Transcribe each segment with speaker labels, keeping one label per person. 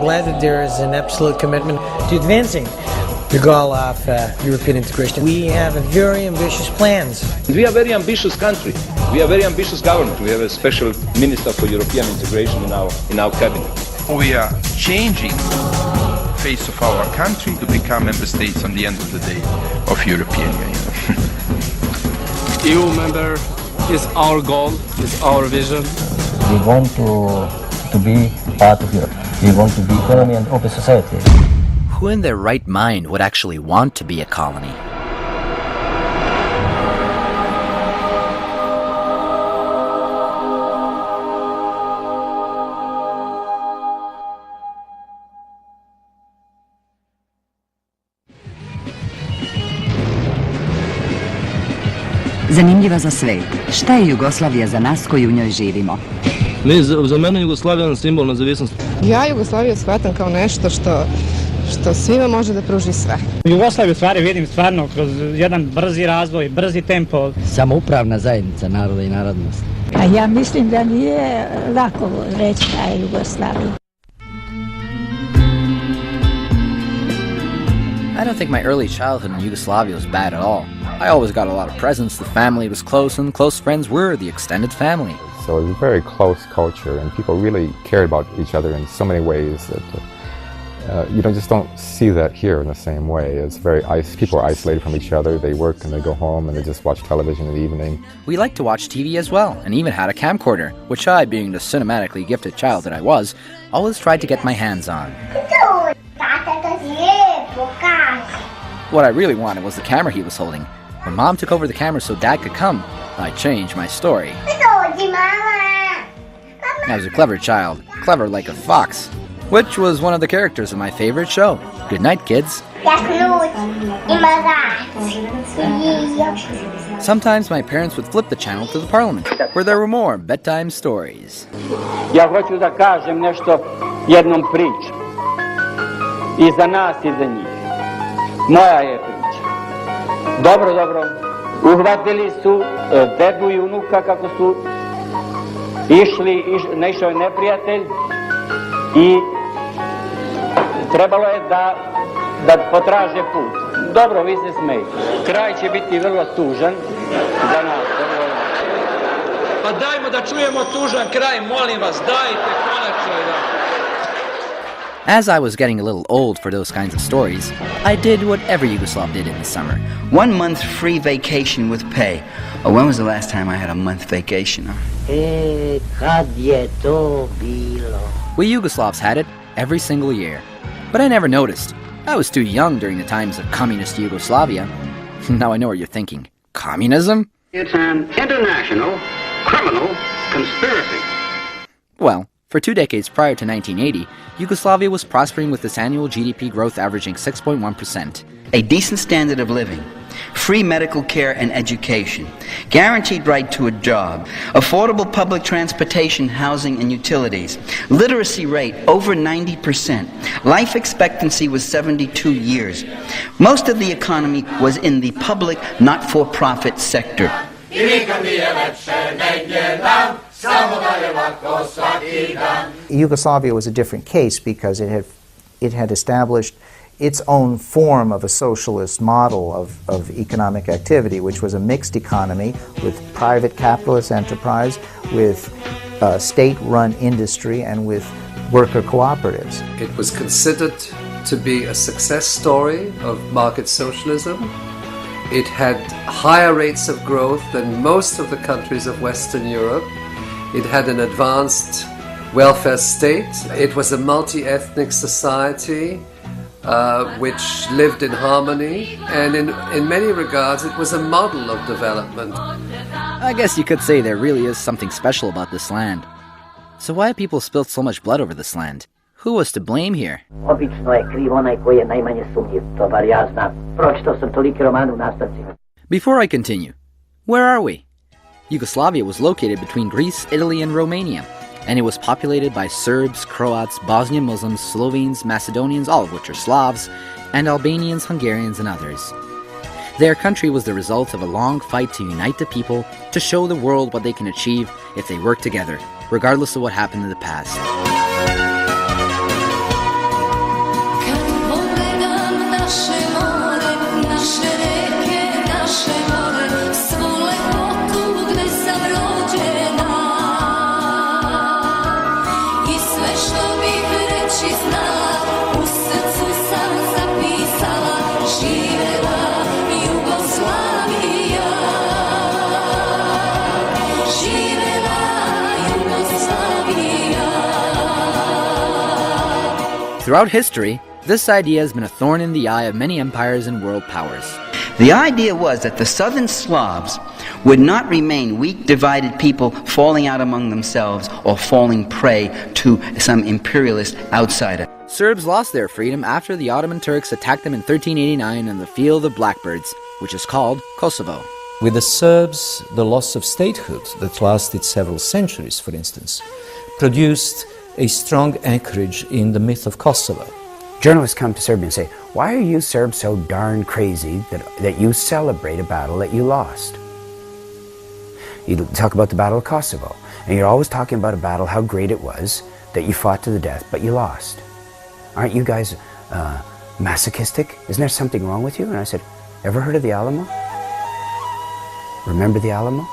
Speaker 1: glad that there is an absolute commitment to advancing the goal of European integration. We have very ambitious plans.
Speaker 2: We are a very ambitious country. We are a very ambitious government. We have a special minister for European integration in our cabinet.
Speaker 3: We are changing the face of our country to become member states on the end of the day of European Union.
Speaker 4: EU member is our goal, is our vision.
Speaker 5: We want to be part of Europe. We want to be economy and open society.
Speaker 6: Who in their right mind would actually want to be a colony?
Speaker 7: Zanimljiva za svet. Šta je Jugoslavija za nas koji u njoj živimo?
Speaker 8: Za mene Jugoslavija je simbol nezavisnosti.
Speaker 9: Ja Jugoslaviju shvatam kao nešto što svima može da pruži sve.
Speaker 10: Jugoslaviju stvari vidim stvarno kroz jedan brzi razvoj, brzi tempo.
Speaker 5: Samoupravna zajednica naroda i narodnosti.
Speaker 11: A ja mislim da nije lako reći da je Jugoslavija.
Speaker 6: I don't think my early childhood in Yugoslavia was bad at all. I always got a lot of presents, the family was close, and close friends were the extended family.
Speaker 12: So it was a very close culture, and people really cared about each other in so many ways that you just don't see that here in the same way. It's people are isolated from each other. They work and they go home and they just watch television in the evening.
Speaker 6: We liked to watch TV as well, and even had a camcorder, which I, being the cinematically gifted child that I was, always tried to get my hands on. What I really wanted was the camera he was holding. When Mom took over the camera so Dad could come, I changed my story. I was a clever child, clever like a fox, which was one of the characters of my favorite show. Good night, kids. Sometimes my parents would flip the channel to the Parliament, where there were more bedtime stories.
Speaker 13: Ja hoću da kažem nešto jednom priču. I za nas i za njih. Moja je priča. Dobro. Uhvatili su dedu i unuka kako su naišao je neprijatelj i trebalo je da potraže put. Dobro, vi se smijete. Kraj će biti vrlo tužan za nas.
Speaker 14: Pa dajmo da čujemo tužan kraj, molim vas, dajte konačno.
Speaker 6: As I was getting a little old for those kinds of stories, I did what every Yugoslav did in the summer.
Speaker 15: 1 month free vacation with pay. Oh, when was the last time I had a month vacation?
Speaker 11: Kad je to bilo?
Speaker 6: We Yugoslavs had it every single year. But I never noticed. I was too young during the times of communist Yugoslavia. Now I know what you're thinking. Communism?
Speaker 16: It's an international criminal conspiracy.
Speaker 6: Well, for 2 decades prior to 1980, Yugoslavia was prospering with its annual GDP growth averaging 6.1%.
Speaker 15: A decent standard of living, free medical care and education, guaranteed right to a job, affordable public transportation, housing and utilities, literacy rate over 90%, life expectancy was 72 years. Most of the economy was in the public, not-for-profit sector.
Speaker 17: Yugoslavia was a different case because it had established its own form of a socialist model of economic activity, which was a mixed economy with private capitalist enterprise, with state-run industry, and with worker cooperatives.
Speaker 18: It was considered to be a success story of market socialism. It had higher rates of growth than most of the countries of Western Europe. It had an advanced welfare state. It was a multi-ethnic society which lived in harmony, and in many regards it was a model of development.
Speaker 6: I guess you could say there really is something special about this land. So why have people spilled so much blood over this land? Who was to blame here?
Speaker 19: Obično je kriv onaj koji je najmanje sumnjiv, to bar ja znam. Pročitao sam toliki roman u nastavcima.
Speaker 6: Before I continue, where are we? Yugoslavia was located between Greece, Italy, and Romania, and it was populated by Serbs, Croats, Bosnian Muslims, Slovenes, Macedonians, all of which are Slavs, and Albanians, Hungarians, and others. Their country was the result of a long fight to unite the people, to show the world what they can achieve if they work together, regardless of what happened in the past. Throughout history, this idea has been a thorn in the eye of many empires and world powers.
Speaker 15: The idea was that the southern Slavs would not remain weak, divided people falling out among themselves or falling prey to some imperialist outsider.
Speaker 6: Serbs lost their freedom after the Ottoman Turks attacked them in 1389 on the Field of Blackbirds, which is called Kosovo.
Speaker 20: With the Serbs, the loss of statehood that lasted several centuries, for instance, produced a strong anchorage in the myth of Kosovo.
Speaker 21: Journalists come to Serbia and say, why are you Serbs so darn crazy that you celebrate a battle that you lost? You talk about the Battle of Kosovo, and you're always talking about a battle, how great it was, that you fought to the death, but you lost. Aren't you guys masochistic? Isn't there something wrong with you? And I said, ever heard of the Alamo? Remember the Alamo?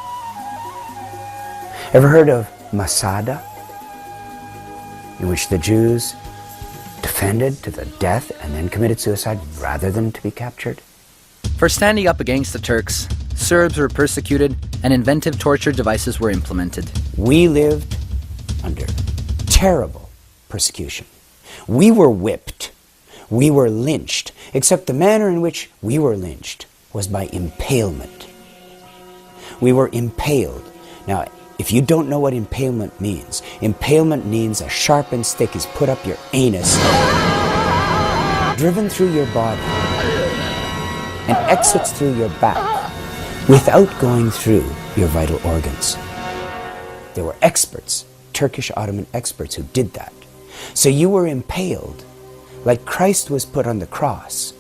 Speaker 21: Ever heard of Masada, in which the Jews defended to the death and then committed suicide rather than to be captured?
Speaker 6: For standing up against the Turks, Serbs were persecuted and inventive torture devices were implemented.
Speaker 21: We lived under terrible persecution. We were whipped. We were lynched, except the manner in which we were lynched was by impalement. We were impaled. Now, if you don't know what impalement means a sharpened stick is put up your anus, driven through your body, and exits through your back without going through your vital organs. There were experts, Turkish Ottoman experts, who did that. So you were impaled like Christ was put on the cross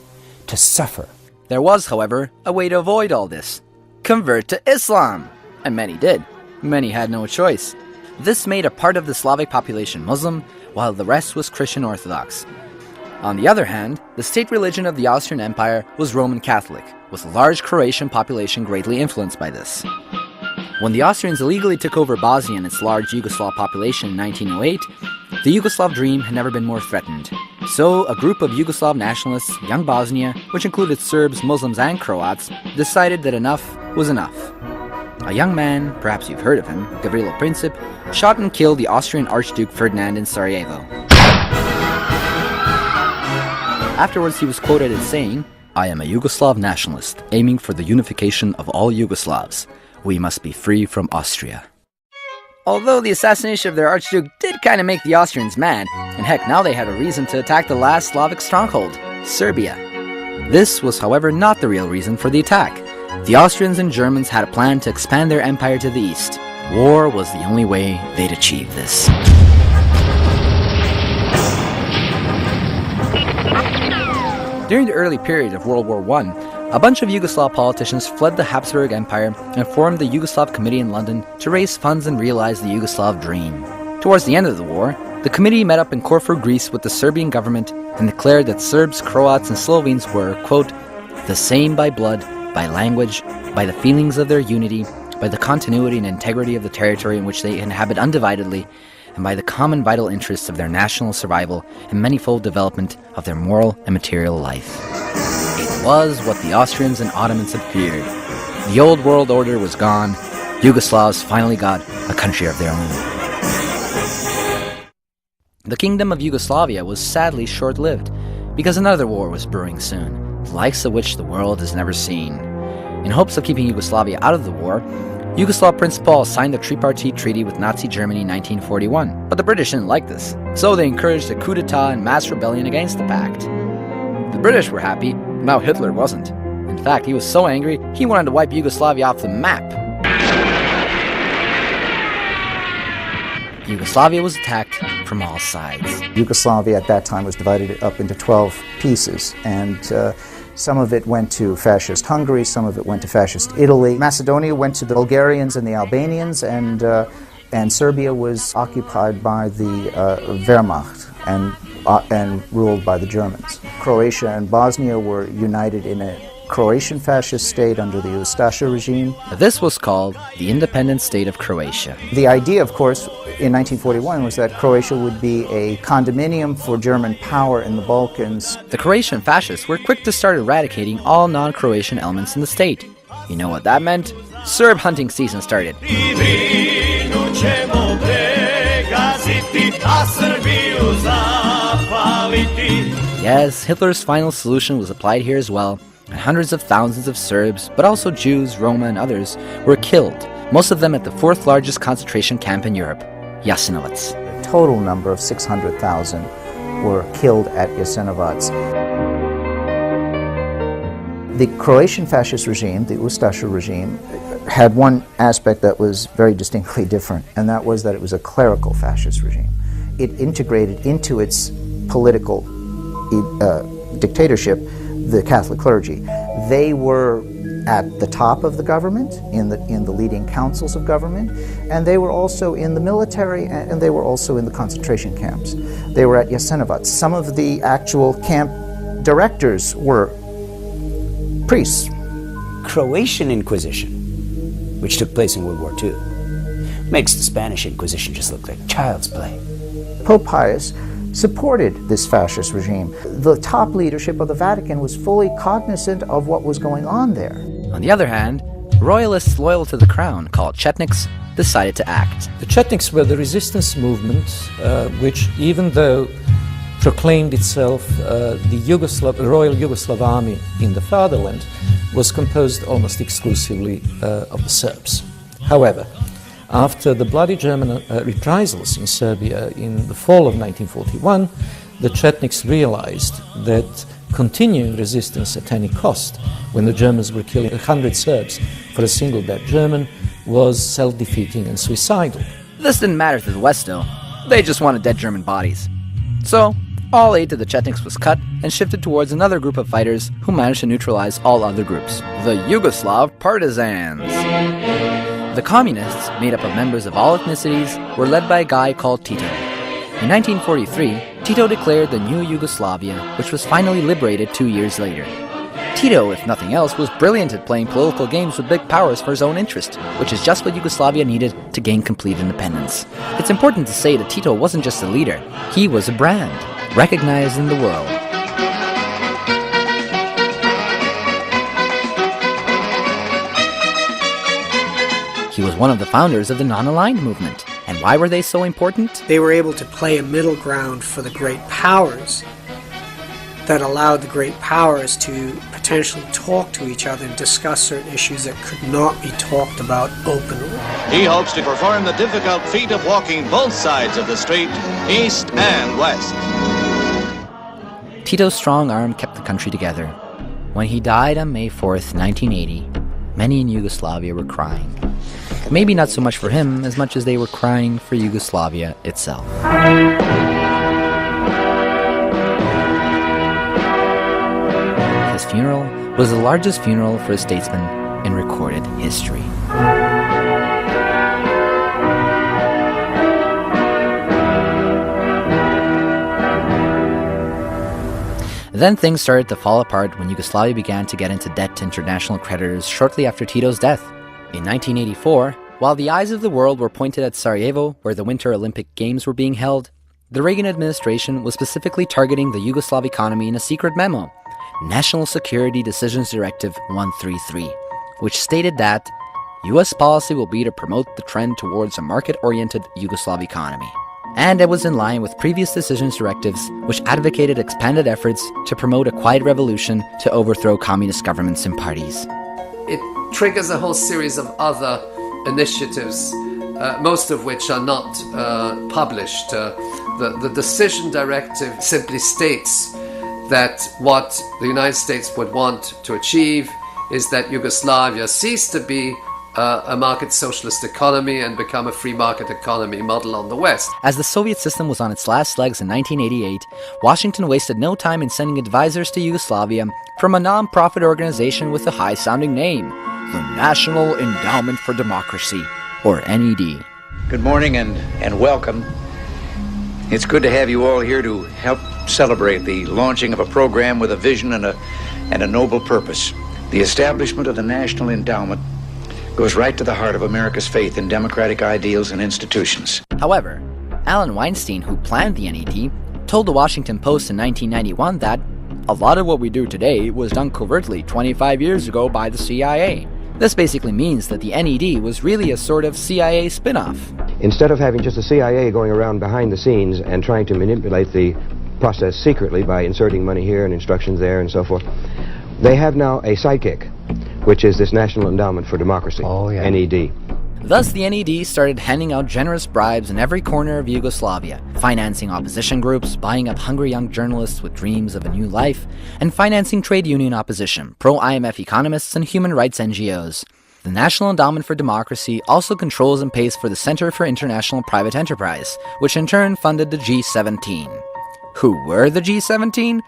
Speaker 21: to suffer.
Speaker 6: There was, however, a way to avoid all this. Convert to Islam. And many did. Many had no choice. This made a part of the Slavic population Muslim, while the rest was Christian Orthodox. On the other hand, the state religion of the Austrian Empire was Roman Catholic, with a large Croatian population greatly influenced by this. When the Austrians illegally took over Bosnia and its large Yugoslav population in 1908, the Yugoslav dream had never been more threatened. So, a group of Yugoslav nationalists, Young Bosnia, which included Serbs, Muslims, and Croats, decided that enough was enough. A young man, perhaps you've heard of him, Gavrilo Princip, shot and killed the Austrian Archduke Ferdinand in Sarajevo. Afterwards, he was quoted as saying, "I am a Yugoslav nationalist, aiming for the unification of all Yugoslavs. We must be free from Austria." Although the assassination of their Archduke did kind of make the Austrians mad, and heck, now they had a reason to attack the last Slavic stronghold, Serbia. This was, however, not the real reason for the attack. The Austrians and Germans had a plan to expand their empire to the east. War was the only way they'd achieve this. During the early period of World War I, a bunch of Yugoslav politicians fled the Habsburg Empire and formed the Yugoslav Committee in London to raise funds and realize the Yugoslav dream. Towards the end of the war, the committee met up in Corfu, Greece with the Serbian government and declared that Serbs, Croats, and Slovenes were, quote, "the same by blood, by language, by the feelings of their unity, by the continuity and integrity of the territory in which they inhabit undividedly, and by the common vital interests of their national survival and manifold development of their moral and material life." It was what the Austrians and Ottomans had feared. The old world order was gone. Yugoslavs finally got a country of their own. The Kingdom of Yugoslavia was sadly short-lived, because another war was brewing soon, the likes of which the world has never seen. In hopes of keeping Yugoslavia out of the war, Yugoslav Prince Paul signed the tripartite treaty with Nazi Germany in 1941, but the British didn't like this, so they encouraged a coup d'etat and mass rebellion against the pact. The British were happy, now Hitler wasn't. In fact, he was so angry, he wanted to wipe Yugoslavia off the map. Yugoslavia was attacked from all sides.
Speaker 17: Yugoslavia at that time was divided up into 12 pieces, and some of it went to fascist Hungary, some of it went to fascist Italy. Macedonia went to the Bulgarians and the Albanians, and Serbia was occupied by the Wehrmacht and ruled by the Germans. Croatia and Bosnia were united in a Croatian fascist state under the Ustaša regime.
Speaker 6: This was called the independent state of Croatia.
Speaker 17: The idea, of course, in 1941 was that Croatia would be a condominium for German power in the Balkans.
Speaker 6: The Croatian fascists were quick to start eradicating all non-Croatian elements in the state. You know what that meant? Serb hunting season started. Yes, Hitler's final solution was applied here as well, and hundreds of thousands of Serbs, but also Jews, Roma, and others, were killed, most of them at the fourth largest concentration camp in Europe, Jasenovac.
Speaker 17: A total number of 600,000 were killed at Jasenovac. The Croatian fascist regime, the Ustaša regime, had one aspect that was very distinctly different, and that was that it was a clerical fascist regime. It integrated into its political dictatorship the Catholic clergy. They were at the top of the government, in the leading councils of government, and they were also in the military, and they were also in the concentration camps. They were at Jasenovac. Some of the actual camp directors were priests.
Speaker 21: Croatian Inquisition, which took place in World War II, makes the Spanish Inquisition just look like child's play.
Speaker 17: Pope Pius supported this fascist regime. The top leadership of the Vatican was fully cognizant of what was going on there.
Speaker 6: On the other hand, royalists loyal to the crown, called Chetniks, decided to act.
Speaker 20: The Chetniks were the resistance movement which, even though proclaimed itself the Royal Yugoslav Army in the fatherland, was composed almost exclusively of the Serbs. However, after the bloody German reprisals in Serbia in the fall of 1941, the Chetniks realized that continuing resistance at any cost, when the Germans were killing 100 Serbs for a single dead German, was self-defeating and suicidal.
Speaker 6: This didn't matter to the West, though. They just wanted dead German bodies. So, all aid to the Chetniks was cut and shifted towards another group of fighters who managed to neutralize all other groups, the Yugoslav partisans. The communists, made up of members of all ethnicities, were led by a guy called Tito. In 1943, Tito declared the new Yugoslavia, which was finally liberated 2 years later. Tito, if nothing else, was brilliant at playing political games with big powers for his own interest, which is just what Yugoslavia needed to gain complete independence. It's important to say that Tito wasn't just a leader, he was a brand, recognized in the world. He was one of the founders of the non-aligned movement. And why were they so important?
Speaker 1: They were able to play a middle ground for the great powers that allowed the great powers to potentially talk to each other and discuss certain issues that could not be talked about openly.
Speaker 22: He hopes to perform the difficult feat of walking both sides of the street, east and west.
Speaker 6: Tito's strong arm kept the country together. When he died on May 4th, 1980, many in Yugoslavia were crying. Maybe not so much for him as much as they were crying for Yugoslavia itself. His funeral was the largest funeral for a statesman in recorded history. Then things started to fall apart when Yugoslavia began to get into debt to international creditors shortly after Tito's death. In 1984, while the eyes of the world were pointed at Sarajevo, where the Winter Olympic Games were being held, the Reagan administration was specifically targeting the Yugoslav economy in a secret memo, National Security Decisions Directive 133, which stated that U.S. policy will be to promote the trend towards a market-oriented Yugoslav economy. And it was in line with previous decisions directives, which advocated expanded efforts to promote a quiet revolution to overthrow communist governments and parties.
Speaker 18: It triggers a whole series of other initiatives, most of which are not published. The decision directive simply states that what the United States would want to achieve is that Yugoslavia cease to be a market socialist economy and become a free market economy model on the West.
Speaker 6: As the Soviet system was on its last legs in 1988, Washington wasted no time in sending advisors to Yugoslavia from a non-profit organization with a high-sounding name, the National Endowment for Democracy, or NED.
Speaker 23: Good morning and welcome.
Speaker 2: It's good to have you all here to help celebrate the launching of a program with a vision and a noble purpose. The establishment of the National Endowment goes right to the heart of America's faith in democratic ideals and institutions.
Speaker 6: However, Alan Weinstein, who planned the NED, told the Washington Post in 1991 that a lot of what we do today was done covertly 25 years ago by the CIA. This basically means that the NED was really a sort of CIA spin-off.
Speaker 3: Instead of having just the CIA going around behind the scenes and trying to manipulate the process secretly by inserting money here and instructions there and so forth, they have now a sidekick, which is this National Endowment for Democracy, NED.
Speaker 6: Thus, the NED started handing out generous bribes in every corner of Yugoslavia, financing opposition groups, buying up hungry young journalists with dreams of a new life, and financing trade union opposition, pro-IMF economists, and human rights NGOs. The National Endowment for Democracy also controls and pays for the Center for International Private Enterprise, which in turn funded the G17. Who were the G17?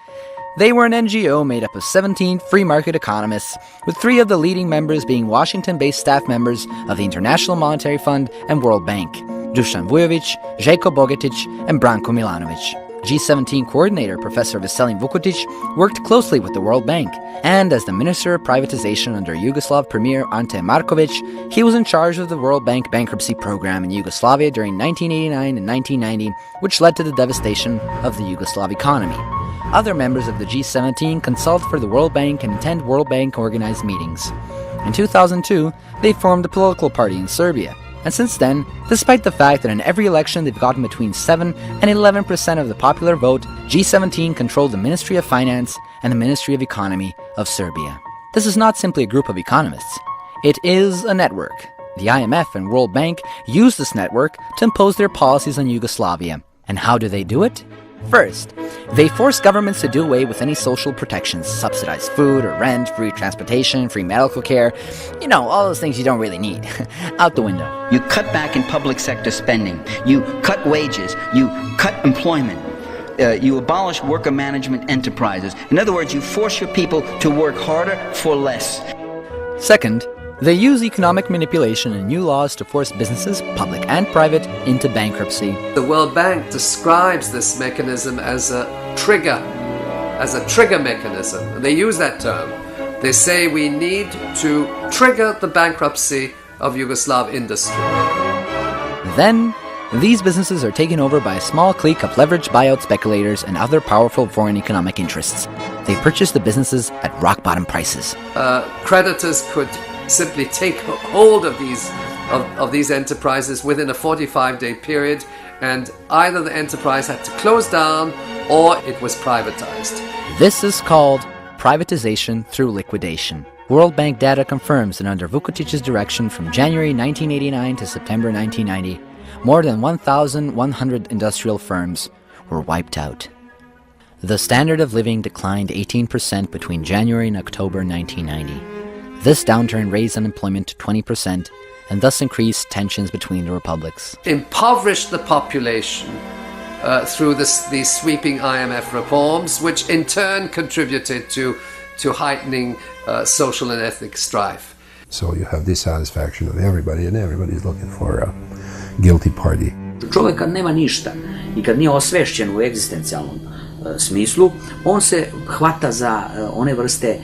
Speaker 6: They were an NGO made up of 17 free market economists, with 3 of the leading members being Washington-based staff members of the International Monetary Fund and World Bank, Dusan Vujovic, Željko Bogatic, and Branko Milanovic. G17 coordinator Professor Veselin Vukotic worked closely with the World Bank, and as the Minister of Privatization under Yugoslav Premier Ante Markovic, he was in charge of the World Bank bankruptcy program in Yugoslavia during 1989 and 1990, which led to the devastation of the Yugoslav economy. Other members of the G17 consult for the World Bank and attend World Bank-organized meetings. In 2002, they formed a political party in Serbia, and since then, despite the fact that in every election they've gotten between 7 and 11% of the popular vote, G17 controlled the Ministry of Finance and the Ministry of Economy of Serbia. This is not simply a group of economists. It is a network. The IMF and World Bank use this network to impose their policies on Yugoslavia. And how do they do it? First, they force governments to do away with any social protections, subsidized food or rent, free transportation, free medical care, all those things you don't really need, out the window.
Speaker 15: You cut back in public sector spending. You cut wages. You cut employment. You abolish worker management enterprises. In other words, you force your people to work harder for less.
Speaker 6: Second, they use economic manipulation and new laws to force businesses, public and private, into bankruptcy.
Speaker 18: The World Bank describes this mechanism as a trigger mechanism. And they use that term. They say we need to trigger the bankruptcy of Yugoslav industry.
Speaker 6: Then, these businesses are taken over by a small clique of leveraged buyout speculators and other powerful foreign economic interests. They purchase the businesses at rock-bottom prices.
Speaker 18: Creditors could simply take hold of these enterprises within a 45-day period, and either the enterprise had to close down or it was privatized.
Speaker 6: This is called privatization through liquidation. World Bank data confirms that under Vukotic's direction from January 1989 to September 1990, more than 1,100 industrial firms were wiped out. The standard of living declined 18% between January and October 1990. This downturn raised unemployment to 20% and thus increased tensions between the republics.
Speaker 18: Impoverished the population through these sweeping IMF reforms, which in turn contributed to heightening social and ethnic strife.
Speaker 23: So you have dissatisfaction of everybody, and everybody's looking for a guilty party.
Speaker 24: Čovjek kad nema ništa i kad nije osvešćen u egzistencijalnom smislu, on se hvata za one vrste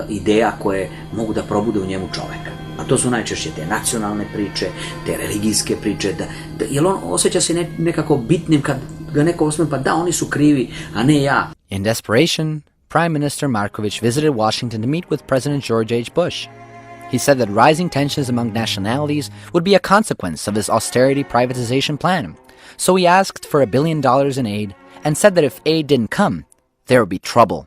Speaker 24: ideja koje mogu da probude u njemu čoveka. A to su najčešće te nacionalne priče, te religijske priče, jer on osjeća se nekako bitnim kad ga neko osme, pa da, oni su krivi, a ne ja.
Speaker 6: In desperation, Prime Minister Markovic visited Washington to meet with President George H. Bush. He said that rising tensions among nationalities would be a consequence of his austerity privatization plan. So he asked for $1 billion in aid and said that if aid didn't come, there would be trouble.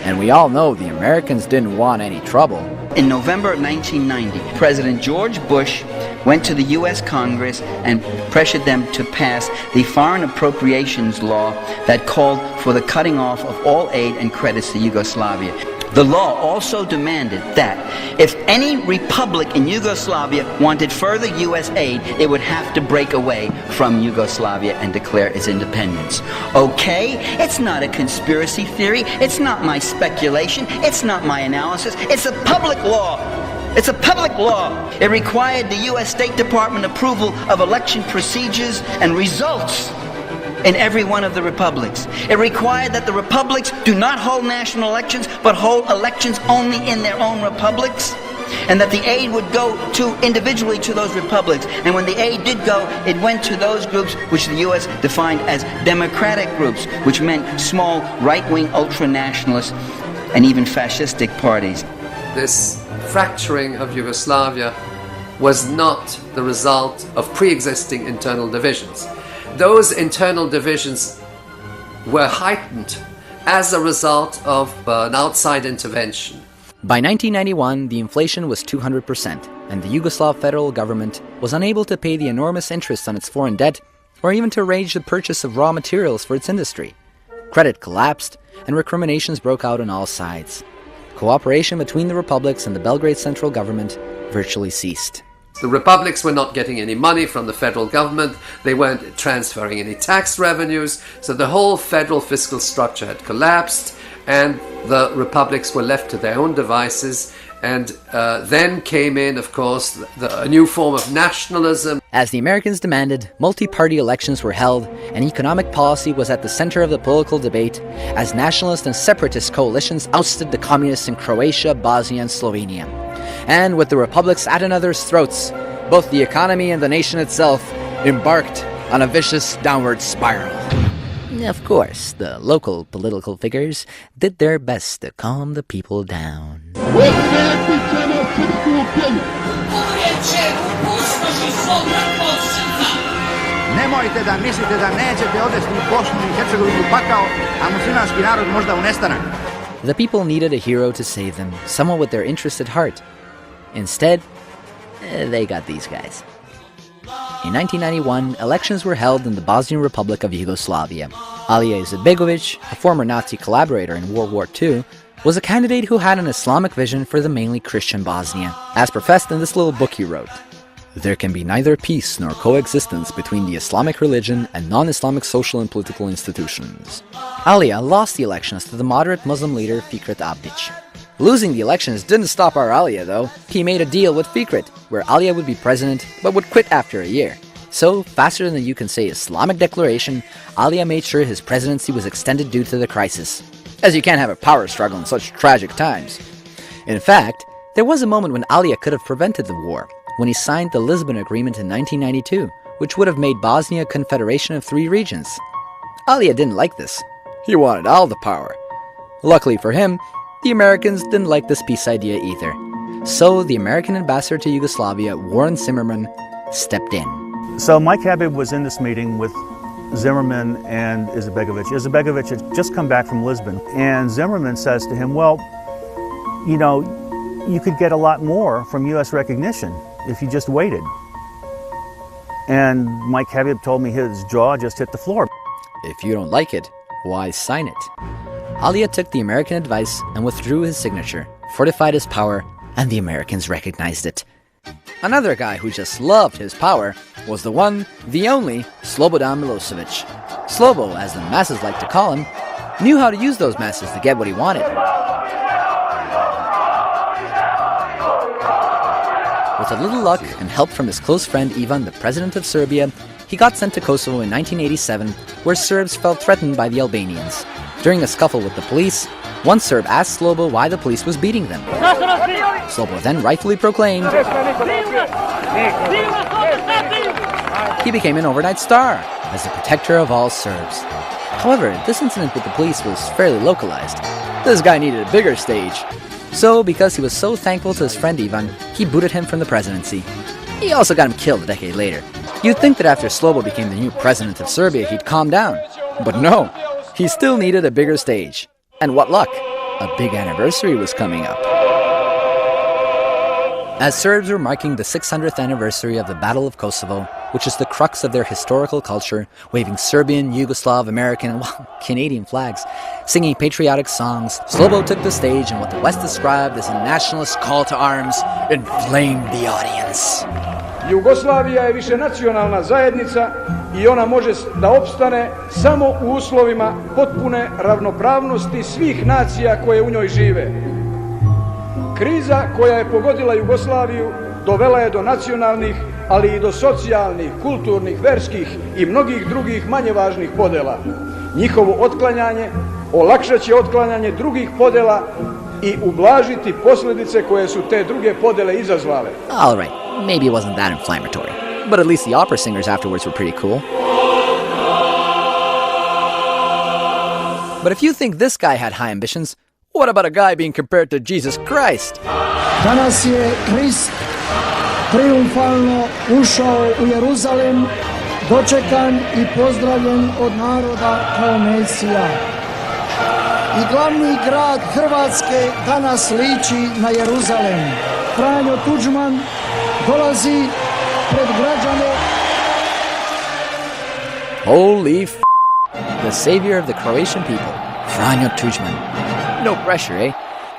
Speaker 6: And we all know the Americans didn't want any trouble.
Speaker 15: In November of 1990, President George Bush went to the U.S. Congress and pressured them to pass the foreign appropriations law that called for the cutting off of all aid and credits to Yugoslavia. The law also demanded that if any republic in Yugoslavia wanted further U.S. aid, it would have to break away from Yugoslavia and declare its independence. Okay, it's not a conspiracy theory, it's not my speculation, it's not my analysis, it's a public law. It's a public law. It required the U.S. State Department approval of election procedures and results. in every one of the republics. It required that the republics do not hold national elections, but hold elections only in their own republics, and that the aid would go individually to those republics. And when the aid did go, it went to those groups which the U.S. defined as democratic groups, which meant small right-wing ultra-nationalist and even fascistic parties.
Speaker 18: This fracturing of Yugoslavia was not the result of pre-existing internal divisions. Those internal divisions were heightened as a result of an outside intervention.
Speaker 6: By 1991, the inflation was 200%, and the Yugoslav federal government was unable to pay the enormous interest on its foreign debt, or even to arrange the purchase of raw materials for its industry. Credit collapsed, and recriminations broke out on all sides. Cooperation between the republics and the Belgrade central government virtually ceased.
Speaker 18: The republics were not getting any money from the federal government, they weren't transferring any tax revenues, so the whole federal fiscal structure had collapsed, and the republics were left to their own devices. And then came in, of course, a new form of nationalism.
Speaker 6: As the Americans demanded, multi-party elections were held, and economic policy was at the center of the political debate, as nationalist and separatist coalitions ousted the communists in Croatia, Bosnia, and Slovenia. And with the republics at another's throats, both the economy and the nation itself embarked on a vicious downward spiral. Of course, the local political figures did their best to calm the people down.
Speaker 4: Nemojte da mislite da nećete odvesti Bosnu i Hercegovinu u pakao, a muslimanski narod možda u nestanak.
Speaker 6: The people needed a hero to save them, someone with their interest at heart. Instead, they got these guys. In 1991, elections were held in the Bosnian Republic of Yugoslavia. Alija Izetbegović, a former Nazi collaborator in World War II, was a candidate who had an Islamic vision for the mainly Christian Bosnia, as professed in this little book he wrote. There can be neither peace nor coexistence between the Islamic religion and non-Islamic social and political institutions. Alija lost the elections to the moderate Muslim leader Fikret Abdić. Losing the elections didn't stop our Alija, though. He made a deal with Fikret, where Alija would be president, but would quit after a year. So, faster than you can say Islamic declaration, Alija made sure his presidency was extended due to the crisis, as you can't have a power struggle in such tragic times. In fact, there was a moment when Alija could have prevented the war, when he signed the Lisbon Agreement in 1992, which would have made Bosnia a confederation of 3 regions. Alija didn't like this. He wanted all the power. Luckily for him, the Americans didn't like this peace idea either. So the American ambassador to Yugoslavia, Warren Zimmerman, stepped in.
Speaker 7: So Mike Habib was in this meeting with Zimmerman and Izetbegović. Izetbegović had just come back from Lisbon, and Zimmerman says to him, well, you know, you could get a lot more from U.S. recognition if you just waited. And Mike Habib told me his jaw just hit the floor.
Speaker 6: If you don't like it, why sign it? Alija took the American advice and withdrew his signature, fortified his power, and the Americans recognized it. Another guy who just loved his power was the one, the only, Slobodan Milosevic. Slobo, as the masses like to call him, knew how to use those masses to get what he wanted. With a little luck and help from his close friend Ivan, the president of Serbia, he got sent to Kosovo in 1987, where Serbs felt threatened by the Albanians. During a scuffle with the police, one Serb asked Slobo why the police was beating them. Slobo then rightfully proclaimed he became an overnight star as the protector of all Serbs. However, this incident with the police was fairly localized. This guy needed a bigger stage. So, because he was so thankful to his friend Ivan, he booted him from the presidency. He also got him killed a decade later. You'd think that after Slobo became the new president of Serbia, he'd calm down. But no, he still needed a bigger stage. And what luck! A big anniversary was coming up. As Serbs were marking the 600th anniversary of the Battle of Kosovo, which is the crux of their historical culture, waving Serbian, Yugoslav, American, and well, Canadian flags, singing patriotic songs, Slobo took the stage and what the West described as a nationalist call to arms inflamed the audience.
Speaker 8: Yugoslavija je višenacionalna zajednica I ona može da opstane samo u uslovima potpune ravnopravnosti svih nacija koje u njoj žive. Kriza koja je pogodila Jugoslaviju dovela je do nacionalnih ali i do socijalnih, kulturnih, verskih i mnogih drugih manje važnih podela. Njihovo otklanjanje olakšat će otklanjanje drugih podela i ublažiti posljedice koje su te druge podele izazvale.
Speaker 6: All right, maybe it wasn't that inflammatory, but at least the opera singers afterwards were pretty cool. But if you think this guy had high ambitions, what about a guy being compared to Jesus Christ?
Speaker 5: Danas je Krist triumfalno ušao u Jeruzalem, dočekan i pozdravljen od naroda kao Mesija. I glavni grad Hrvatske danas liči na Jeruzalem. Franjo Tuđman dolazi pred građane.
Speaker 6: Holy f***, the savior of the Croatian people, Franjo Tuđman. No pressure, eh?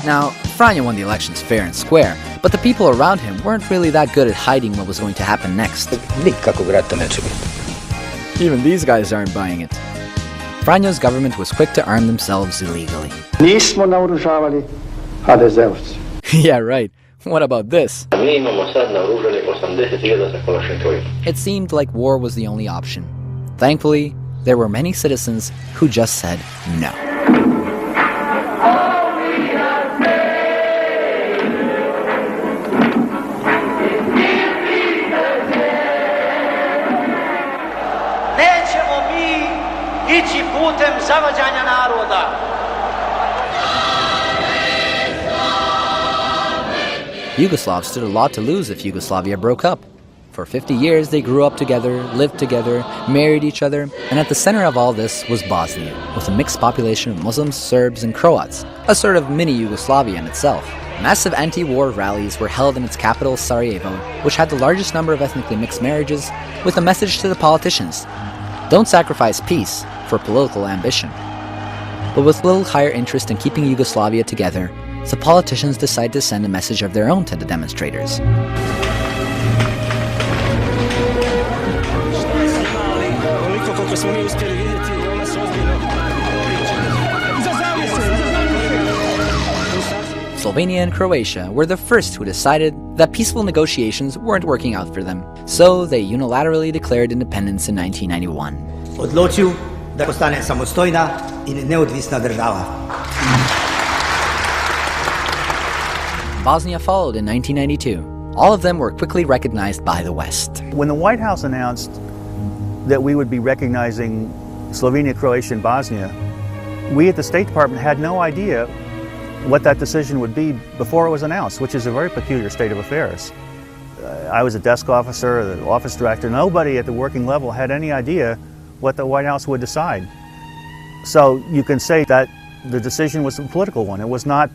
Speaker 6: Now, Franjo won the elections fair and square, but the people around him weren't really that good at hiding what was going to happen next.
Speaker 9: Nikakvog rata neće biti.
Speaker 6: Even these guys aren't buying it. Franjo's government was quick to arm themselves illegally.
Speaker 5: Nismo naoružavali HDZ-ovci.
Speaker 6: Yeah, right. What about this?
Speaker 9: Mi imamo sad naoružanje 80.000 sa Kalašnikovima.
Speaker 6: It seemed like war was the only option. Thankfully, there were many citizens who just said no.
Speaker 10: Nećemo mi ići putem zavađanja naroda.
Speaker 6: Yugoslavs stood a lot to lose if Yugoslavia broke up. For 50 years, they grew up together, lived together, married each other, and at the center of all this was Bosnia, with a mixed population of Muslims, Serbs, and Croats, a sort of mini Yugoslavia in itself. Massive anti-war rallies were held in its capital, Sarajevo, which had the largest number of ethnically mixed marriages, with a message to the politicians: don't sacrifice peace for political ambition. But with little higher interest in keeping Yugoslavia together, the politicians decided to send a message of their own to the demonstrators. Slovenia and Croatia were the first who decided that peaceful negotiations weren't working out for them, so they unilaterally declared independence in 1991.
Speaker 12: Odločil da postane samostojna in neodvisna država.
Speaker 6: Bosnia followed in 1992. All of them were quickly recognized by the West.
Speaker 7: When the White House announced that we would be recognizing Slovenia, Croatia, and Bosnia, we at the State Department had no idea what that decision would be before it was announced, which is a very peculiar state of affairs. I was a desk officer, the office director. Nobody at the working level had any idea what the White House would decide. So you can say that the decision was a political one. It was not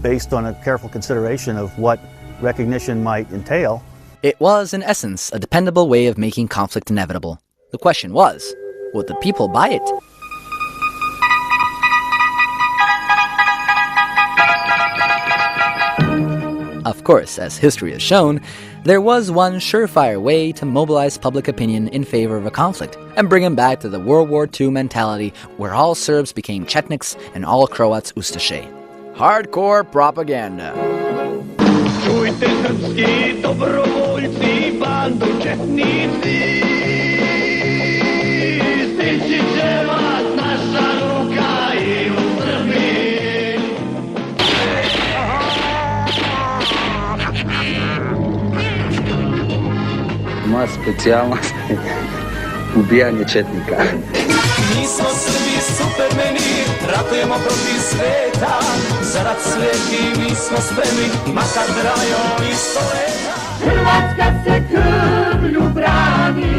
Speaker 7: based on a careful consideration of what recognition might entail.
Speaker 6: It was, in essence, a dependable way of making conflict inevitable. The question was, would the people buy it? Of course, as history has shown, there was one surefire way to mobilize public opinion in favor of a conflict and bring them back to the World War II mentality where all Serbs became Chetniks and all Croats Ustaše. Hardcore propaganda.
Speaker 10: Čujte srpski dobrovoljci, bandu četnici, stići će vas naša ruka i u Srbiji.
Speaker 9: Moja specijalnost je ubijanje četnika.
Speaker 10: Mi smo Srbi supermeni, ratujemo protiv sveta, zarad sveti mi smo spremni, makar trajao isto leta. Hrvatska se krvlju brani.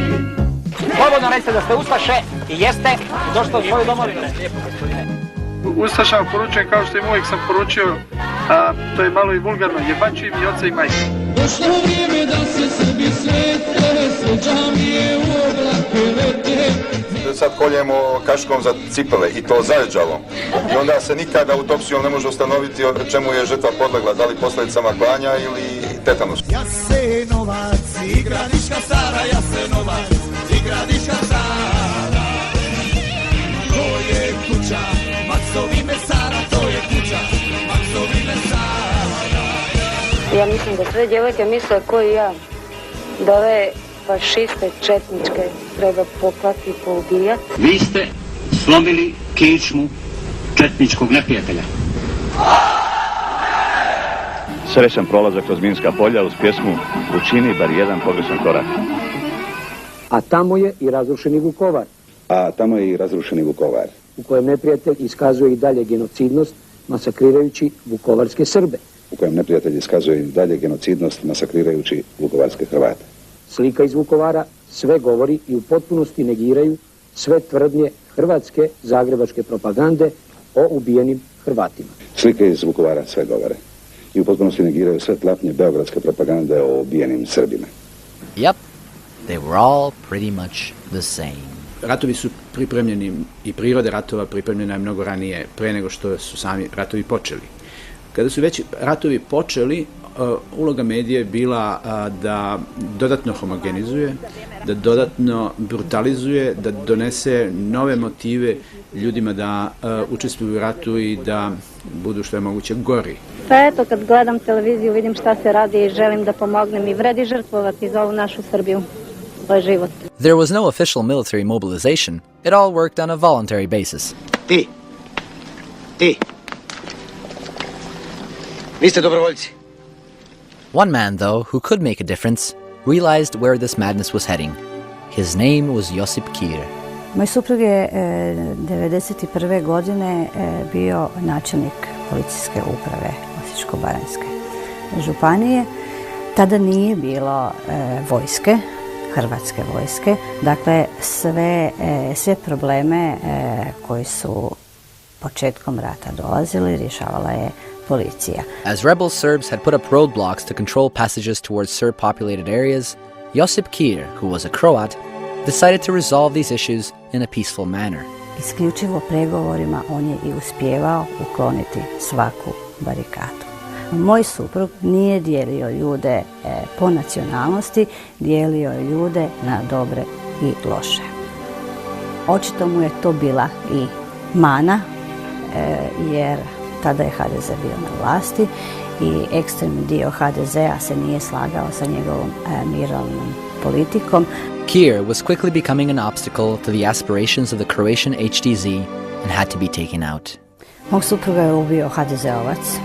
Speaker 25: Slobodno recite da ste Ustaše i jeste i došli u svoju domovinu.
Speaker 26: Ustašama poručujem kao što im uvijek sam poručio, a to je malo i vulgarno, jebaću im i oca i majke.
Speaker 10: Došlo vrijeme da se Srbi svete, sve džamije u oblake lete.
Speaker 27: Sad koljemo kaškom za cipele i to zajeđalom. I onda se nikada autopsijom ne može ustanoviti čemu je žrtva podlegla, da li posljedicama klanja ili tetanus.
Speaker 10: Jasenovac, igra Niška Stara, Jasenovac, igra Niška Stara. To je kuća Maksovi mesara, to je kuća Maksovi mesara.
Speaker 28: Ja mislim da sve djevojke misle ko i ja.
Speaker 11: da ove fašiste četničke treba poklati, poubijati.
Speaker 13: Vi ste slomili kičmu četničkog neprijatelja.
Speaker 14: Srećan prolazak kroz minska polja uz pjesmu Učini bar jedan pogrešan korak.
Speaker 16: A tamo je i razrušeni Vukovar. U kojem neprijatelj iskazuje i dalje genocidnost, masakrirajući vukovarske Srbe. Slika iz Vukovara sve govori i u potpunosti negiraju sve tvrdnje hrvatske zagrebačke propagande o ubijenim Hrvatima.
Speaker 17: Slike iz Vukovara sve govore i u potpunosti negiraju sve tlapnje beogradske propagande o ubijenim Srbima.
Speaker 6: Yep, they were all pretty much the same.
Speaker 19: Ratovi su pripremljeni i prirode ratova pripremljena je mnogo ranije, pre nego što su sami ratovi počeli. Kada su već ratovi počeli, uloga medija je bila da dodatno homogenizuje, da dodatno brutalizuje, da donese nove motive ljudima da učestvuju u ratu i da budu što je moguće gori.
Speaker 11: Pa eto, kad gledam televiziju, vidim šta se radi i želim da pomognem i vredi žrtvovati za ovu našu Srbiju. Život.
Speaker 6: There was no official military mobilization. It all worked on a voluntary basis.
Speaker 12: Ti. Vi ste dobrovoljci.
Speaker 6: One man, though, who could make a difference, realized where this madness was heading. His name was Josip Kir.
Speaker 21: Moj suprug je 1991. godine bio načelnik policijske uprave Osječko-baranjske županije. Tada nije bilo vojske, hrvatske vojske. Dakle, sve probleme koji su početkom rata dolazili, rješavala je policija.
Speaker 6: As rebel Serbs had put up roadblocks to control passages towards Serb-populated areas, Josip Kir, who was a Croat, decided to resolve these issues in a peaceful manner.
Speaker 21: Isključivo pregovorima on je i uspijevao ukloniti svaku barikadu. Moj suprug nije dijelio ljude po nacionalnosti, dijelio je ljude na dobre i loše. Očito mu je to bila i mana, jer tada je HDZ bio na vlasti i ekstremni dio HDZ-a se nije slagao sa njegovom mirovnom politikom.
Speaker 6: Kir was quickly becoming an obstacle to the aspirations of the Croatian HDZ and had to be taken out.
Speaker 21: Mog supruga je ubio HDZ-ovac,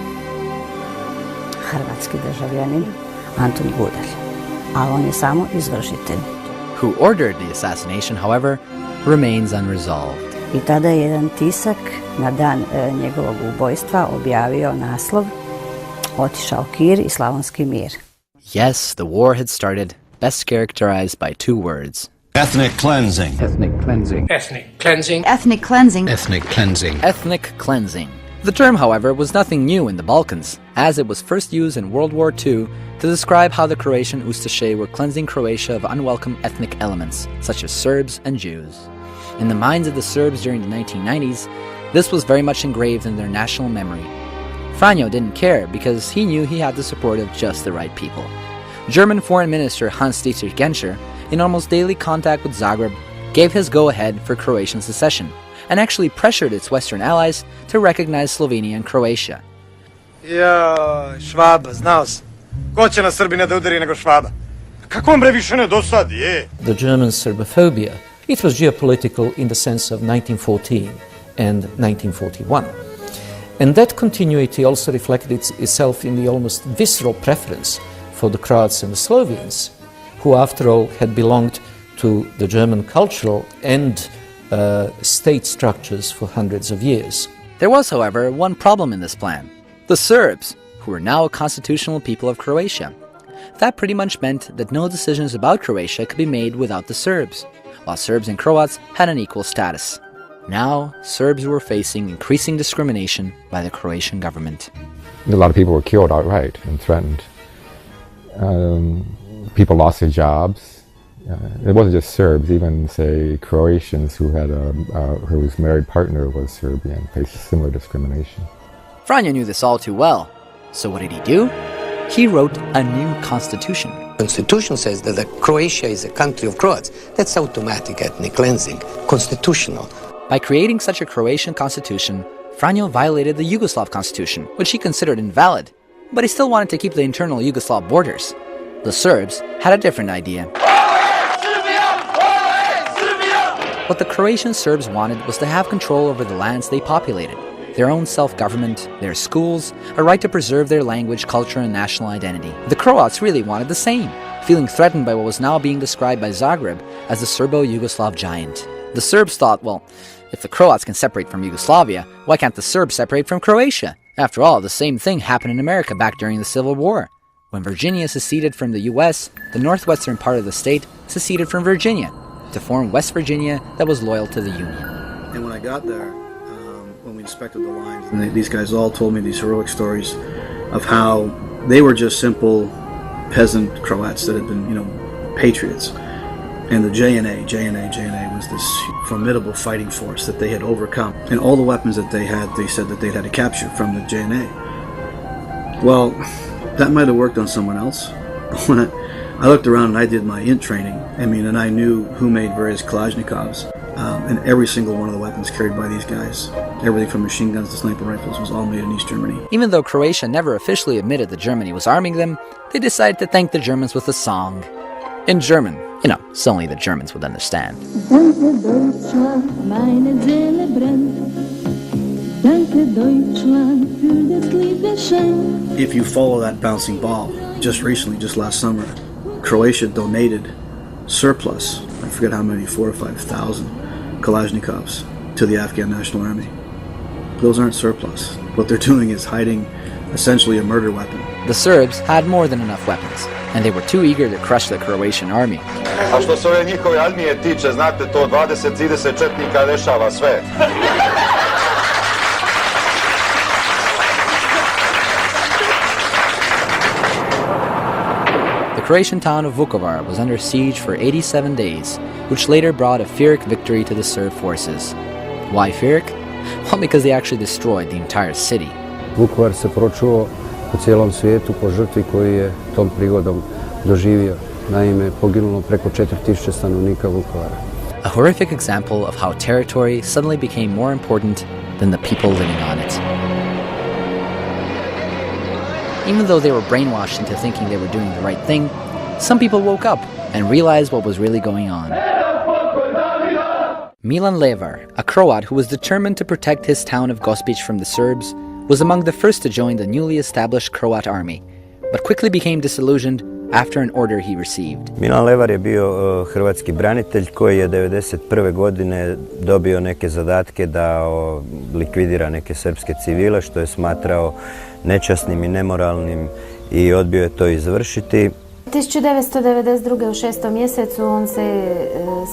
Speaker 21: hrvatski državljanin, Antun Gudelj, a on je samo izvršitelj.
Speaker 6: Who ordered the assassination, however, remains unresolved.
Speaker 21: I tada je jedan tisak na dan njegovog ubojstva objavio naslov Otišao Kir i Slavonski mir.
Speaker 6: Yes, the war had started, best characterized by two words.
Speaker 28: Ethnic cleansing.
Speaker 10: Ethnic cleansing.
Speaker 28: Ethnic cleansing.
Speaker 10: Ethnic cleansing.
Speaker 28: Ethnic cleansing.
Speaker 6: Ethnic cleansing. The term, however, was nothing new in the Balkans, as it was first used in World War II to describe how the Croatian Ustaše were cleansing Croatia of unwelcome ethnic elements, such as Serbs and Jews. In the minds of the Serbs during the 1990s, this was very much engraved in their national memory. Franjo didn't care because he knew he had the support of just the right people. German Foreign Minister Hans-Dietrich Genscher, in almost daily contact with Zagreb, gave his go-ahead for Croatian secession, and actually pressured its Western allies to recognize Slovenia and Croatia.
Speaker 29: Ja, Švaba, znao sam. Ko će na Srbina da udari nego Švaba? Kako vam bre više ne dosadi, je?
Speaker 20: The German Serbophobia, it was geopolitical in the sense of 1914 and 1941. And that continuity also reflected itself in the almost visceral preference for the Croats and the Slovenes, who after all had belonged to the German cultural and state structures for hundreds of years.
Speaker 6: There was, however, one problem in this plan. The Serbs, who were now a constitutional people of Croatia. That pretty much meant that no decisions about Croatia could be made without the Serbs, while Serbs and Croats had an equal status. Now, Serbs were facing increasing discrimination by the Croatian government.
Speaker 30: A lot of people were killed outright and threatened. People lost their jobs. It wasn't just Serbs, even, say, Croatians whose married partner was Serbian faced similar discrimination.
Speaker 6: Franjo knew this all too well. So what did he do? He wrote a new constitution.
Speaker 31: The Constitution says that Croatia is a country of Croats. That's automatic ethnic cleansing, constitutional.
Speaker 6: By creating such a Croatian constitution, Franjo violated the Yugoslav constitution, which he considered invalid. But he still wanted to keep the internal Yugoslav borders. The Serbs had a different idea. What the Croatian Serbs wanted was to have control over the lands they populated, their own self-government, their schools, a right to preserve their language, culture, and national identity. The Croats really wanted the same, feeling threatened by what was now being described by Zagreb as the Serbo-Yugoslav giant. The Serbs thought, well, if the Croats can separate from Yugoslavia, why can't the Serbs separate from Croatia? After all, the same thing happened in America back during the Civil War. When Virginia seceded from the U.S., the northwestern part of the state seceded from Virginia to form West Virginia that was loyal to the Union.
Speaker 1: And when I got there, when we inspected the lines, and these guys all told me these heroic stories of how they were just simple peasant Croats that had been, patriots. And the JNA was this formidable fighting force that they had overcome. And all the weapons that they had, they said that they'd had to capture from the JNA. Well, that might have worked on someone else. When I looked around and I did my int training, and I knew who made various Kalashnikovs, and every single one of the weapons carried by these guys, everything from machine guns to sniper rifles, was all made in East Germany.
Speaker 6: Even though Croatia never officially admitted that Germany was arming them, they decided to thank the Germans with a song. In German, so only the Germans would understand.
Speaker 1: If you follow that bouncing ball, just recently, just last summer, Croatia donated surplus, I forget how many, 4,000 or 5,000 Kalashnikovs to the Afghan National Army. Those aren't surplus. What they're doing is hiding essentially a murder weapon.
Speaker 6: The Serbs had more than enough weapons, and they were too eager to crush the Croatian army.
Speaker 27: A što se ove njihove armije tiče, znate, to 20-30 četnika rešava sve.
Speaker 6: The Croatian town of Vukovar was under siege for 87 days, which later brought a Pyrrhic victory to the Serb forces. Why Pyrrhic? Well, because they actually destroyed the entire city.
Speaker 2: Vukovar se pročuo po cijelom svijetu po žrtvi koju je tom prigodom doživio. Naime, poginulo preko 4000 stanovnika Vukovara.
Speaker 6: A horrific example of how territory suddenly became more important than the people living on it. Even though they were brainwashed into thinking they were doing the right thing, some people woke up and realized what was really going on. Milan Levar, a Croat who was determined to protect his town of Gospić from the Serbs, was among the first to join the newly established Croat army, but quickly became disillusioned after an order he received.
Speaker 2: Milan Levar je bio hrvatski branitelj koji je 1991. godine dobio neke zadatke da likvidira neke srpske civile, što je smatrao nečasnim i nemoralnim, i odbio je to izvršiti.
Speaker 3: 1992. u 6. mjesecu on se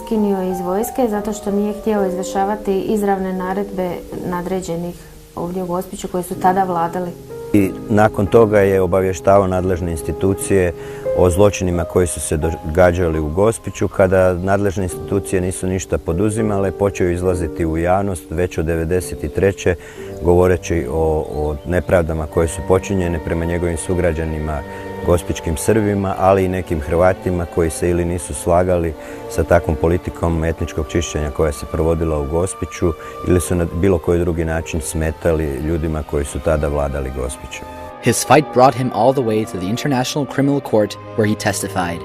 Speaker 3: skinio iz vojske zato što nije htio izvršavati izravne naredbe nadređenih ovdje u Gospiću koji su tada vladali.
Speaker 2: I nakon toga je obavještavao nadležne institucije o zločinima koji su se događali u Gospiću. Kada nadležne institucije nisu ništa poduzimale, počeo izlaziti u javnost već od 1993. govoreći o nepravdama koje su počinjene prema njegovim sugrađanima, gospićkim Srbima, ali i nekim Hrvatima koji se ili nisu slagali sa takvom politikom etničkog čišćenja koja se provodila u Gospiću ili su na bilo koji drugi način smetali ljudima koji su tada vladali Gospićem.
Speaker 6: His fight brought him all the way to the International Criminal Court where he testified.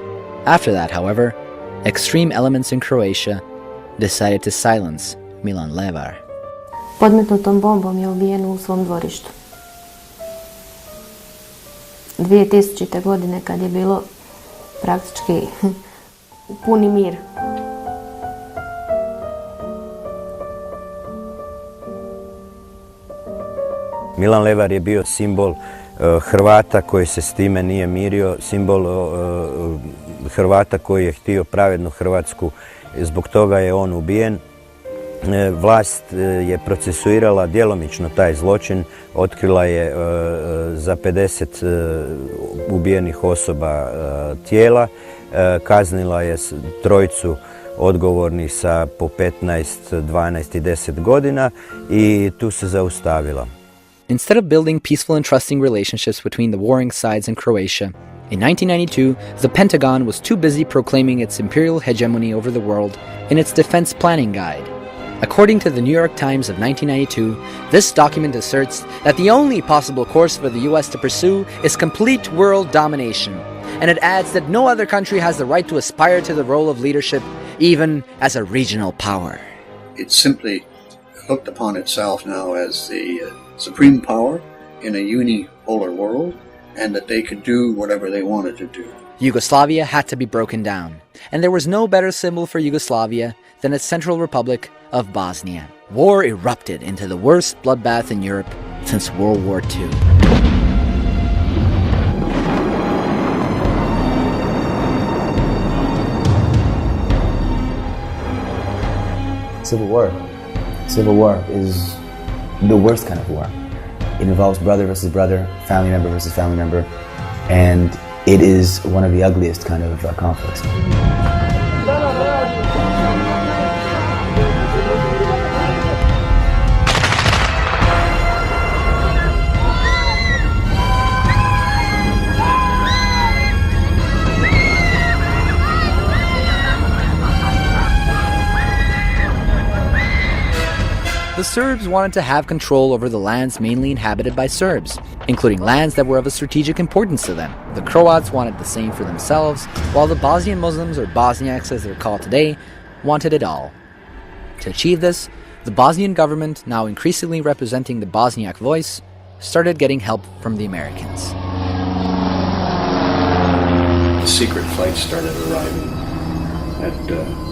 Speaker 6: After that, however, extreme elements in Croatia decided to silence Milan Levar.
Speaker 3: Podmetnutom bombom je ubijen u svom dvorištu. 2000. godine kad je bilo praktički puni mir.
Speaker 2: Milan Levar je bio simbol Hrvata koji se s time nije mirio, simbol Hrvata koji je htio pravednu Hrvatsku, zbog toga je on ubijen. Vlast je procesuirala djelomično taj zločin, otkrila je za 50 ubijenih osoba tijela, kaznila je trojicu odgovornih sa po 15, 12 i 10 godina i tu se zaustavila.
Speaker 6: Instead of building peaceful and trusting relationships between the warring sides in Croatia, in 1992, the Pentagon was too busy proclaiming its imperial hegemony over the world in its defense planning guide. According to the New York Times of 1992, this document asserts that the only possible course for the U.S. to pursue is complete world domination. and it adds that no other country has the right to aspire to the role of leadership, even as a regional power.
Speaker 4: It's simply looked upon itself now as the supreme power in a unipolar world, and that they could do whatever they wanted to do.
Speaker 6: Yugoslavia had to be broken down, and there was no better symbol for Yugoslavia than its Central Republic of Bosnia. War erupted into the worst bloodbath in Europe since World War II.
Speaker 5: Civil War. Civil War is the worst kind of war. It involves brother versus brother, family member versus family member, and it is one of the ugliest kind of conflicts.
Speaker 6: The Serbs wanted to have control over the lands mainly inhabited by Serbs, including lands that were of a strategic importance to them. The Croats wanted the same for themselves, while the Bosnian Muslims, or Bosniaks as they're called today, wanted it all. To achieve this, the Bosnian government, now increasingly representing the Bosniak voice, started getting help from the Americans.
Speaker 4: The secret flights started arriving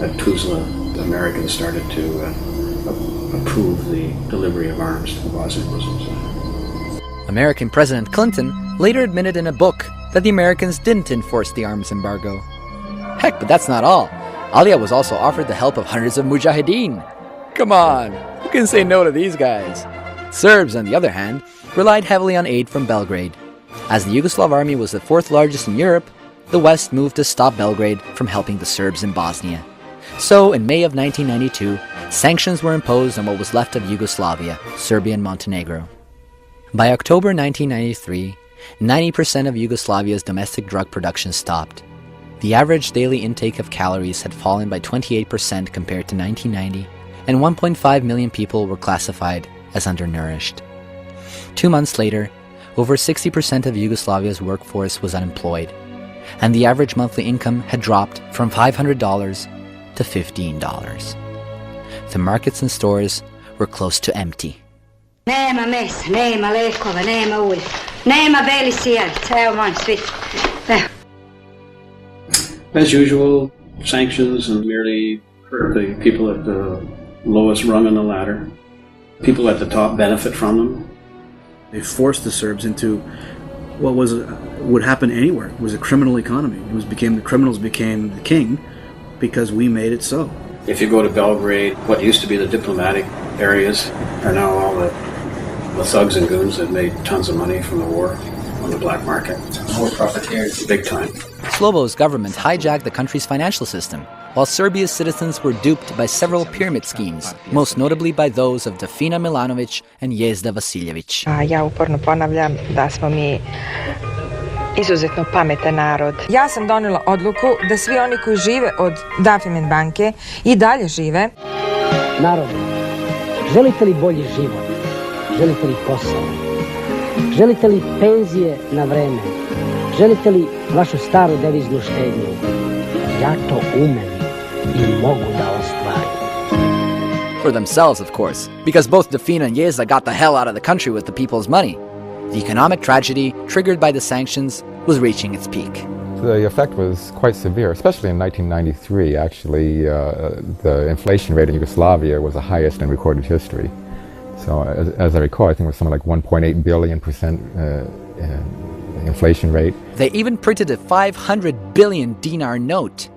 Speaker 4: at Tuzla. The Americans started to approve the delivery of arms to the Bosnian Muslims.
Speaker 6: American President Clinton later admitted in a book that the Americans didn't enforce the arms embargo. Heck, but that's not all. Alia was also offered the help of hundreds of mujahideen. Come on, who can say no to these guys? Serbs, on the other hand, relied heavily on aid from Belgrade. As the Yugoslav army was the fourth largest in Europe, the West moved to stop Belgrade from helping the Serbs in Bosnia. So, in May of 1992, sanctions were imposed on what was left of Yugoslavia, Serbia and Montenegro. By October 1993, 90% of Yugoslavia's domestic drug production stopped. The average daily intake of calories had fallen by 28% compared to 1990, and 1.5 million people were classified as undernourished. 2 months later, over 60% of Yugoslavia's workforce was unemployed, and the average monthly income had dropped from $500 to $15. The markets and stores were close to empty.
Speaker 7: Nema mesa, nema lekova, nema ulja, nema beli sijalic, evo molim svi.
Speaker 4: As usual, sanctions and merely hurt the people at the lowest rung on the ladder. People at the top benefit from them.
Speaker 1: They forced the Serbs into what would happen anywhere. It was a criminal economy. The criminals became the king because we made it so.
Speaker 4: If you go to Belgrade, what used to be the diplomatic areas are now all the thugs and goons that made tons of money from the war on the black market. More profiteers, big time.
Speaker 6: Slobo's government hijacked the country's financial system, while Serbia's citizens were duped by several pyramid schemes, most notably by those of Dafina Milanović and Jezda Vasiljević.
Speaker 8: Ja uporno ponavljam da smo mi izuzetno pametan narod. Ja sam donela odluku da svi oni koji žive od Dafimen banke i dalje žive.
Speaker 16: Narod, želite li bolji život? Želite li posao? Želite li penzije na vreme? Želite li vašu staru deviznu štednju? Ja to umem i mogu da ostvarim.
Speaker 6: For themselves, of course, because both Dafina and Jezda got the hell out of the country with the people's money. The economic tragedy, triggered by the sanctions, was reaching its peak.
Speaker 30: The effect was quite severe, especially in 1993. Actually, the inflation rate in Yugoslavia was the highest in recorded history. So, as I recall, I think it was something like 1.8 billion percent inflation rate.
Speaker 6: They even printed a 500 billion dinar note.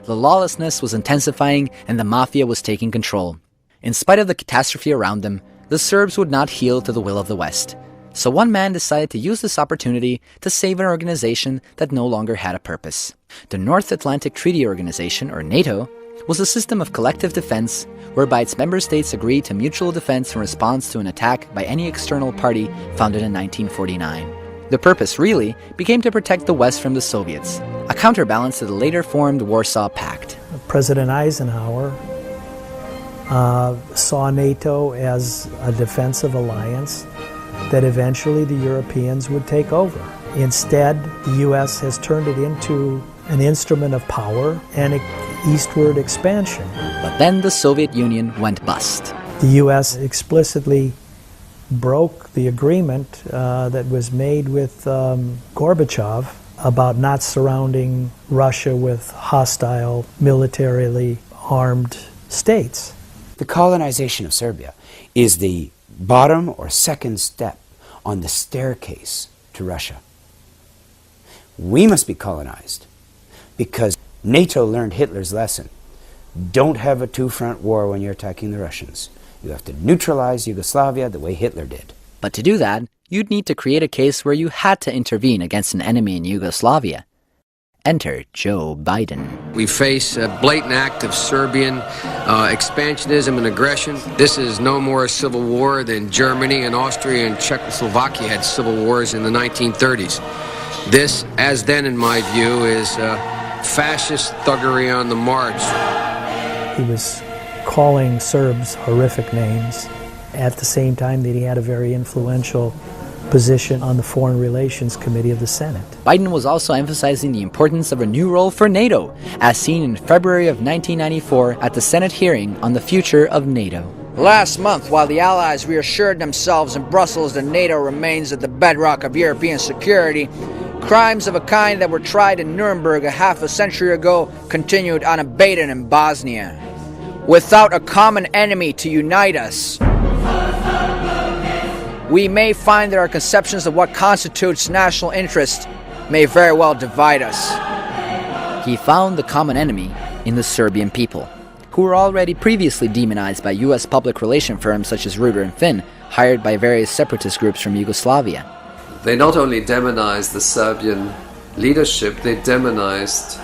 Speaker 6: The lawlessness was intensifying and the mafia was taking control. In spite of the catastrophe around them, the Serbs would not yield to the will of the West. So one man decided to use this opportunity to save an organization that no longer had a purpose. The North Atlantic Treaty Organization, or NATO, was a system of collective defense whereby its member states agreed to mutual defense in response to an attack by any external party founded in 1949. The purpose, really, became to protect the West from the Soviets, a counterbalance to the later formed Warsaw Pact.
Speaker 9: President Eisenhower saw NATO as a defensive alliance that eventually the Europeans would take over. Instead, the U.S. has turned it into an instrument of power and eastward expansion.
Speaker 6: But then the Soviet Union went bust.
Speaker 9: The U.S. explicitly broke the agreement that was made with Gorbachev about not surrounding Russia with hostile, militarily armed states.
Speaker 13: The colonization of Serbia is the bottom or second step on the staircase to Russia. We must be colonized because NATO learned Hitler's lesson. Don't have a two-front war when you're attacking the Russians. You have to neutralize Yugoslavia the way Hitler did.
Speaker 6: But to do that, you'd need to create a case where you had to intervene against an enemy in Yugoslavia. Enter Joe Biden.
Speaker 14: We face a blatant act of Serbian expansionism and aggression. This is no more a civil war than Germany and Austria and Czechoslovakia had civil wars in the 1930s. This, as then in my view, is fascist thuggery on the march.
Speaker 9: He was calling Serbs horrific names at the same time that he had a very influential position on the Foreign Relations Committee of the Senate.
Speaker 6: Biden was also emphasizing the importance of a new role for NATO, as seen in February of 1994 at the Senate hearing on the future of NATO.
Speaker 15: Last month, while the Allies reassured themselves in Brussels that NATO remains at the bedrock of European security, crimes of a kind that were tried in Nuremberg a half a century ago continued unabated in Bosnia. Without a common enemy to unite us, we may find that our conceptions of what constitutes national interest may very well divide us.
Speaker 6: He found the common enemy in the Serbian people, who were already previously demonized by U.S. public relation firms such as Ruder and Finn, hired by various separatist groups from Yugoslavia.
Speaker 17: They not only demonized the Serbian leadership, they demonized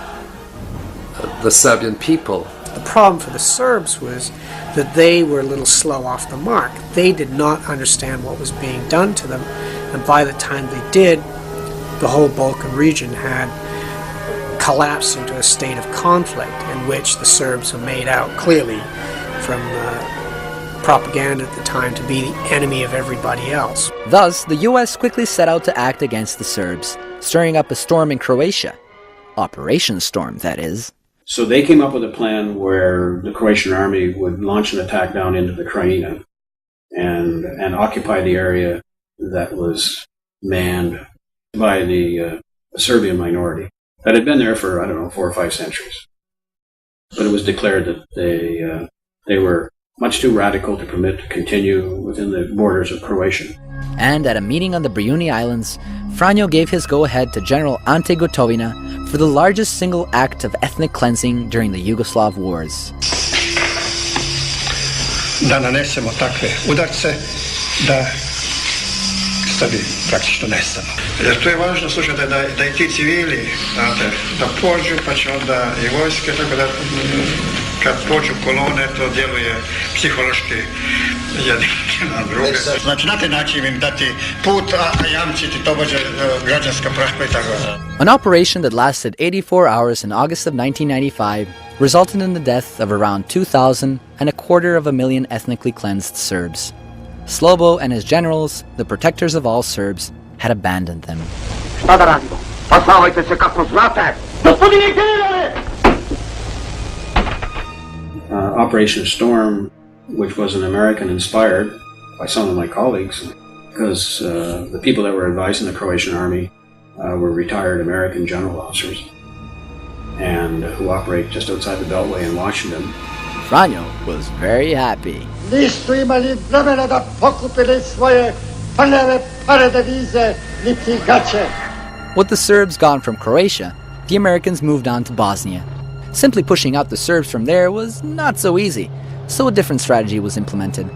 Speaker 17: the Serbian people.
Speaker 18: The problem for the Serbs was that they were a little slow off the mark. They did not understand what was being done to them, and by the time they did, the whole Balkan region had collapsed into a state of conflict in which the Serbs were made out clearly from propaganda at the time to be the enemy of everybody else.
Speaker 6: Thus, the U.S. quickly set out to act against the Serbs, stirring up a storm in Croatia. Operation Storm, that is.
Speaker 4: So they came up with a plan where the Croatian army would launch an attack down into the Krajina and occupy the area that was manned by the Serbian minority that had been there for, 4 or 5 centuries. But it was declared that they were much too radical to permit to continue within the borders of Croatia.
Speaker 6: And at a meeting on the Brijuni Islands, Franjo gave his go-ahead to General Ante Gotovina for the largest single act of ethnic cleansing during the Yugoslav wars.
Speaker 19: Da nanesemo takve udarce da Srbi praktično nestanu. Jer tu je važno slušati da i ti civili, znate, da pođu, pa će onda i vojske, tako da kad pođu kolone, to djeluje psihološki jedni na druge. Znači, na taj način im dati put, a jamčiti tobože građanska prava i tako da.
Speaker 6: An operation that lasted 84 hours in August of 1995 resulted in the death of around 2,000 and 250,000 ethnically cleansed Serbs. Slobo and his generals, the protectors of all Serbs, had abandoned them.
Speaker 10: Šta da radimo? Spasavajte se kako znate! Gospodine generale!
Speaker 4: Operation Storm, which was an American-inspired by some of my colleagues, because the people that were advising the Croatian army were retired American general officers and who operate just outside the Beltway in Washington.
Speaker 6: Franjo was very happy.
Speaker 19: Nisu imali vremena da pokupili svoje prljave pare devize niti gaće.
Speaker 6: With the Serbs gone from Croatia, the Americans moved on to Bosnia. Simply pushing out the Serbs from there was not so easy, so a different strategy was implemented.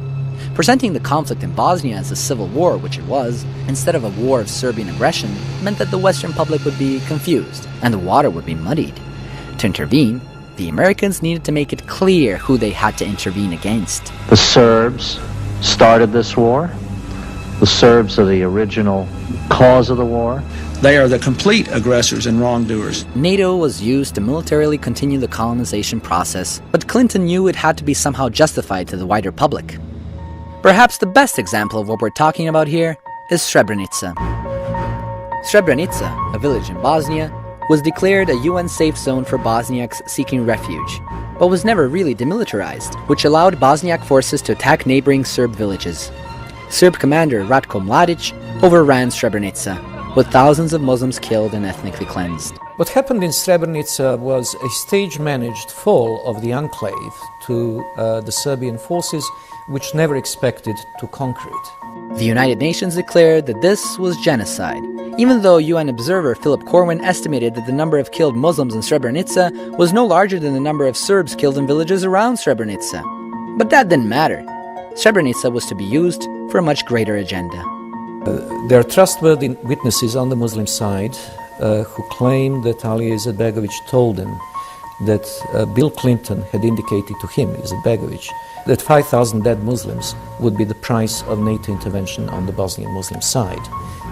Speaker 6: Presenting the conflict in Bosnia as a civil war, which it was, instead of a war of Serbian aggression, meant that the Western public would be confused, and the water would be muddied. To intervene, the Americans needed to make it clear who they had to intervene against.
Speaker 22: The Serbs started this war. The Serbs are the original cause of the war.
Speaker 23: They are the complete aggressors and wrongdoers.
Speaker 6: NATO was used to militarily continue the colonization process, but Clinton knew it had to be somehow justified to the wider public. Perhaps the best example of what we're talking about here is Srebrenica. Srebrenica, a village in Bosnia, was declared a UN safe zone for Bosniaks seeking refuge, but was never really demilitarized, which allowed Bosniak forces to attack neighboring Serb villages. Serb commander Ratko Mladic overran Srebrenica, with thousands of Muslims killed and ethnically cleansed.
Speaker 11: What happened in Srebrenica was a stage-managed fall of the enclave to the Serbian forces, which never expected to conquer it.
Speaker 6: The United Nations declared that this was genocide, even though UN observer Philip Corwin estimated that the number of killed Muslims in Srebrenica was no larger than the number of Serbs killed in villages around Srebrenica. But that didn't matter. Srebrenica was to be used for a much greater agenda.
Speaker 11: There are trustworthy witnesses on the Muslim side who claim that Ali Izetbegovic told them that Bill Clinton had indicated to him, Izetbegovic, that 5,000 dead Muslims would be the price of NATO intervention on the Bosnian Muslim side.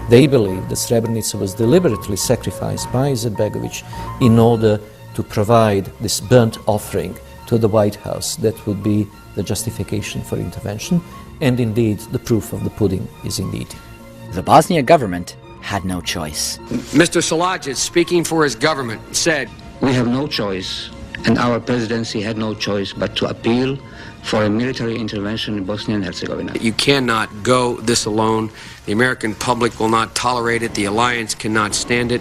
Speaker 11: They believe that Srebrenica was deliberately sacrificed by Izetbegovic in order to provide this burnt offering to the White House that would be the justification for intervention, and indeed the proof of the pudding is indeed.
Speaker 6: The Bosnia government had no choice.
Speaker 14: Mr. Salajic, speaking for his government, said,
Speaker 12: "We have no choice, and our presidency had no choice but to appeal for a military intervention in Bosnia and Herzegovina.
Speaker 14: You cannot go this alone. The American public will not tolerate it. The alliance cannot stand it."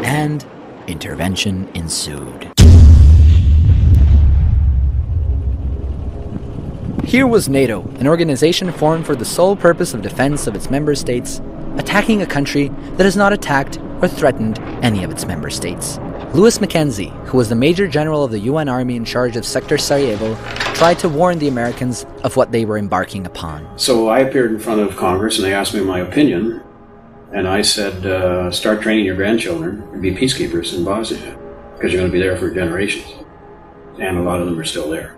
Speaker 6: And intervention ensued. Here was NATO, an organization formed for the sole purpose of defense of its member states, attacking a country that has not attacked or threatened any of its member states. Louis Mackenzie, who was the Major General of the UN Army in charge of Sector Sarajevo, tried to warn the Americans of what they were embarking upon.
Speaker 4: So I appeared in front of Congress and they asked me my opinion, and I said, start training your grandchildren to be peacekeepers in Bosnia, because you're going to be there for generations. And a lot of them are still there.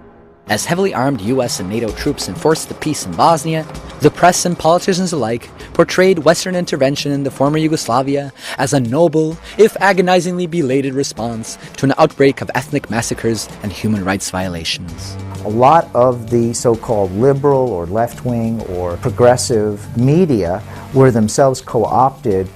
Speaker 6: As heavily armed US and NATO troops enforced the peace in Bosnia, the press and politicians alike portrayed Western intervention in the former Yugoslavia as a noble, if agonizingly belated response to an outbreak of ethnic massacres and human rights violations.
Speaker 20: A lot of the so-called liberal or left-wing or progressive media were themselves co-opted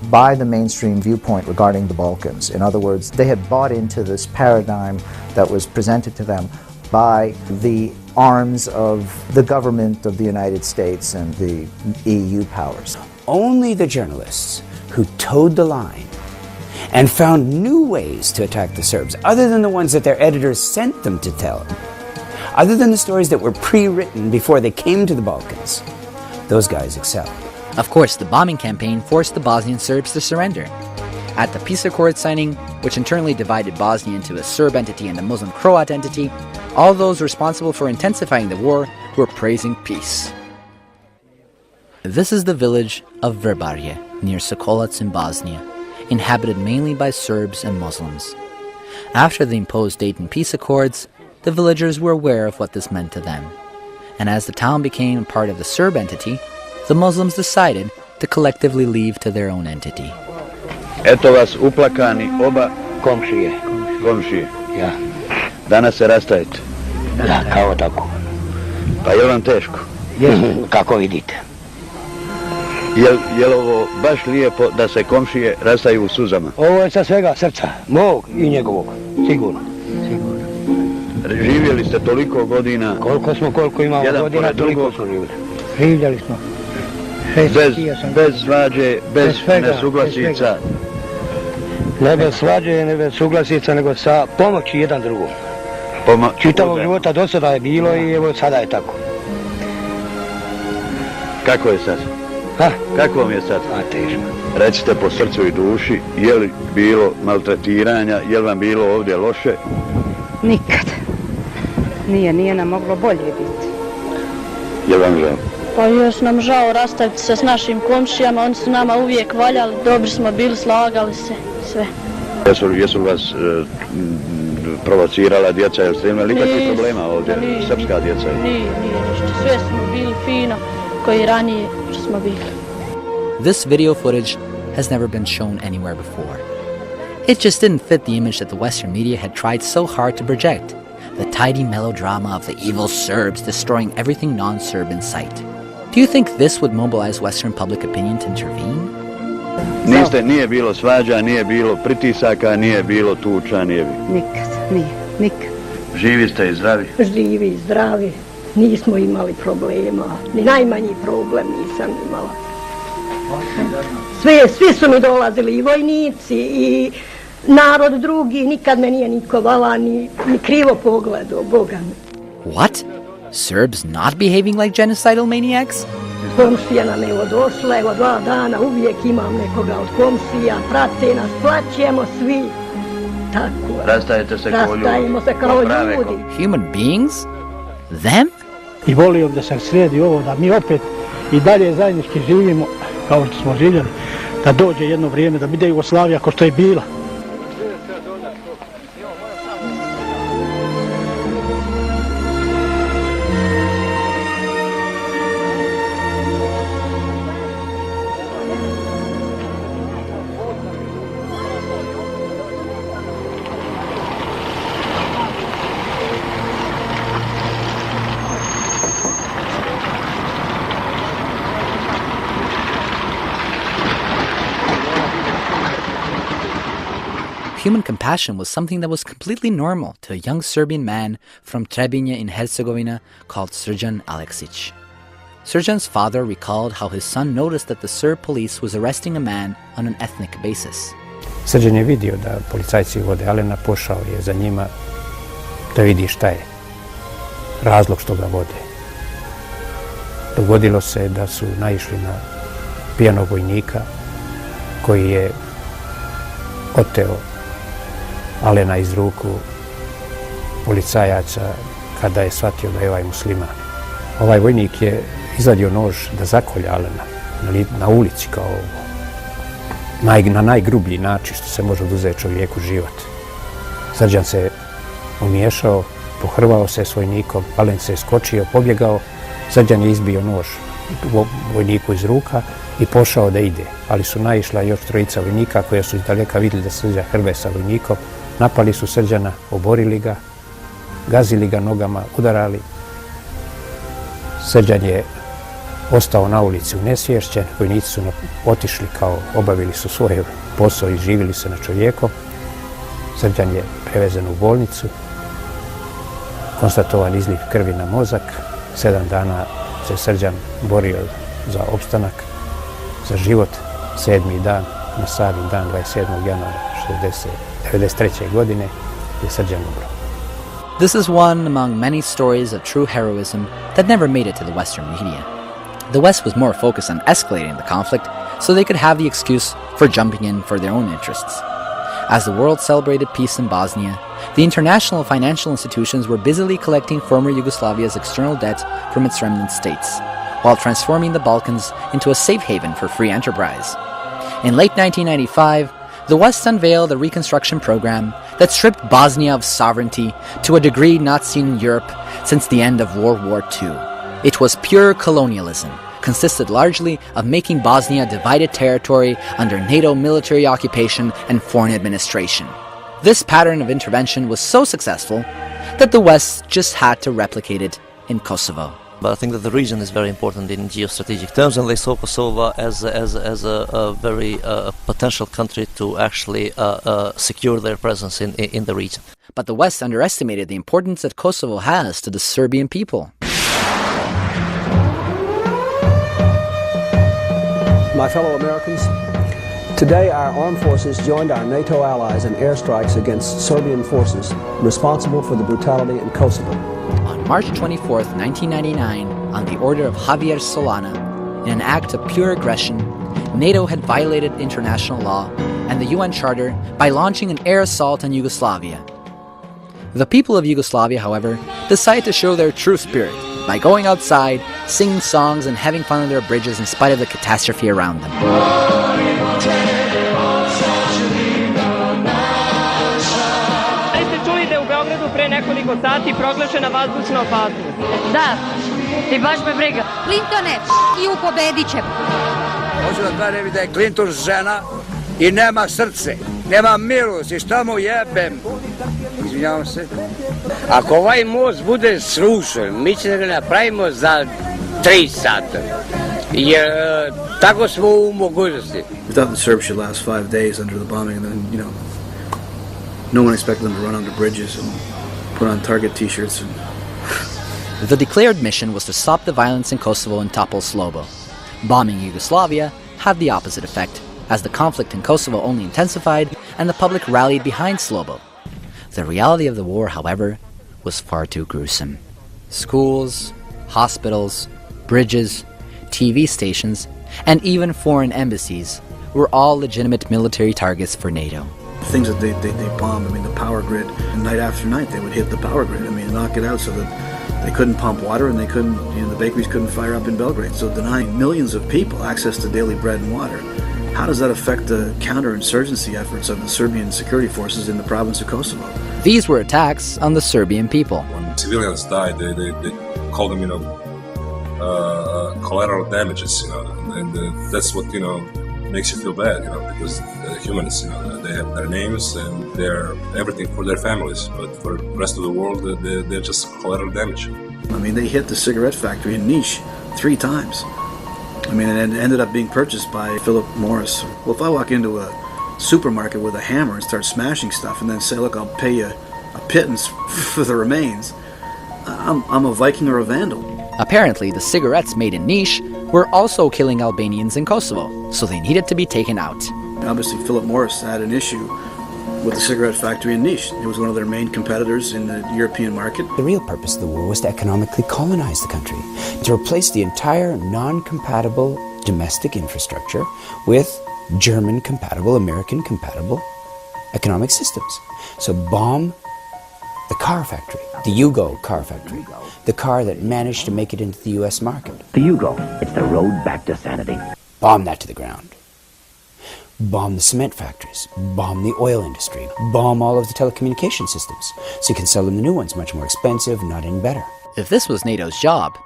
Speaker 20: by the mainstream viewpoint regarding the Balkans. In other words, they had bought into this paradigm that was presented to them by the arms of the government of the United States and the EU powers.
Speaker 13: Only the journalists who towed the line and found new ways to attack the Serbs, other than the ones that their editors sent them to tell, other than the stories that were pre-written before they came to the Balkans, those guys excelled.
Speaker 6: Of course, the bombing campaign forced the Bosnian Serbs to surrender. At the peace accord signing, which internally divided Bosnia into a Serb entity and a Muslim Croat entity, all those responsible for intensifying the war were praising peace. This is the village of Verbarje, near Sokolac in Bosnia, inhabited mainly by Serbs and Muslims. After the imposed Dayton peace accords, the villagers were aware of what this meant to them. And as the town became part of the Serb entity, the Muslims decided to collectively leave to their own entity.
Speaker 21: Eto vas uplakani oba komšije.
Speaker 12: Ja.
Speaker 21: Danas se rastajete.
Speaker 12: Da, kao tako.
Speaker 21: Pa je li vam teško?
Speaker 12: Kako vidite.
Speaker 21: Je li ovo baš lijepo da se komšije rastaju u suzama?
Speaker 12: Ovo je sa svega srca, mog i njegovog, sigurno.
Speaker 21: Živjeli ste toliko godina.
Speaker 12: Koliko imamo godina, toliko smo živjeli. Živjeli smo.
Speaker 21: Bez svađe, bez nesuglasica.
Speaker 12: Ne bez svađe, ne bez suglasica, nego sa pomoći jedan drugom. Čitavog života do sada je bilo i evo sada je tako.
Speaker 21: Kako je sad? Kako vam je sad?
Speaker 12: Teško.
Speaker 21: Recite po srcu i duši, je li bilo maltretiranja, je li vam bilo ovdje loše?
Speaker 24: Nikad. Nije nam moglo bolje biti.
Speaker 21: Je li vam žao?
Speaker 24: Pa još nam žao rastaviti se s našim komšijama, oni su nama uvijek valjali, dobri smo bili, slagali se, sve.
Speaker 21: Jesu vas provocirala djeca, jel ste imali nikakvih problema ovdje, srpska djeca?
Speaker 24: Nije ništa, sve smo bili fino, koji ranije što smo bili.
Speaker 6: This video footage has never been shown anywhere before. It just didn't fit the image that the Western media had tried so hard to project. The tidy melodrama of the evil Serbs destroying everything non-Serb in sight. Do you think this would mobilize Western public opinion to intervene?
Speaker 21: Nije bilo svađa, nije bilo pritisaka, nije bilo tuča, nije bilo.
Speaker 1: Nikad.
Speaker 21: Živi ste i zdravi?
Speaker 1: Živi i zdravi. Nismo imali problema. Ni najmanji problem nisam imala. Svi su mi dolazili, i vojnici, i narod drugi. Nikad me nije niko vala, ni krivo pogledao, Boga mi.
Speaker 6: What? Serbs not behaving like genocidal maniacs?
Speaker 1: Komšija nam evo došla, evo 2 dana, uvijek imam nekoga od komšija, prate nas, plaćemo svi. Tako.
Speaker 21: Rastajemo
Speaker 1: se kao ljudi.
Speaker 6: Human beings? Them?
Speaker 2: I volio da se slijedi ovo, da mi opet i dalje zajednički živimo kao što smo živjeli, da dođe jedno vrijeme, da bude Jugoslavija kao što je bila.
Speaker 6: Human compassion was something that was completely normal to a young Serbian man from Trebinje in Herzegovina called Srđan Aleksić. Srđan's father recalled how his son noticed that the Serb police was arresting a man on an ethnic basis.
Speaker 3: Srđan je vidio da policajci vode Alena, pošao je za njima da vidi šta je razlog što ga vode. Dogodilo se da su naišli na pijanog vojnika koji je oteo Alena iz ruku policajaca kada je shvatio da je ovaj musliman. Ovaj vojnik je izvadio nož da zakolje Alena na ulici kao na najgrublji način što se može oduzeti čovjeku život. Srđan se umiješao, pohrvao se s vojnikom, Alen se je skočio, pobjegao, Srđan je izbio nož vojniku iz ruka i pošao da ide, ali su naišla još 3 vojnika koja su iz daleka vidjeli da Srđan hrve sa vojnikom. Napali su Srđana, oborili ga, gazili ga nogama, udarali. Srđan je ostao na ulici unesvješćen, vojnici su otišli kao obavili su svoj posao i živjeli se na čovjekom. Srđan je prevezen u bolnicu, konstatovan izliv krvi na mozak. 7 dana se Srđan borio za opstanak, za život. 7. dan, na sami dan, 27. januara 1993. godine je Srđan umro.
Speaker 6: This is one among many stories of true heroism that never made it to the Western media. The West was more focused on escalating the conflict so they could have the excuse for jumping in for their own interests. As the world celebrated peace in Bosnia, the international financial institutions were busily collecting former Yugoslavia's external debt from its remnant states, while transforming the Balkans into a safe haven for free enterprise. In late 1995, the West unveiled a reconstruction program that stripped Bosnia of sovereignty to a degree not seen in Europe since the end of World War II. It was pure colonialism, consisted largely of making Bosnia divided territory under NATO military occupation and foreign administration. This pattern of intervention was so successful that the West just had to replicate it in Kosovo.
Speaker 5: But I think that the region is very important in geostrategic terms, and they saw Kosovo as a very potential country to actually secure their presence in the region.
Speaker 6: But the West underestimated the importance that Kosovo has to the Serbian people.
Speaker 7: My fellow Americans, today our armed forces joined our NATO allies in airstrikes against Serbian forces responsible for the brutality in Kosovo.
Speaker 6: On March 24th, 1999, on the order of Javier Solana, in an act of pure aggression, NATO had violated international law and the UN Charter by launching an air assault on Yugoslavia. The people of Yugoslavia, however, decided to show their true spirit by going outside, singing songs and having fun on their bridges in spite of the catastrophe around them.
Speaker 25: Pre nekoliko sati proglašena vazdušna opasnost.
Speaker 24: Da, i baš me briga. Clintone, i pobedit ćemo.
Speaker 26: Hoću da kažem da je Clinton žena i nema srce, nema milosti, šta mu jebem? Izvinjavam se.
Speaker 27: Ako ovaj most bude srušen, mi ćemo ga napravimo za
Speaker 26: 3 sata. Jer tako smo u mogućnosti.
Speaker 4: We thought the Serbs should last 5 days under the bombing, and then, no one expected them to run under bridges and put on Target t-shirts.
Speaker 6: The declared mission was to stop the violence in Kosovo and topple Slobo. Bombing Yugoslavia had the opposite effect, as the conflict in Kosovo only intensified and the public rallied behind Slobo. The reality of the war, however, was far too gruesome. Schools, hospitals, bridges, TV stations, and even foreign embassies were all legitimate military targets for NATO.
Speaker 4: Things that they bombed, the power grid, and night after night they would hit the power grid, knock it out so that they couldn't pump water and they couldn't, the bakeries couldn't fire up in Belgrade. So denying millions of people access to daily bread and water, how does that affect the counterinsurgency efforts of the Serbian security forces in the province of Kosovo?
Speaker 6: These were attacks on the Serbian people.
Speaker 8: When civilians died, they call them, collateral damages, and that's what, makes you feel bad, because humans, they have their names and they're everything for their families, but for the rest of the world, they're just collateral damage.
Speaker 4: They hit the cigarette factory in Niš 3 times. And it ended up being purchased by Philip Morris. Well, if I walk into a supermarket with a hammer and start smashing stuff and then say, look, I'll pay you a pittance for the remains, I'm a Viking or a Vandal.
Speaker 6: Apparently, the cigarettes made in Niš were also killing Albanians in Kosovo, so they needed to be taken out.
Speaker 4: Obviously, Philip Morris had an issue with the cigarette factory in Niš. It was one of their main competitors in the European market.
Speaker 13: The real purpose of the war was to economically colonize the country, to replace the entire non-compatible domestic infrastructure with German-compatible, American-compatible economic systems. So bomb the car factory, the Yugo car factory, the car that managed to make it into the U.S. market.
Speaker 9: The Yugo, it's the road back to sanity.
Speaker 13: Bomb that to the ground. Bomb the cement factories, bomb the oil industry, bomb all of the telecommunication systems, so you can sell them the new ones, much more expensive, not any better.
Speaker 6: If this was NATO's job,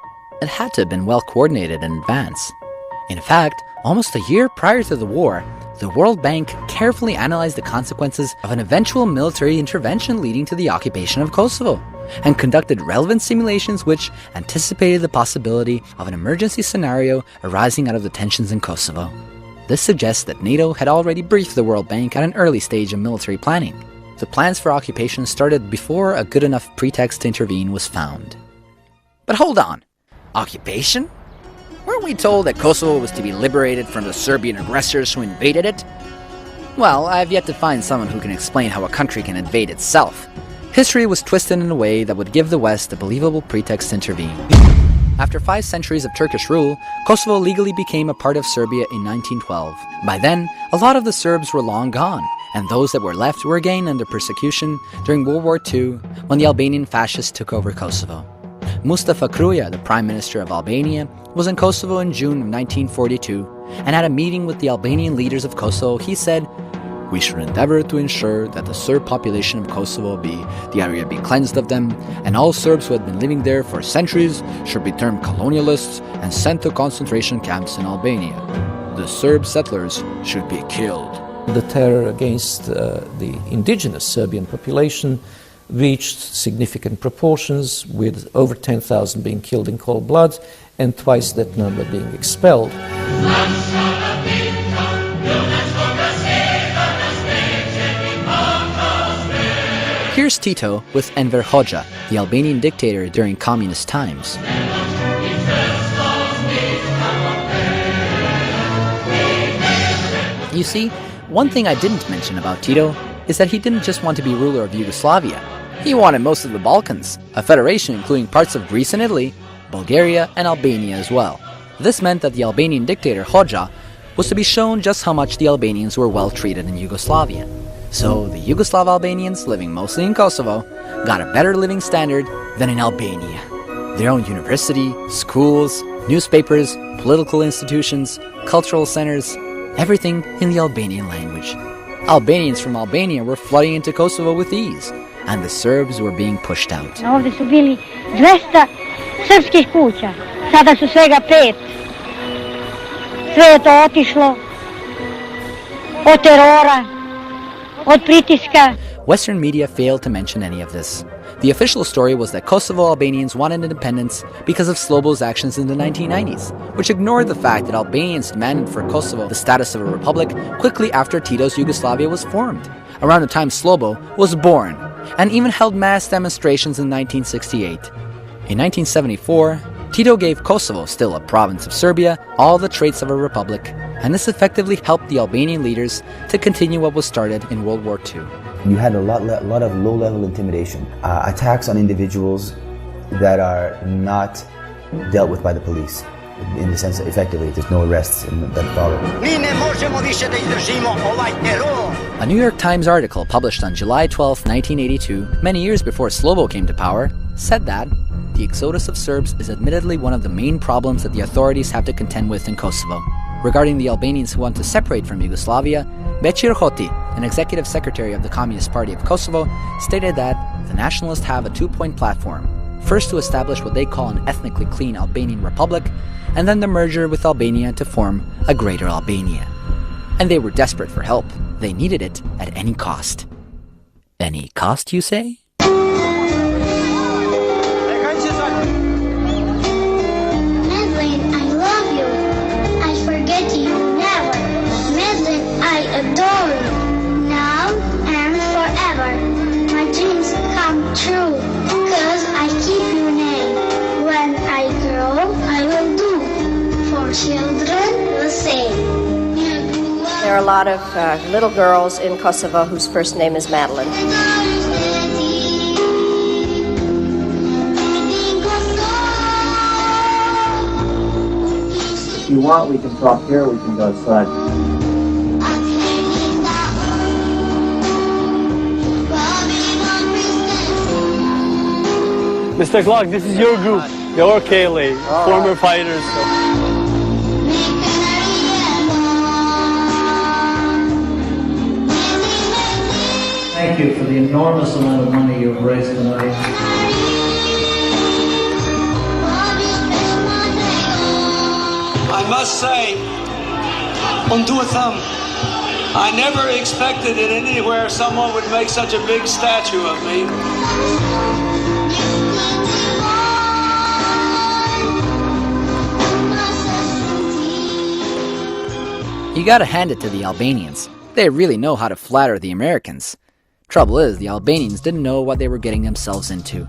Speaker 6: it had to have been well coordinated in advance. In fact, almost a year prior to the war, the World Bank carefully analyzed the consequences of an eventual military intervention leading to the occupation of Kosovo, and conducted relevant simulations which anticipated the possibility of an emergency scenario arising out of the tensions in Kosovo. This suggests that NATO had already briefed the World Bank at an early stage of military planning. The plans for occupation started before a good enough pretext to intervene was found. But hold on! Occupation? Weren't we told that Kosovo was to be liberated from the Serbian aggressors who invaded it? Well, I've yet to find someone who can explain how a country can invade itself. History was twisted in a way that would give the West a believable pretext to intervene. After 5 centuries of Turkish rule, Kosovo legally became a part of Serbia in 1912. By then, a lot of the Serbs were long gone, and those that were left were again under persecution during World War II when the Albanian fascists took over Kosovo. Mustafa Kruja, the Prime Minister of Albania, was in Kosovo in June of 1942, and at a meeting with the Albanian leaders of Kosovo, he said, "We should endeavor to ensure that the Serb population of Kosovo the area be cleansed of them, and all Serbs who had been living there for centuries should be termed colonialists and sent to concentration camps in Albania. The Serb settlers should be killed."
Speaker 11: The terror against the indigenous Serbian population reached significant proportions, with over 10,000 being killed in cold blood and twice that number being expelled.
Speaker 6: Here's Tito with Enver Hoxha, the Albanian dictator during communist times. You see, one thing I didn't mention about Tito is that he didn't just want to be ruler of Yugoslavia. He wanted most of the Balkans, a federation including parts of Greece and Italy, Bulgaria and Albania as well. This meant that the Albanian dictator Hoxha was to be shown just how much the Albanians were well treated in Yugoslavia. So the Yugoslav Albanians living mostly in Kosovo got a better living standard than in Albania. Their own university, schools, newspapers, political institutions, cultural centers, everything in the Albanian language. Albanians from Albania were flooding into Kosovo with ease, and the Serbs were being pushed out.
Speaker 15: Ovdje su bili 200 srpskih kuća, sada su svega 5. Sve je to otišlo od terora, od pritiska.
Speaker 6: Western media failed to mention any of this. The The official story was that Kosovo Albanians wanted independence because of Slobo's actions in the 1990s, which ignored the fact that Albanians demanded for Kosovo the status of a republic quickly after Tito's Yugoslavia was formed, around the time Slobo was born, and even held mass demonstrations in 1968. In 1974, Tito gave Kosovo, still a province of Serbia, all the traits of a republic, and this effectively helped the Albanian leaders to continue what was started in World War II.
Speaker 10: You had a lot of low-level intimidation, attacks on individuals that are not dealt with by the police. In the sense that effectively there's no arrests that follow.
Speaker 6: A New York Times article published on July 12, 1982, many years before Slobo came to power, said that the exodus of Serbs is admittedly one of the main problems that the authorities have to contend with in Kosovo. Regarding the Albanians who want to separate from Yugoslavia, Beqir Hoti, an executive secretary of the Communist Party of Kosovo, stated that the nationalists have a two-point platform. First, to establish what they call an ethnically clean Albanian republic, and then the merger with Albania to form a greater Albania. And they were desperate for help. They needed it at any cost. Any cost, you say?
Speaker 16: True, because I keep your name. When I grow, I will do for children the same.
Speaker 17: There are a lot of little girls in Kosovo whose first name is Madeline.
Speaker 18: If you want, we can talk here, we can go outside.
Speaker 19: Mr. Clark, this is your group, your KLA, former fighters.
Speaker 18: Thank you for the enormous amount of money you've raised tonight.
Speaker 22: I must say, undo a thumb. I never expected that anywhere someone would make such a big statue of me.
Speaker 6: You gotta hand it to the Albanians. They really know how to flatter the Americans. Trouble is, the Albanians didn't know what they were getting themselves into.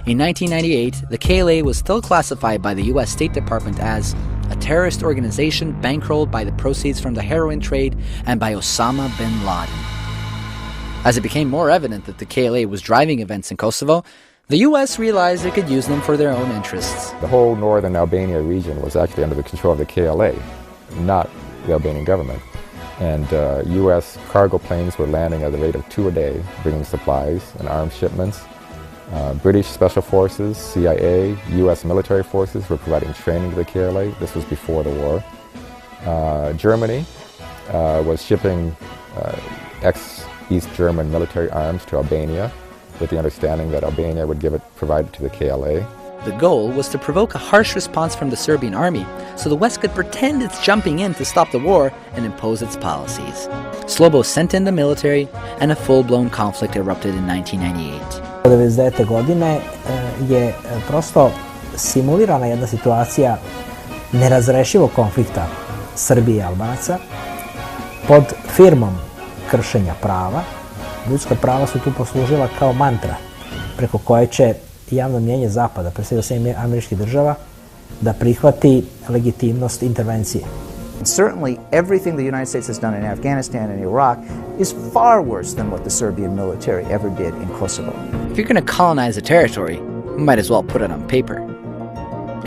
Speaker 6: In 1998, the KLA was still classified by the US State Department as a terrorist organization bankrolled by the proceeds from the heroin trade and by Osama bin Laden. As it became more evident that the KLA was driving events in Kosovo, the US realized it could use them for their own interests.
Speaker 27: The whole northern Albania region was actually under the control of the KLA, not the Albanian government. And U.S. cargo planes were landing at the rate of 2 a day, bringing supplies and arms shipments. British Special Forces, CIA, U.S. military forces were providing training to the KLA. This was before the war. Germany was shipping ex-East German military arms to Albania with the understanding that Albania would provide it to the KLA.
Speaker 6: The goal was to provoke a harsh response from the Serbian army so the West could pretend it's jumping in to stop the war and impose its policies. Slobo sent in the military and a full-blown conflict erupted in 1998.
Speaker 28: 1999. godine je prosto simulirana jedna situacija nerazrešivog konflikta Srbije i Albanaca pod firmom kršenja prava. Ljudska prava su tu poslužila kao mantra preko koje će javno mnjenje Zapada, pre svega Sjedinjenih Američkih Država, da prihvati legitimnost intervencije.
Speaker 20: Certainly, everything the United States has done in Afghanistan and Iraq is far worse than what the Serbian military ever did in Kosovo.
Speaker 6: If you're going to colonize a territory, you might as well put it on paper.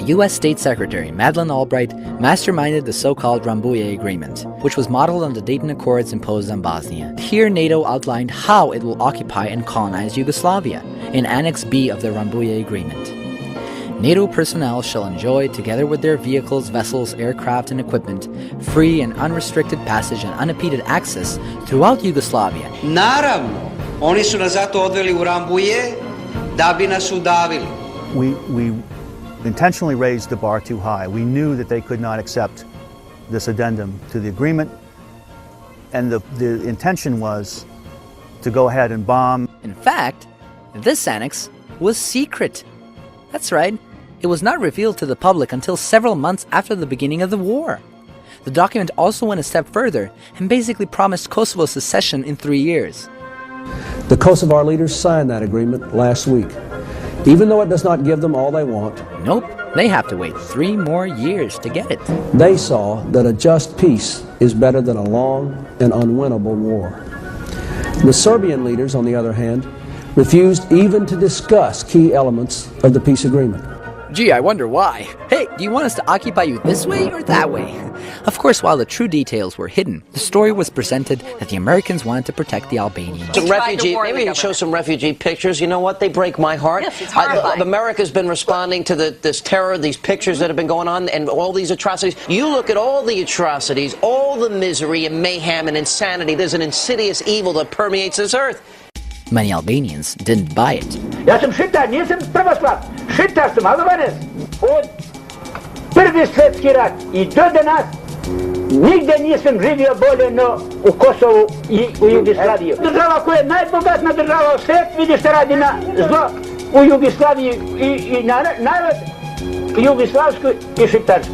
Speaker 6: U.S. State Secretary Madeleine Albright masterminded the so-called Rambouillet Agreement, which was modeled on the Dayton Accords imposed on Bosnia. Here, NATO outlined how it will occupy and colonize Yugoslavia in Annex B of the Rambouillet Agreement. NATO personnel shall enjoy, together with their vehicles, vessels, aircraft, and equipment, free and unrestricted passage and unimpeded access throughout Yugoslavia.
Speaker 26: Naravno, oni su nas zato odveli u Rambouillet da bi nas udavili.
Speaker 29: We intentionally raised the bar too high. We knew that they could not accept this addendum to the agreement, and the intention was to go ahead and bomb.
Speaker 6: In fact, this annex was secret. That's right, it was not revealed to the public until several months after the beginning of the war. The document also went a step further and basically promised Kosovo's secession in 3 years.
Speaker 1: The Kosovar leaders signed that agreement last week, even though it does not give them all they want.
Speaker 6: Nope, they have to wait 3 more years to get it.
Speaker 1: They saw that a just peace is better than a long and unwinnable war. The Serbian leaders, on the other hand, refused even to discuss key elements of the peace agreement.
Speaker 6: Gee, I wonder why. Hey, do you want us to occupy you this way or that way? Of course, while the true details were hidden, the story was presented that the Americans wanted to protect the Albanians.
Speaker 2: Some refugee, maybe we can show some refugee pictures. You know what? They break my heart.
Speaker 3: Yes, it's horrifying.
Speaker 2: America's been responding to this terror, these pictures that have been going on, and all these atrocities. You look at all the atrocities, all the misery and mayhem and insanity. There's an insidious evil that permeates this earth.
Speaker 6: Many Albanians didn't buy it.
Speaker 5: Ja sam Šitar, nisam pravoslav. Šitar sam, Albanac. Od Prvi svjetski rat i do danas nigde nisam živio bolje no u Kosovu i u Jugoslaviji. Država koja je najbogatna država u svijet, vidi što radi na zlo u Jugoslaviji i narod jugoslavsku i šiptarsku.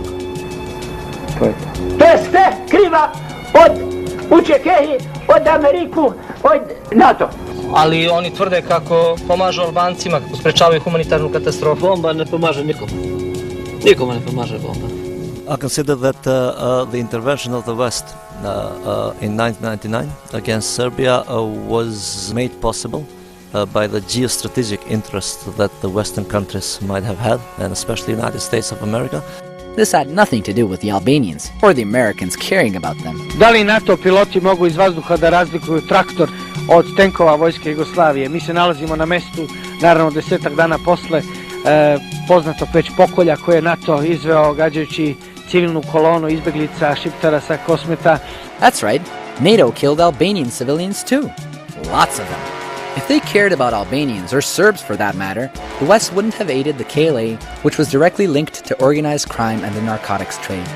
Speaker 5: To je sve kriva od Učekehi, od Ameriku, od NATO.
Speaker 18: Ali oni tvrde kako pomažu Albancima, kako sprečavaju humanitarnu katastrofu.
Speaker 3: Bomba ne pomaže nikom. Nikome ne pomaže bomba.
Speaker 7: I consider that the intervention of the West in 1999 against Serbia was made possible by the geostrategic interest that the Western countries might have had, and especially the United States of America.
Speaker 6: This had nothing to do with the Albanians or the Americans caring about them.
Speaker 18: Da li NATO piloti mogu iz vazduha da razlikuju traktor od tenkova vojske Jugoslavije? Mi se nalazimo na mestu, naravno 10 dana posle poznatog već pokolja koje je NATO izveo gađajući civilnu kolonu izbeglica Šiptara sa Kosmeta.
Speaker 6: That's right, NATO killed Albanian civilians too. Lots of them. If they cared about Albanians, or Serbs for that matter, the West wouldn't have aided the KLA, which was directly linked to organized crime and the narcotics trade.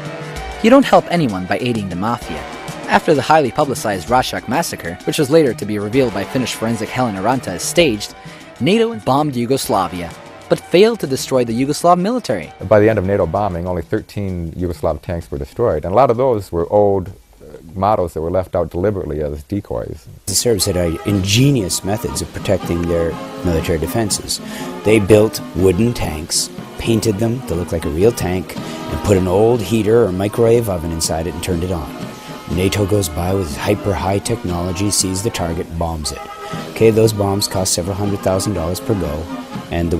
Speaker 6: You don't help anyone by aiding the mafia. After the highly publicized Rashak massacre, which was later to be revealed by Finnish forensic Helen Aranta as staged, NATO bombed Yugoslavia, but failed to destroy the Yugoslav military.
Speaker 27: By the end of NATO bombing, only 13 Yugoslav tanks were destroyed, and a lot of those were old models that were left out deliberately as decoys.
Speaker 13: The Serbs had ingenious methods of protecting their military defenses. They built wooden tanks, painted them to look like a real tank, and put an old heater or microwave oven inside it and turned it on. NATO goes by with hyper-high technology, sees the target, bombs it. Okay, those bombs cost several $100,000 per go, and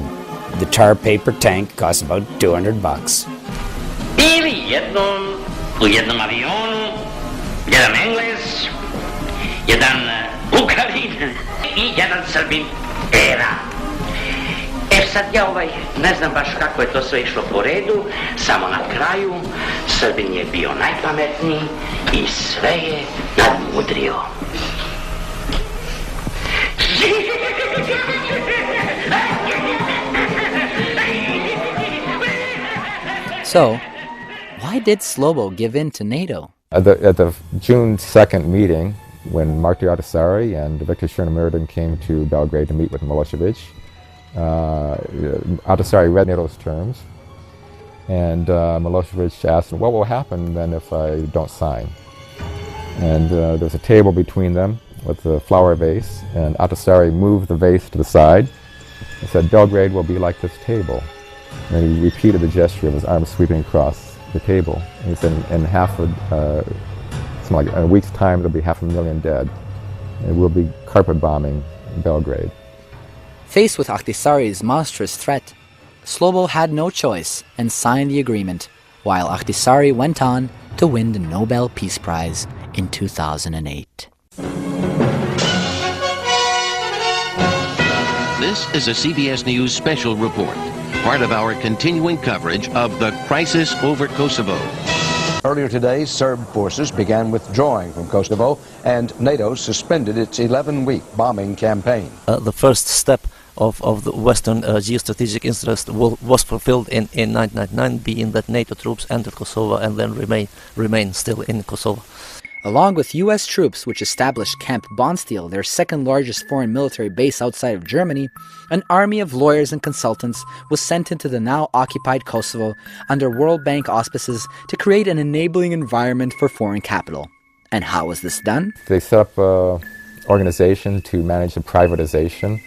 Speaker 13: the tar paper tank costs about $200.
Speaker 12: U jednom avionu, jedan Englez, jedan Bukarin i jedan Srbin Era. Sad ja ne znam baš kako je to sve išlo po redu, samo na kraju Srbin je bio najpametniji i sve je nadmudrio.
Speaker 6: So, why did Slobo give in to NATO?
Speaker 27: At the June 2nd meeting, when Mark Ahtisaari and Viktor Chernomyrdin came to Belgrade to meet with Milosevic, Ahtisaari read NATO's terms, and Milosevic asked, what will happen then if I don't sign? And there was a table between them with a flower vase, and Ahtisaari moved the vase to the side and said, Belgrade will be like this table. And he repeated the gesture of his arm sweeping across the table. And he said, in a week's time, there'll be 500,000 dead, and we'll be carpet bombing Belgrade.
Speaker 6: Faced with Ahtisaari's monstrous threat, Slobo had no choice and signed the agreement, while Ahtisaari went on to win the Nobel Peace Prize in 2008.
Speaker 14: This is a CBS News special report, part of our continuing coverage of the crisis over Kosovo.
Speaker 21: Earlier today, Serb forces began withdrawing from Kosovo, and NATO suspended its 11-week bombing campaign.
Speaker 11: The first step of the Western geostrategic interest was fulfilled in 1999, being that NATO troops entered Kosovo and then remain still in Kosovo.
Speaker 6: Along with US troops, which established Camp Bondsteel, their second largest foreign military base outside of Germany, an army of lawyers and consultants was sent into the now occupied Kosovo under World Bank auspices to create an enabling environment for foreign capital. And how was this done?
Speaker 27: They set up an organization to manage the privatization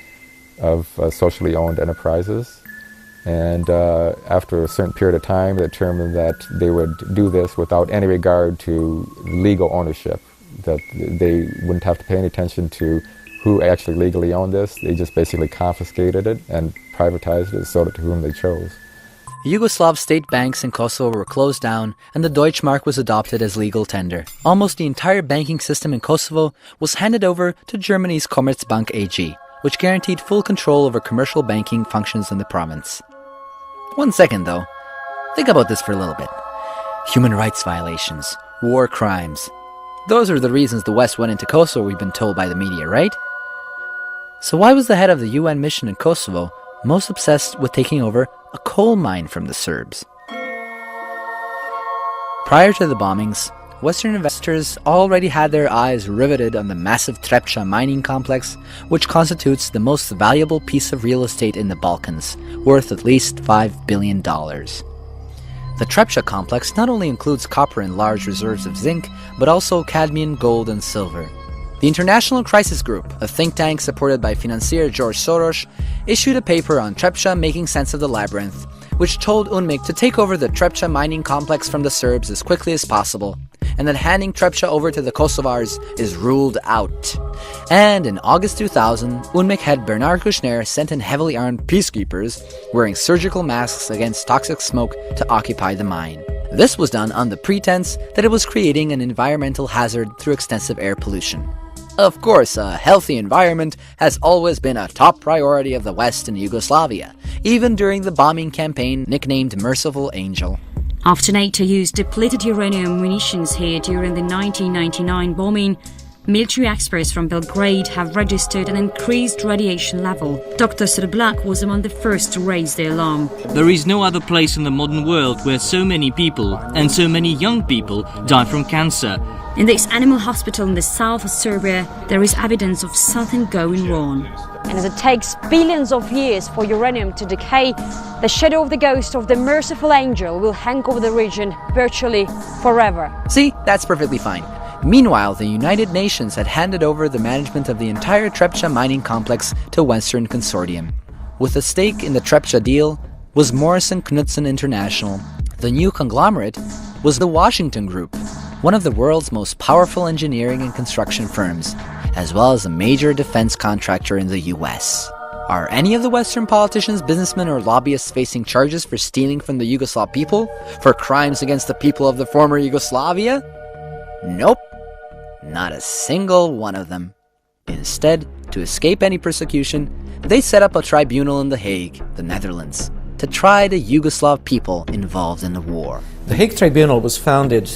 Speaker 27: of socially owned enterprises. And after a certain period of time, they determined that they would do this without any regard to legal ownership, that they wouldn't have to pay any attention to who actually legally owned this. They just basically confiscated it and privatized it, sold it to whom they chose.
Speaker 6: Yugoslav state banks in Kosovo were closed down, and the Deutschmark was adopted as legal tender. Almost the entire banking system in Kosovo was handed over to Germany's Commerzbank AG, which guaranteed full control over commercial banking functions in the province. 1 second, though. Think about this for a little bit. Human rights violations, war crimes. Those are the reasons the West went into Kosovo, we've been told by the media, right? So why was the head of the UN mission in Kosovo most obsessed with taking over a coal mine from the Serbs? Prior to the bombings, Western investors already had their eyes riveted on the massive Trepča mining complex, which constitutes the most valuable piece of real estate in the Balkans, worth at least $5 billion. The Trepča complex not only includes copper and large reserves of zinc, but also cadmium, gold, and silver. The International Crisis Group, a think tank supported by financier George Soros, issued a paper on Trepča making sense of the labyrinth, which told UNMIK to take over the Trepča mining complex from the Serbs as quickly as possible, and that handing Trepča over to the Kosovars is ruled out. And in August 2000, UNMIK head Bernard Kouchner sent in heavily armed peacekeepers wearing surgical masks against toxic smoke to occupy the mine. This was done on the pretense that it was creating an environmental hazard through extensive air pollution. Of course, a healthy environment has always been a top priority of the West and Yugoslavia, even during the bombing campaign nicknamed Merciful Angel.
Speaker 4: After NATO used depleted uranium munitions here during the 1999 bombing, military experts from Belgrade have registered an increased radiation level. Dr. Srblak was among the first to raise the alarm.
Speaker 8: There is no other place in the modern world where so many people, and so many young people, die from cancer.
Speaker 4: In this animal hospital in the south of Serbia, there is evidence of something going wrong.
Speaker 9: And as it takes billions of years for uranium to decay, the shadow of the ghost of the Merciful Angel will hang over the region virtually forever.
Speaker 6: See, that's perfectly fine. Meanwhile, the United Nations had handed over the management of the entire Trepča mining complex to Western Consortium. With a stake in the Trepča deal was Morrison Knudsen International. The new conglomerate was the Washington Group, one of the world's most powerful engineering and construction firms, as well as a major defense contractor in the US. Are any of the Western politicians, businessmen, or lobbyists facing charges for stealing from the Yugoslav people? For crimes against the people of the former Yugoslavia? Nope. Not a single one of them. Instead, to escape any persecution, they set up a tribunal in The Hague, the Netherlands, to try the Yugoslav people involved in the war.
Speaker 11: The Hague Tribunal was founded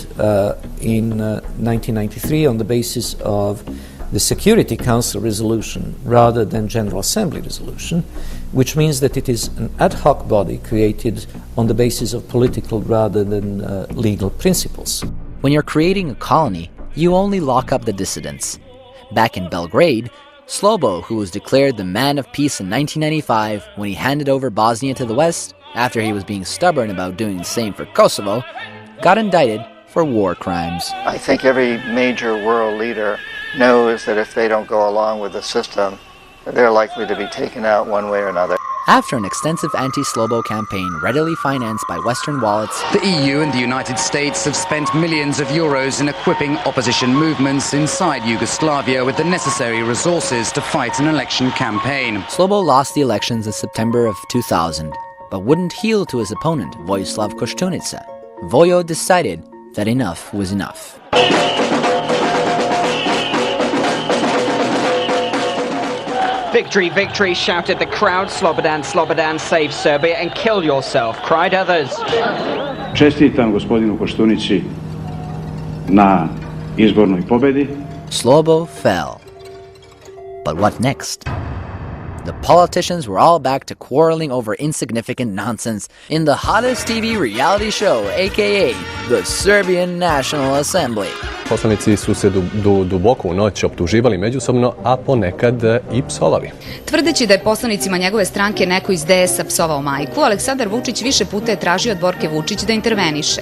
Speaker 11: in 1993 on the basis of the Security Council resolution rather than General Assembly resolution, which means that it is an ad hoc body created on the basis of political rather than legal principles.
Speaker 6: When you're creating a colony, you only lock up the dissidents. Back in Belgrade, Slobo, who was declared the man of peace in 1995 when he handed over Bosnia to the West, after he was being stubborn about doing the same for Kosovo, got indicted for war crimes.
Speaker 10: I think every major world leader knows that if they don't go along with the system, they're likely to be taken out one way or another.
Speaker 6: After an extensive anti-Slobo campaign readily financed by Western wallets,
Speaker 15: the EU and the United States have spent millions of euros in equipping opposition movements inside Yugoslavia with the necessary resources to fight an election campaign.
Speaker 6: Slobo lost the elections in September of 2000, but wouldn't yield to his opponent, Vojislav Koštunica. Vojo decided that enough was enough.
Speaker 16: Victory, victory, shouted the crowd. Slobodan, Slobodan, save Serbia and kill yourself, cried others.
Speaker 23: Čestitam gospodinu Koštunici na izbornoj pobedi.
Speaker 6: Slobo fell. But what next? The politicians were all back to quarreling over insignificant nonsense in the hottest TV reality show, aka the Serbian National Assembly.
Speaker 17: Poslanici su se duboko u noć optuživali međusobno, a ponekad i psovali.
Speaker 19: Tvrdeći da je poslanicima njegove stranke neko iz DS-a psovao majku, Aleksandar Vučić više puta je tražio od Borke Vučić da interveniše.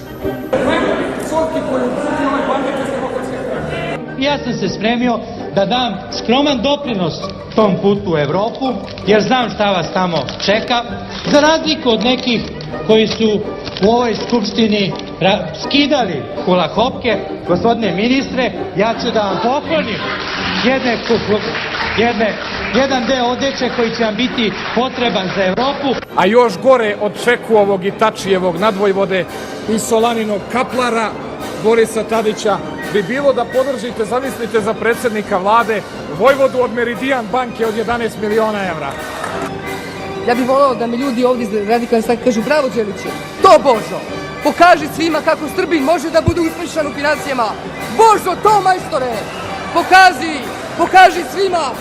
Speaker 20: Ja sam se spremio da dam skroman doprinos tom putu u Evropu, jer znam šta vas tamo čeka, za razliku od nekih koji su u ovoj skupštini skidali kulahopke. Gospodine ministre, ja ću da vam poklonim jedan deo odeće koji će vam biti potreban za Evropu.
Speaker 22: A još gore od Čekuovog i Tačijevog nadvojvode i Solaninog kaplara Borisa Tadića bi bilo da podržite, zamislite, za predsjednika vlade vojvodu od Meridian banke od 11 miliona evra.
Speaker 24: Ja bih volao da mi ljudi ovdje iz radikalne stranke kažu bravo Đeliću, to Božo, pokaži svima kako Srbin može da bude uspješan u financijama. Božo, to majstore, pokaži svima,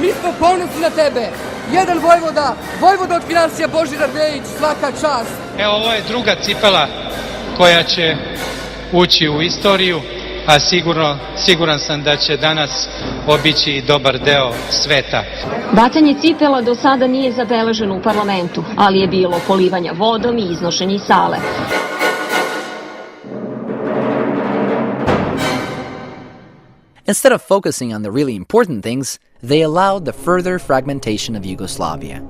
Speaker 24: mi smo ponosni na tebe. Jedan vojvoda od financija Božidar Dejić, svaka čast.
Speaker 20: Evo, ovo je druga cipela koja će ući u istoriju, a siguran sam da će danas obići i dobar deo sveta.
Speaker 25: Bacanje cipela do sada nije zabeleženo u parlamentu, ali je bilo polivanja vodom i iznošenje iz sale.
Speaker 6: Instead of focusing on the really important things, they allowed the further fragmentation of Yugoslavia.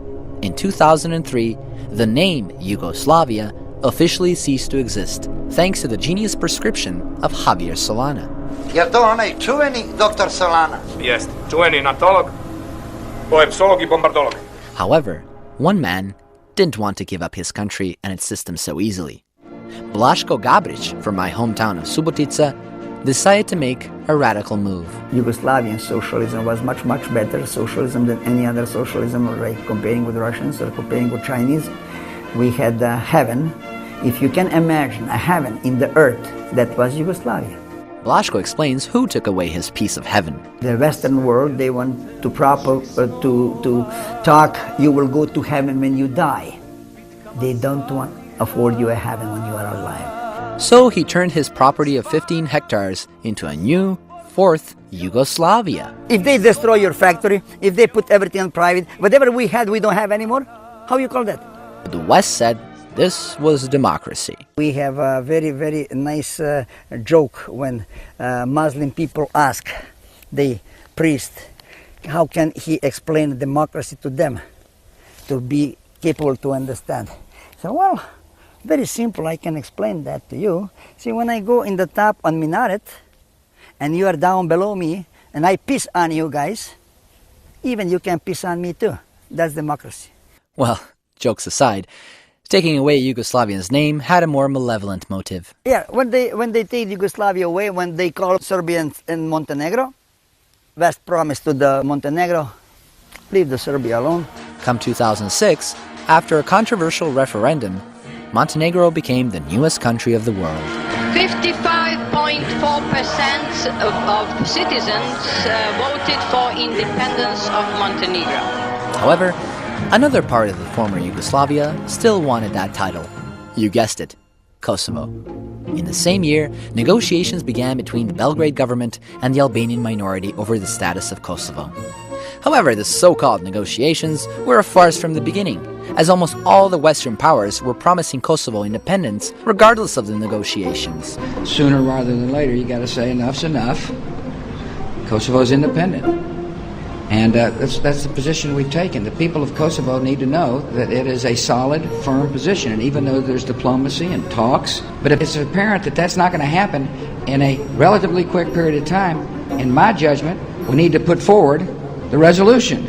Speaker 6: In 2003, the name Yugoslavia officially ceased to exist, thanks to the genius prescription of Javier Solana.
Speaker 26: Je to onaj čuveni doktor Solana?
Speaker 22: Jest, čuveni natolog, poepsolog i bombardolog.
Speaker 6: However, one man didn't want to give up his country and its system so easily. Blaško Gabrić, from my hometown of Subotica, decided to make a radical move.
Speaker 28: Yugoslavian socialism was much, much better socialism than any other socialism, like comparing with Russians or comparing with Chinese. We had heaven. If you can imagine a heaven in the earth, that was Yugoslavia.
Speaker 6: Blaško explains who took away his piece of heaven.
Speaker 28: The Western world, they want to talk, you will go to heaven when you die. They don't want afford you a heaven when you are alive.
Speaker 6: So he turned his property of 15 hectares into a new, fourth Yugoslavia.
Speaker 28: If they destroy your factory, if they put everything on private, whatever we had, we don't have anymore, how you call that?
Speaker 6: But the West said this was democracy.
Speaker 28: We have a very, very nice joke when Muslim people ask the priest, how can he explain democracy to them, to be capable to understand? So, well, very simple, I can explain that to you. See, when I go in the top on minaret, and you are down below me, and I piss on you guys, even you can piss on me too. That's democracy.
Speaker 6: Well, jokes aside, taking away Yugoslavia's name had a more malevolent motive.
Speaker 28: Yeah, when they take Yugoslavia away, when they call Serbia and Montenegro, West promised to the Montenegro, leave the Serbia alone.
Speaker 6: Come 2006, after a controversial referendum, Montenegro became the newest country of the world.
Speaker 25: 55.4% of citizens voted for independence of Montenegro.
Speaker 6: However, another part of the former Yugoslavia still wanted that title. You guessed it, Kosovo. In the same year, negotiations began between the Belgrade government and the Albanian minority over the status of Kosovo. However, the so-called negotiations were a farce from the beginning, as almost all the Western powers were promising Kosovo independence regardless of the negotiations.
Speaker 29: Sooner rather than later, you got to say enough's enough. Kosovo's independent. And that's the position we've taken. The people of Kosovo need to know that it is a solid, firm position. And even though there's diplomacy and talks, but if it's apparent that that's not going to happen in a relatively quick period of time, in my judgment, we need to put forward the resolution.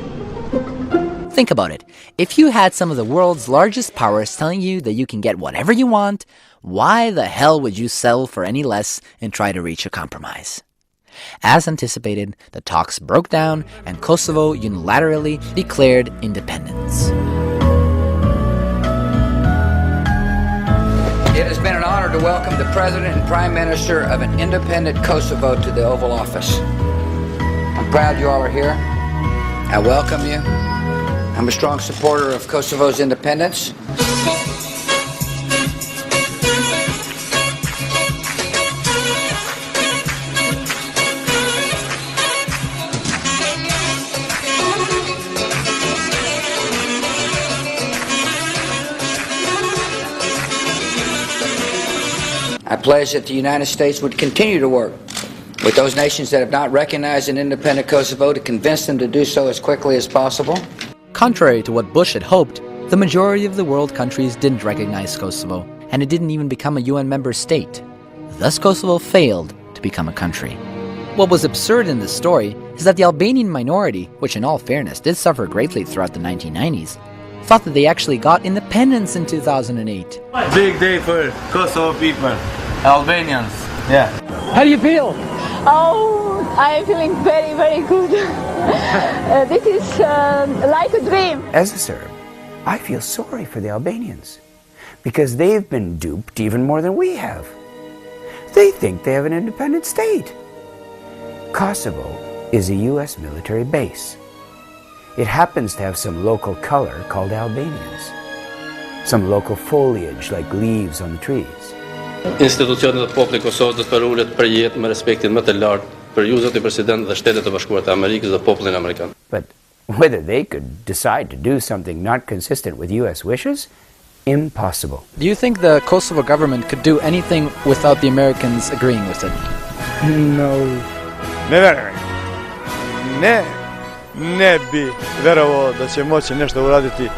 Speaker 6: Think about it. If you had some of the world's largest powers telling you that you can get whatever you want, why the hell would you settle for any less and try to reach a compromise? As anticipated, the talks broke down and Kosovo unilaterally declared independence.
Speaker 29: It has been an honor to welcome the President and Prime Minister of an independent Kosovo to the Oval Office. I'm proud you all are here. I welcome you. I'm a strong supporter of Kosovo's independence. I pledge that the United States would continue to work with those nations that have not recognized an independent Kosovo to convince them to do so as quickly as possible.
Speaker 6: Contrary to what Bush had hoped, the majority of the world countries didn't recognize Kosovo, and it didn't even become a UN member state. Thus, Kosovo failed to become a country. What was absurd in this story is that the Albanian minority, which in all fairness did suffer greatly throughout the 1990s, thought that they actually got independence in 2008.
Speaker 1: Big day for Kosovo people, Albanians. Yeah.
Speaker 24: How do you feel?
Speaker 2: Oh, I am feeling very, very good. This is like a dream.
Speaker 3: As a Serb, I feel sorry for the Albanians because they've been duped even more than we have. They think they have an independent state. Kosovo is a U.S. military base. It happens to have some local color called Albanians, some local foliage like leaves on the trees.
Speaker 5: Institucionet e popullit Kosovës përullet për jetë me respektin më të lartë për ju zoti president dhe Shtetet e Bashkuara të Amerikës dhe popullin amerikan.
Speaker 3: But whether they could decide to do something not consistent with U.S. wishes, impossible.
Speaker 6: Do you think the Kosovo government could do anything without the Americans agreeing with it?
Speaker 3: No.
Speaker 1: Ne bi verovao da će moći nešto uraditi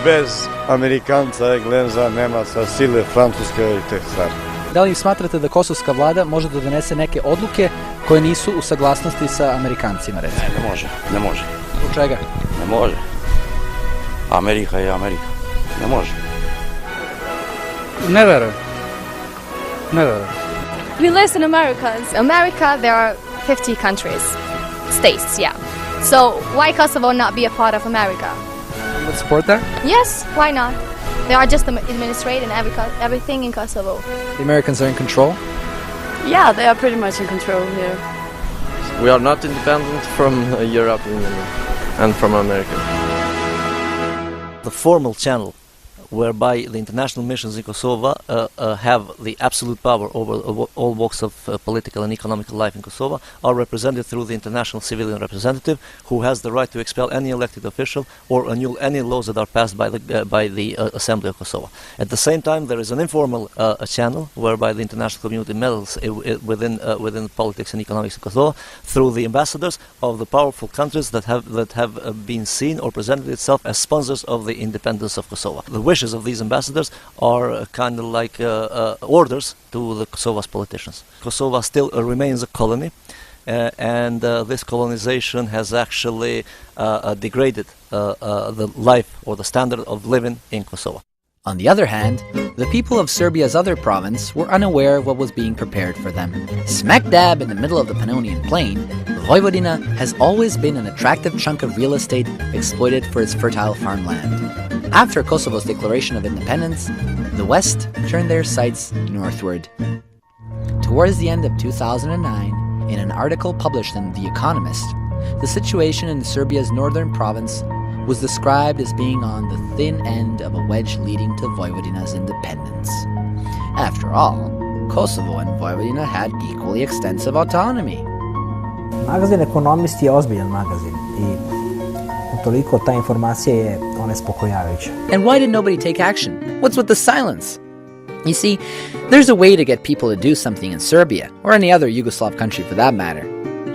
Speaker 1: bez Amerikanca, Engleza, Nemaca, sile Francuske i te stvari.
Speaker 6: Da li smatrate da kosovska vlada može da donese neke odluke koje nisu u saglasnosti sa Amerikancima, recimo?
Speaker 5: Ne može.
Speaker 6: Zbog čega?
Speaker 5: Ne može. Amerika je Amerika. Ne može.
Speaker 24: Ne verujem.
Speaker 2: We listen Americans. America, there are 50 countries, states, yeah. So why Kosovo not be a part of America?
Speaker 6: Would support that?
Speaker 2: Yes, why not? They are just administrating everything in Kosovo.
Speaker 6: The Americans are in control?
Speaker 2: Yeah, they are pretty much in control here.
Speaker 5: We are not independent from European Union and from America.
Speaker 7: The formal channel whereby the international missions in Kosovo have the absolute power over all walks of political and economical life in Kosovo are represented through the international civilian representative, who has the right to expel any elected official or annul any laws that are passed by the Assembly of Kosovo. At the same time, there is an informal channel whereby the international community meddles within politics and economics in Kosovo through the ambassadors of the powerful countries that have been seen or presented itself as sponsors of the independence of Kosovo. The wishes of these ambassadors are kind of like orders to the Kosovo's politicians. Kosovo still remains a colony, and this colonization has actually degraded the life or the standard of living in Kosovo.
Speaker 6: On the other hand, the people of Serbia's other province were unaware of what was being prepared for them. Smack dab in the middle of the Pannonian Plain, Vojvodina has always been an attractive chunk of real estate exploited for its fertile farmland. After Kosovo's declaration of independence, the West turned their sights northward. Towards the end of 2009, in an article published in The Economist, the situation in Serbia's northern province was described as being on the thin end of a wedge leading to Vojvodina's independence. After all, Kosovo and Vojvodina had equally extensive autonomy.
Speaker 12: Magazin Economist je ozbiljan magazin i utoliko ta informacija je onespokojavajuća.
Speaker 6: And why did nobody take action? What's with the silence? You see, there's a way to get people to do something in Serbia, or any other Yugoslav country for that matter.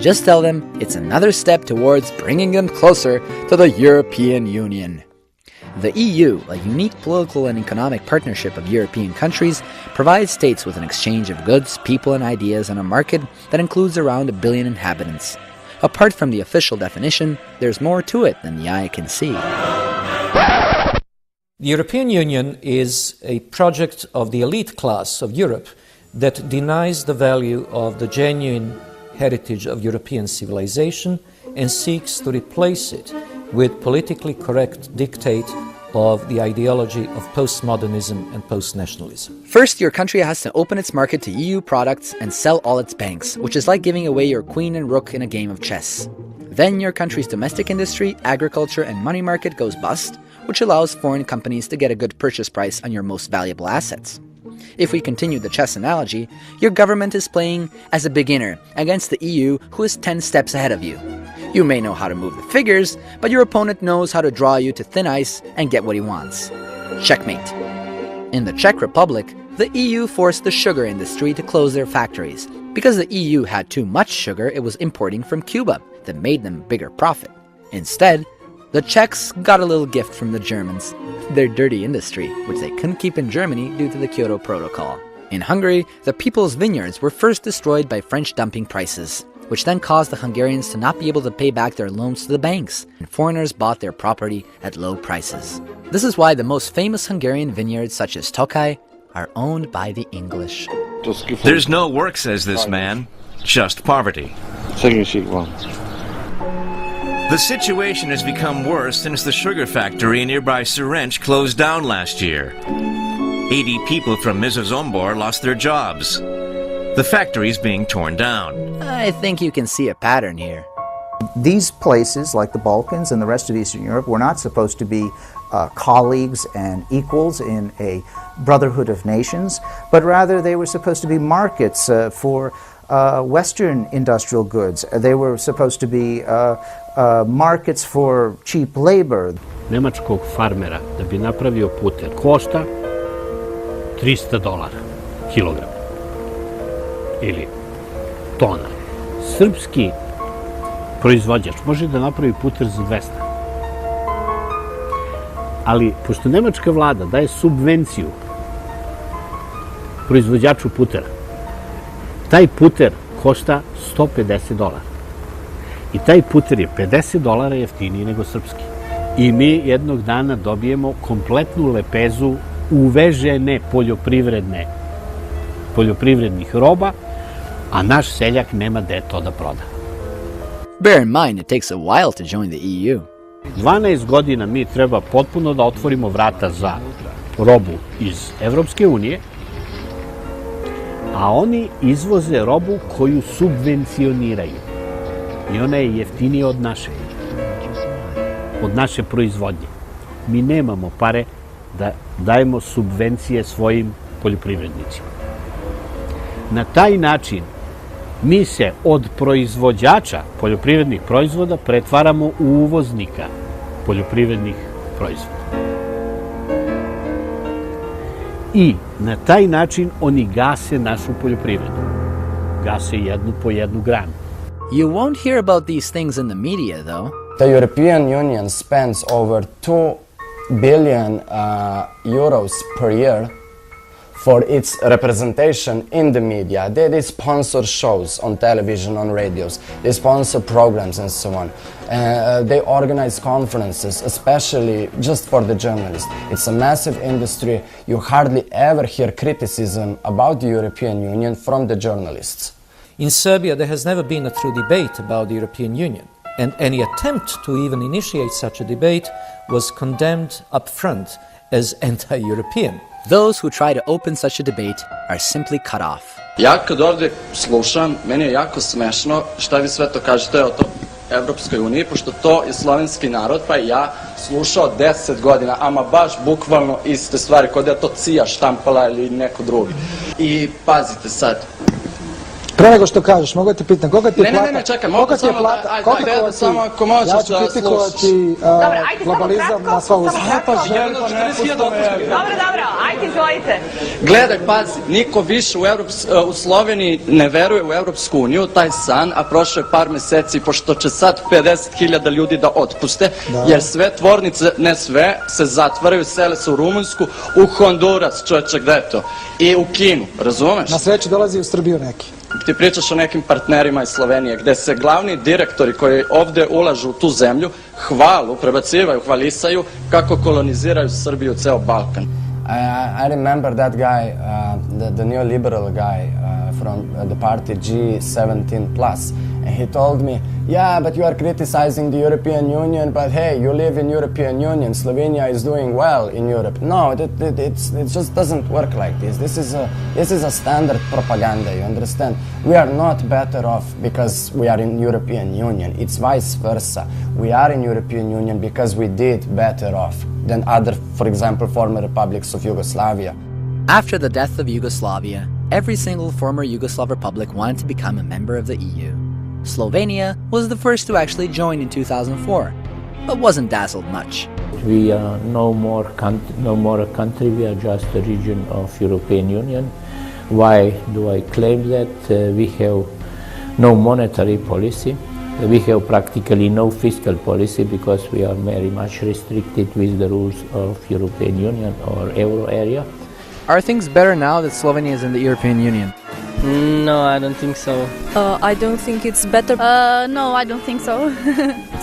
Speaker 6: Just tell them it's another step towards bringing them closer to the European Union. The EU, a unique political and economic partnership of European countries, provides states with an exchange of goods, people, and ideas on a market that includes around 1 billion inhabitants. Apart from the official definition, there's more to it than the eye can see.
Speaker 11: The European Union is a project of the elite class of Europe that denies the value of the genuine heritage of European civilization and seeks to replace it with politically correct dictate of the ideology of postmodernism and post-nationalism.
Speaker 6: First, your country has to open its market to EU products and sell all its banks, which is like giving away your queen and rook in a game of chess. Then your country's domestic industry, agriculture, and money market goes bust, which allows foreign companies to get a good purchase price on your most valuable assets. If we continue the chess analogy, your government is playing as a beginner against the EU, who is 10 steps ahead of you. You may know how to move the figures, but your opponent knows how to draw you to thin ice and get what he wants. Checkmate. In the Czech Republic, the EU forced the sugar industry to close their factories. Because the EU had too much sugar it was importing from Cuba that made them bigger profit. Instead, the Czechs got a little gift from the Germans, their dirty industry, which they couldn't keep in Germany due to the Kyoto Protocol. In Hungary, the people's vineyards were first destroyed by French dumping prices, which then caused the Hungarians to not be able to pay back their loans to the banks, and foreigners bought their property at low prices. This is why the most famous Hungarian vineyards, such as Tokaj, are owned by the English.
Speaker 4: There's no work, says this man, just poverty. The situation has become worse since the sugar factory in nearby Serench closed down last year. 80 people from Mizozombor lost their jobs. The factory is being torn down.
Speaker 6: I think you can see a pattern here.
Speaker 8: These places, like the Balkans and the rest of Eastern Europe, were not supposed to be colleagues and equals in a brotherhood of nations, but rather they were supposed to be markets for Western industrial goods. They were supposed to be markets for cheap labor.
Speaker 9: Nemačkog farmera da bi napravio puter košta $300 kilogram ili tona. Srpski proizvođač može da napravi puter za 200. Ali, pošto nemačka vlada daje subvenciju proizvođaču putera, taj puter košta $150. I taj puter je $50 jeftiniji nego srpski. I mi jednog dana dobijemo kompletnu lepezu uvežene poljoprivrednih roba, a naš seljak nema gde to da proda.
Speaker 6: Bear in mind it takes a while to join the EU.
Speaker 9: 12 godina mi treba potpuno da otvorimo vrata za robu iz Evropske unije, a oni izvoze robu koju subvencioniraju. I ona je jeftinija od naše proizvodnje. Mi nemamo pare da dajemo subvencije svojim poljoprivrednicima. Na taj način mi se od proizvođača poljoprivrednih proizvoda pretvaramo u uvoznika poljoprivrednih proizvoda. I na taj način oni gase našu poljoprivredu. Gase jednu po jednu granu.
Speaker 6: You won't hear about these things in the media, though.
Speaker 10: The European Union spends over 2 billion euros per year for its representation in the media. They sponsor shows on television, on radios. They sponsor programs and so on. They organize conferences, especially just for the journalists. It's a massive industry. You hardly ever hear criticism about the European Union from the journalists.
Speaker 11: In Serbia, there has never been a true debate about the European Union, and any attempt to even initiate such a debate was condemned up front as anti-European.
Speaker 6: Those who try to open such a debate are simply cut off.
Speaker 13: Ja kad ovdje slušam, meni je jako smešno šta vi sve to kažete o to Evropskoj uniji, pošto to je slovenski narod, pa i ja slušao 10 godina, ama baš bukvalno iste stvari, kod je to Cija štampala ili neko drugi. I pazite sad.
Speaker 14: Pre nego što kažeš, mogu te pitam, koga ti je plata?
Speaker 13: Ne, čekaj, mogu samo ako možeš da slušaš.
Speaker 14: Ja ću kritikovati globalizam na sva usta.
Speaker 18: Dobro, ajde izvolite.
Speaker 13: Gledaj, pazi, niko više u Sloveniji ne veruje u Evropsku uniju, taj san, a prošlo je par meseci, pošto će sad 50.000 ljudi da otpuste, jer sve tvornice, ne sve, se zatvaraju, sele se u Rumunsku, u Honduras, čovječe, gde je to? I u Kinu, razumeš?
Speaker 14: Na sreću dolazi u Srbiju neki.
Speaker 13: Ti pričaš o nekim partnerima iz Slovenije, gde se glavni direktori koji ovde ulažu u tu zemlju prebacivaju, hvalisaju kako koloniziraju Srbiju, ceo Balkan.
Speaker 10: I remember that guy, the neoliberal guy from the party G17+, and he told me, yeah, but you are criticizing the European Union, but hey, you live in European Union, Slovenia is doing well in Europe. No, it just doesn't work like this. This is a standard propaganda, you understand? We are not better off because we are in European Union. It's vice versa. We are in European Union because we did better off than other, for example, former republics of Yugoslavia.
Speaker 6: After the death of Yugoslavia, every single former Yugoslav republic wanted to become a member of the EU. Slovenia was the first to actually join in 2004. but wasn't dazzled much.
Speaker 11: We are no more a country, we are just a region of European Union. Why do I claim that? We have no monetary policy. We have practically no fiscal policy because we are very much restricted with the rules of European Union or Euro area.
Speaker 6: Are things better now that Slovenia is in the European Union?
Speaker 15: No, I don't think so.
Speaker 16: I don't think it's better.
Speaker 2: No, I don't think so.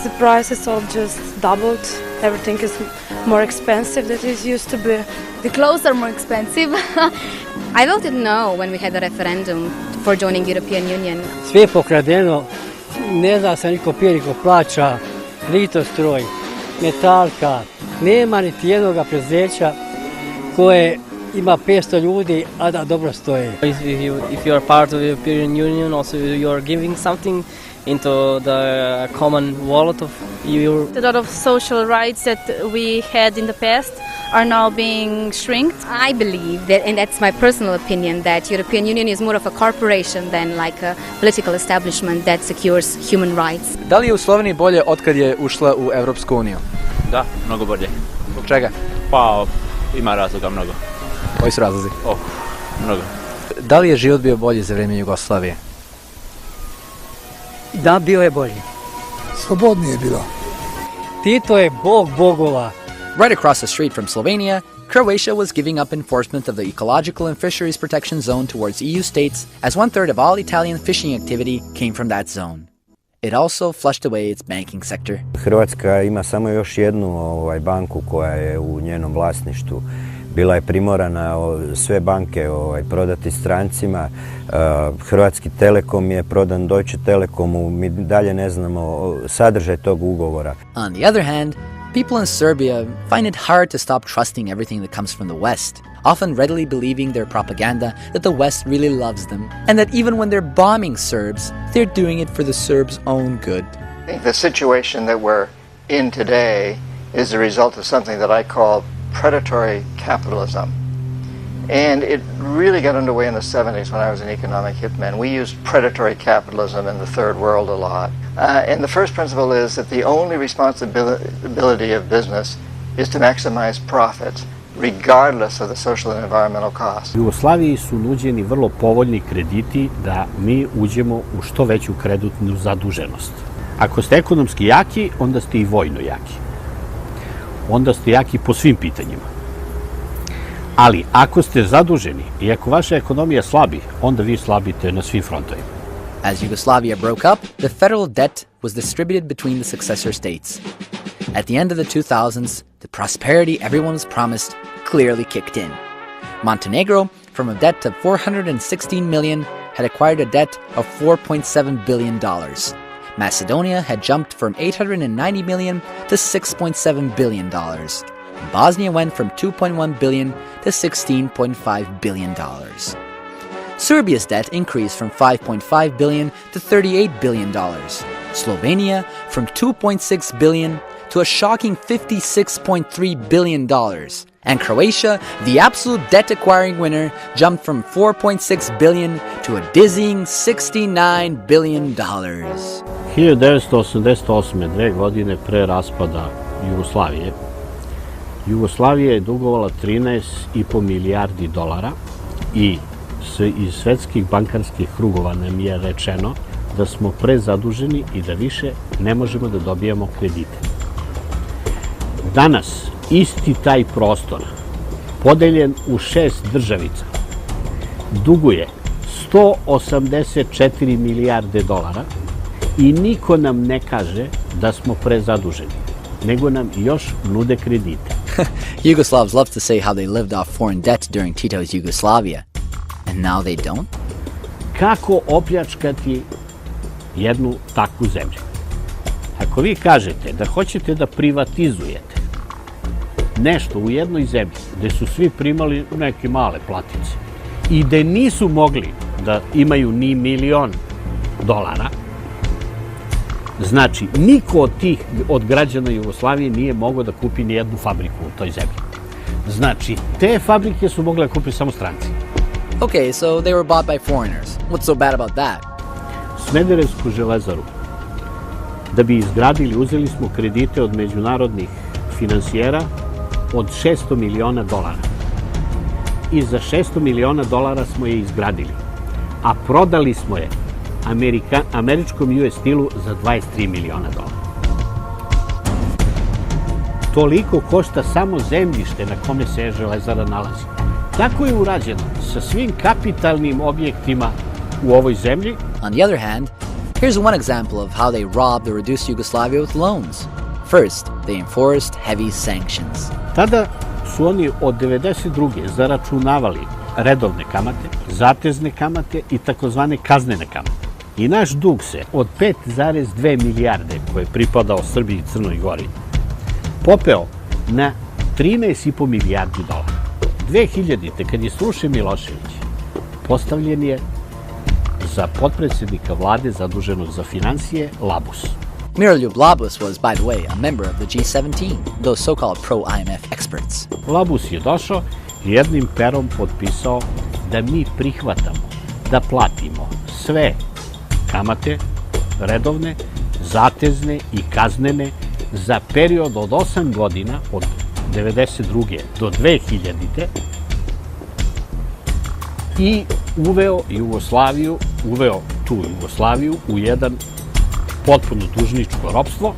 Speaker 16: The prices all just doubled. Everything is more expensive than it used to be.
Speaker 2: The clothes are more expensive. I voted no when we had the referendum for joining European Union.
Speaker 15: Sve je pokradeno, ne zna se niko pije, niko plaća, litostroj, metalka, nema niti jednoga preduzeća koje ima 500 ljudi, a da dobro stoje.
Speaker 16: If you are part of the European Union, also you are giving something into the common wallet of Europe.
Speaker 2: A lot of social rights that we had in the past are now being shrinked. I believe that, and that's my personal opinion, that European Union is more of a corporation than like a political establishment that secures human rights.
Speaker 6: Da li je u Sloveniji bolje otkad je ušla u Evropsku uniju?
Speaker 17: Da, mnogo bolje.
Speaker 6: Zbog čega?
Speaker 17: Pa, ima razloga mnogo.
Speaker 6: Koji su razlozi?
Speaker 17: Mnogo.
Speaker 6: Da li je život bio bolji za vrijeme Jugoslavije?
Speaker 15: Da, bio je bolji.
Speaker 14: Slobodnije je bilo.
Speaker 15: Tito je bog bogova.
Speaker 6: Right across the street from Slovenia, Croatia was giving up enforcement of the ecological and fisheries protection zone towards EU states, as 1/3 of all Italian fishing activity came from that zone. It also flushed away its banking sector.
Speaker 18: Hrvatska ima samo još jednu banku koja je u njenom vlasništvu. Bila je primorana sve banke prodati strancima. Hrvatski Telekom je prodan Deutsche Telekomu. Mi dalje ne znamo sadržaj tog ugovora.
Speaker 6: On the other hand, people in Serbia find it hard to stop trusting everything that comes from the West, often readily believing their propaganda that the West really loves them, and that even when they're bombing Serbs, they're doing it for the Serbs' own good.
Speaker 26: I think the situation that we're in today is the result of something that I call predatory capitalism. And it really got underway in the 70s when I was an economic hitman. We used predatory capitalism in the third world a lot. And the first principle is that the only responsibility of business is to maximize profits, regardless of the social and environmental costs.
Speaker 9: U Jugoslaviji su nuđeni vrlo povoljni krediti da mi uđemo u što veću kreditnu zaduženost. Ako ste ekonomski jaki, onda ste i vojno jaki. Onda ste jaki po svim pitanjima. Ali ako ste zaduženi i ako vaša ekonomija slabi, onda vi slabite na svim frontovima.
Speaker 6: As Yugoslavia broke up, the federal debt was distributed between the successor states. At the end of the 2000s, the prosperity everyone was promised clearly kicked in. Montenegro, from a debt of $416 million, had acquired a debt of $4.7 billion. Macedonia had jumped from $890 million to $6.7 billion. Bosnia went from $2.1 billion to $16.5 billion. Serbia's debt increased from $5.5 billion to $38 billion. Slovenia from $2.6 billion to a shocking $56.3 billion. And Croatia, the absolute debt-acquiring winner, jumped from $4.6 billion to a dizzying $69 billion.
Speaker 9: 1988. 2 godine pre raspada Jugoslavije, Jugoslavija je dugovala 13,5 milijardi dolara i iz svetskih bankarskih krugova nam je rečeno da smo prezaduženi i da više ne možemo da dobijamo kredite. Danas isti taj prostor, podeljen u 6 državica, duguje 184 milijarde dolara i niko nam ne kaže da smo prezaduženi, nego nam još nude kredite.
Speaker 6: Yugoslavs love to say how they lived off foreign debt during Tito's Yugoslavia. And now they don't?
Speaker 9: Kako opljačkati jednu takvu zemlju? Ako vi kažete da hoćete da privatizujete nešto u jednoj zemlji gde su svi primali neke male platice i gde nisu mogli da imaju ni $1.000.000, znači niko od građana Jugoslavije nije mogao da kupi ni jednu fabriku u toj zemlji. Znači, te fabrike su mogli da kupi samo stranci.
Speaker 6: Okay, so they were bought by foreigners. What's so bad about that?
Speaker 9: Smederevsku železaru Da bi izgradili, uzeli smo kredite od međunarodnih finansijera od $600 miliona. I za $600 miliona smo je izgradili. A prodali smo je američkom US Steelu za $23 miliona. Toliko košta samo zemljište na kome se železara nalazi. Tako je urađeno sa svim kapitalnim objektima u ovoj zemlji.
Speaker 6: On the other hand, here's one example of how they robbed the reduced Yugoslavia with loans. First, they enforced heavy sanctions.
Speaker 9: Tada su oni od 92. zaračunavali redovne kamate, zatezne kamate i takozvane kaznene kamate. I naš dug se od 5,2 milijarde koje je pripadao Srbiji i Crnoj Gori popeo na 13,5 milijardi dolara. 2000. kad je srušen Milošević, postavljen je za potpredsjednika vlade zaduženog za financije Labus.
Speaker 6: Miroljub Labus was, by the way, a member of the G17, those so-called pro-IMF experts.
Speaker 9: Labus je došao i jednim perom potpisao da mi prihvatamo da platimo sve kamate, redovne, zatezne i kaznene za period od 8 godina, od 1992. do 2000. I uveo tu Jugoslaviju u jedan potpuno dužničko ropstvo,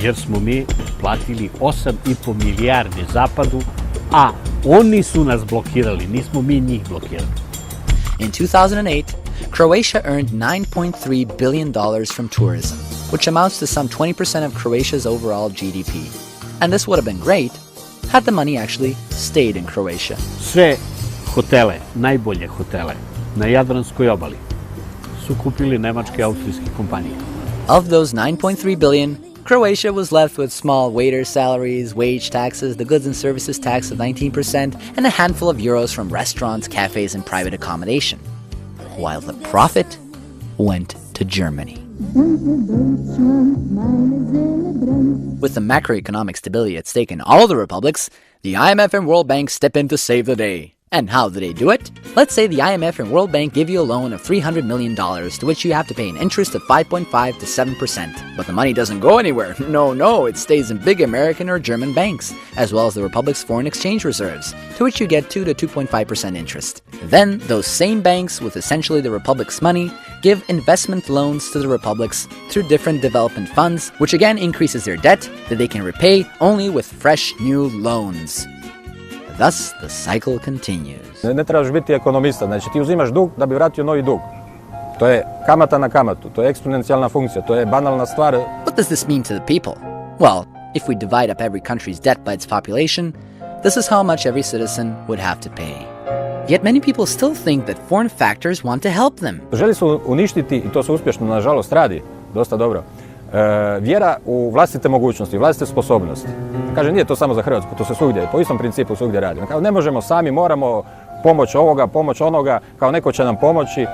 Speaker 9: jer smo mi platili 8,5 milijarde Zapadu, a oni su nas blokirali, nismo mi njih blokirali.
Speaker 6: In 2008, Croatia earned $9.3 billion from tourism, which amounts to some 20% of Croatia's overall GDP. And this would have been great had the money actually stayed in Croatia.
Speaker 9: Sve hotele, najbolje hotele na Jadranskoj obali su kupili nemačke i austrijske kompanije.
Speaker 6: Of those 9.3 billion, Croatia was left with small waiter salaries, wage taxes, the goods and services tax of 19%, and a handful of euros from restaurants, cafes, and private accommodation. While the profit went to Germany. With the macroeconomic stability at stake in all the republics, the IMF and World Bank step in to save the day. And how do they do it? Let's say the IMF and World Bank give you a loan of $300 million, to which you have to pay an interest of 5.5 to 7%. But the money doesn't go anywhere. No, it stays in big American or German banks, as well as the Republic's foreign exchange reserves, to which you get 2 to 2.5% interest. Then, those same banks, with essentially the Republic's money, give investment loans to the republics through different development funds, which again increases their debt that they can repay only with fresh new loans. Thus, the cycle continues.
Speaker 19: Ne trebaš biti ekonomista, znači ti uzimaš dug da bi vratio novi dug. To je kamata na kamatu, to je eksponencijalna funkcija, to je banalna stvar.
Speaker 6: What does this mean to the people? Well, if we divide up every country's debt by its population, this is how much every citizen would have to pay. Yet many people still think that foreign factors want to help them.
Speaker 19: Želi se uništiti, i to se uspješno nažalost radi, dosta dobro, vjera u vlastite mogućnosti, vlastite sposobnosti. Kaže, nije to samo za Hrvatsku, to se svugdje, po istom principu svugdje radi. Kao, ne možemo sami, moramo pomoć ovoga, pomoć onoga, kao neko će nam pomoći,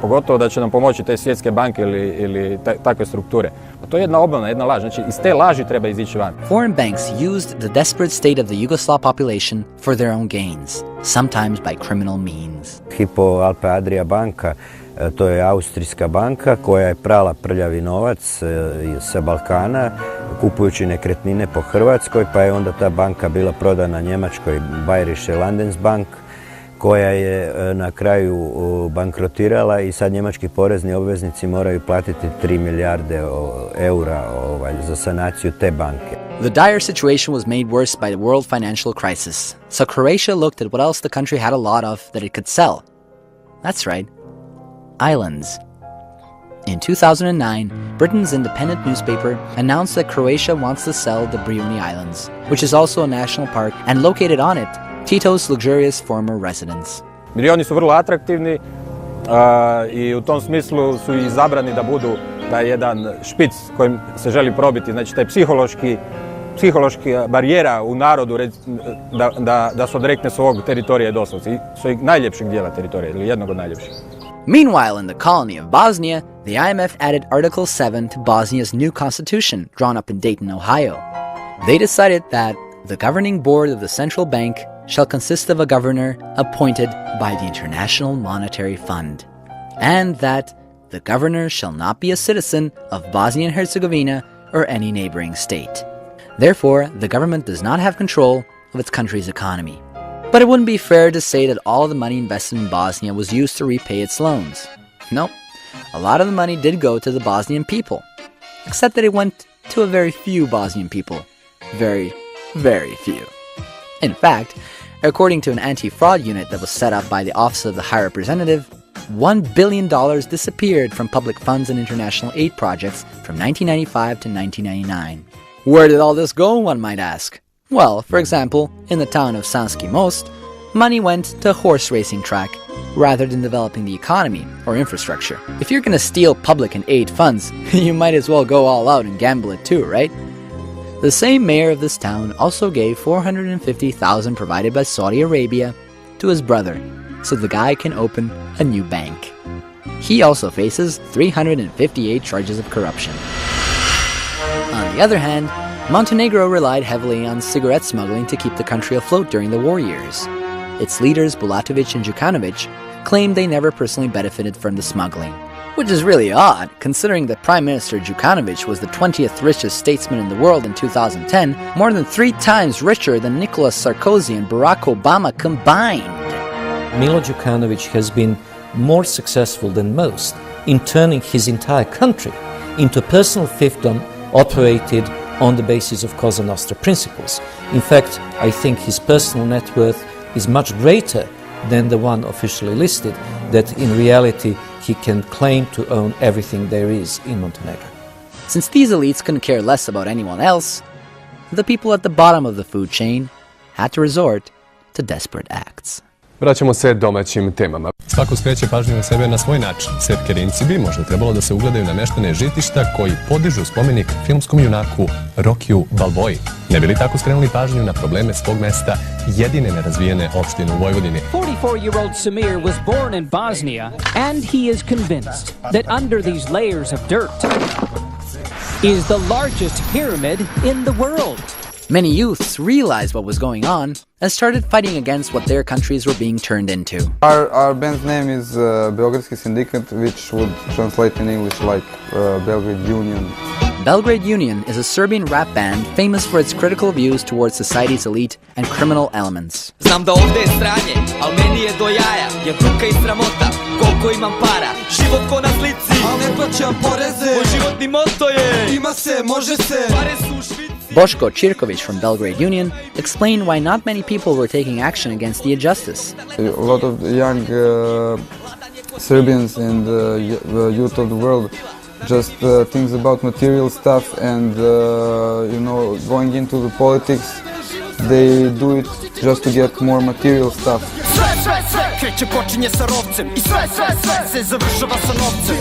Speaker 19: pogotovo da će nam pomoći te svjetske banke ili takve strukture. A to je jedna obmana, jedna laž, znači iz te laži treba izići van.
Speaker 6: Foreign banks used the desperate state of the Yugoslav population for their own gains, sometimes by criminal means.
Speaker 18: Hypo Alpe Adria banka, to je austrijska banka koja je prala prljavi novac sa Balkana, kupujući nekretnine po Hrvatskoj, pa je onda ta banka bila prodana njemačkoj Bayerische Landesbank, koja je na kraju bankrotirala i sad njemački porezni obveznici moraju platiti 3 milijarde eura za sanaciju te banke.
Speaker 6: The dire situation was made worse by the world financial crisis, so Croatia looked at what else the country had a lot of that it could sell. That's right, islands. In 2009, Britain's independent newspaper announced that Croatia wants to sell the Brijuni Islands, which is also a national park, and located on it, Tito's luxurious former residence.
Speaker 19: Brijuni su vrlo atraktivni i u tom smislu su izabrani da budu taj jedan špic kojim se želi probiti, znači taj psihološki barijera u narodu da se odrekne svog teritorija doslovce, svojeg najljepšeg dijela teritorija ili jednog od najljepših.
Speaker 6: Meanwhile, in the colony of Bosnia, the IMF added Article 7 to Bosnia's new constitution, drawn up in Dayton, Ohio. They decided that the governing board of the central bank shall consist of a governor appointed by the International Monetary Fund, and that the governor shall not be a citizen of Bosnia and Herzegovina or any neighboring state. Therefore, the government does not have control of its country's economy. But it wouldn't be fair to say that all the money invested in Bosnia was used to repay its loans. Nope. A lot of the money did go to the Bosnian people, except that it went to a very few Bosnian people. Very, very few. In fact, according to an anti-fraud unit that was set up by the Office of the High Representative, $1 billion disappeared from public funds and international aid projects from 1995 to 1999. Where did all this go, one might ask? Well, for example, in the town of Sanski Most, money went to a horse racing track rather than developing the economy or infrastructure. If you're gonna steal public and aid funds, you might as well go all out and gamble it too, right? The same mayor of this town also gave $450,000 provided by Saudi Arabia to his brother, so the guy can open a new bank. He also faces 358 charges of corruption. On the other hand, Montenegro relied heavily on cigarette smuggling to keep the country afloat during the war years. Its leaders, Bulatovic and Đukanović, claimed they never personally benefited from the smuggling. Which is really odd, considering that Prime Minister Đukanović was the 20th richest statesman in the world in 2010, more than 3 times richer than Nicolas Sarkozy and Barack Obama combined.
Speaker 11: Milo Đukanović has been more successful than most in turning his entire country into a personal fiefdom operated on the basis of Cosa Nostra principles. In fact, I think his personal net worth is much greater than the one officially listed, that in reality he can claim to own everything there is in Montenegro.
Speaker 6: Since these elites couldn't care less about anyone else, the people at the bottom of the food chain had to resort to desperate acts.
Speaker 3: Vraćamo se domaćim temama. Svako skreće pažnju na sebe na svoj način. Svetke Rincibi možda trebalo da se ugledaju na meštane žitišta koji podižu spomenik filmskom junaku Rokiju Balboji. Ne bi li tako skrenuli pažnju na probleme svog mesta, jedine nerazvijene opštine u Vojvodini?
Speaker 20: 44-year-old Samir was born in Bosnia, and he is convinced that under these layers of dirt is the largest pyramid in the world.
Speaker 6: Many youths realized what was going on and started fighting against what their countries were being turned into.
Speaker 21: Our band's name is Beogradski Sindikat, which would translate in English like Belgrade Union.
Speaker 6: Belgrade Union is a Serbian rap band famous for its critical views towards society's elite and criminal elements.
Speaker 22: Znam da ovde je stranje, al meni je do jaja, je bruka i sramota, koliko imam para, život ko na slici, al ne plaćam poreze, moj životni moto je, ima se, može se, pare su u Švici.
Speaker 6: Boško Čirković from Belgrade Union explained why not many people were taking action against the injustice.
Speaker 21: A lot of young Serbians and youth of the world just thinks about material stuff, and going into the politics, they do it just to get more material stuff.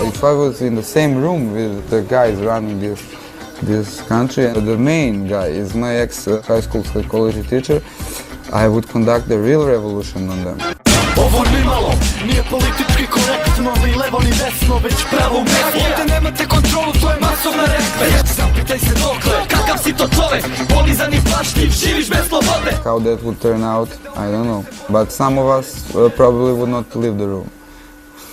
Speaker 21: If I was in the same room with the guys running this country, and the main guy is my ex-high school psychology teacher, I would conduct the real revolution on them.
Speaker 22: Ovo nimalo nije politički korektno, ni levo ni desno, već pravo umjetno. Ovdje nemate kontrolu, to je masovna reklama. Zapitaj se dokle, kakav si to čovek, polizan i plašljiv, živiš bez slobode.
Speaker 21: How that would turn out, I don't know, but some of us probably would not leave the room.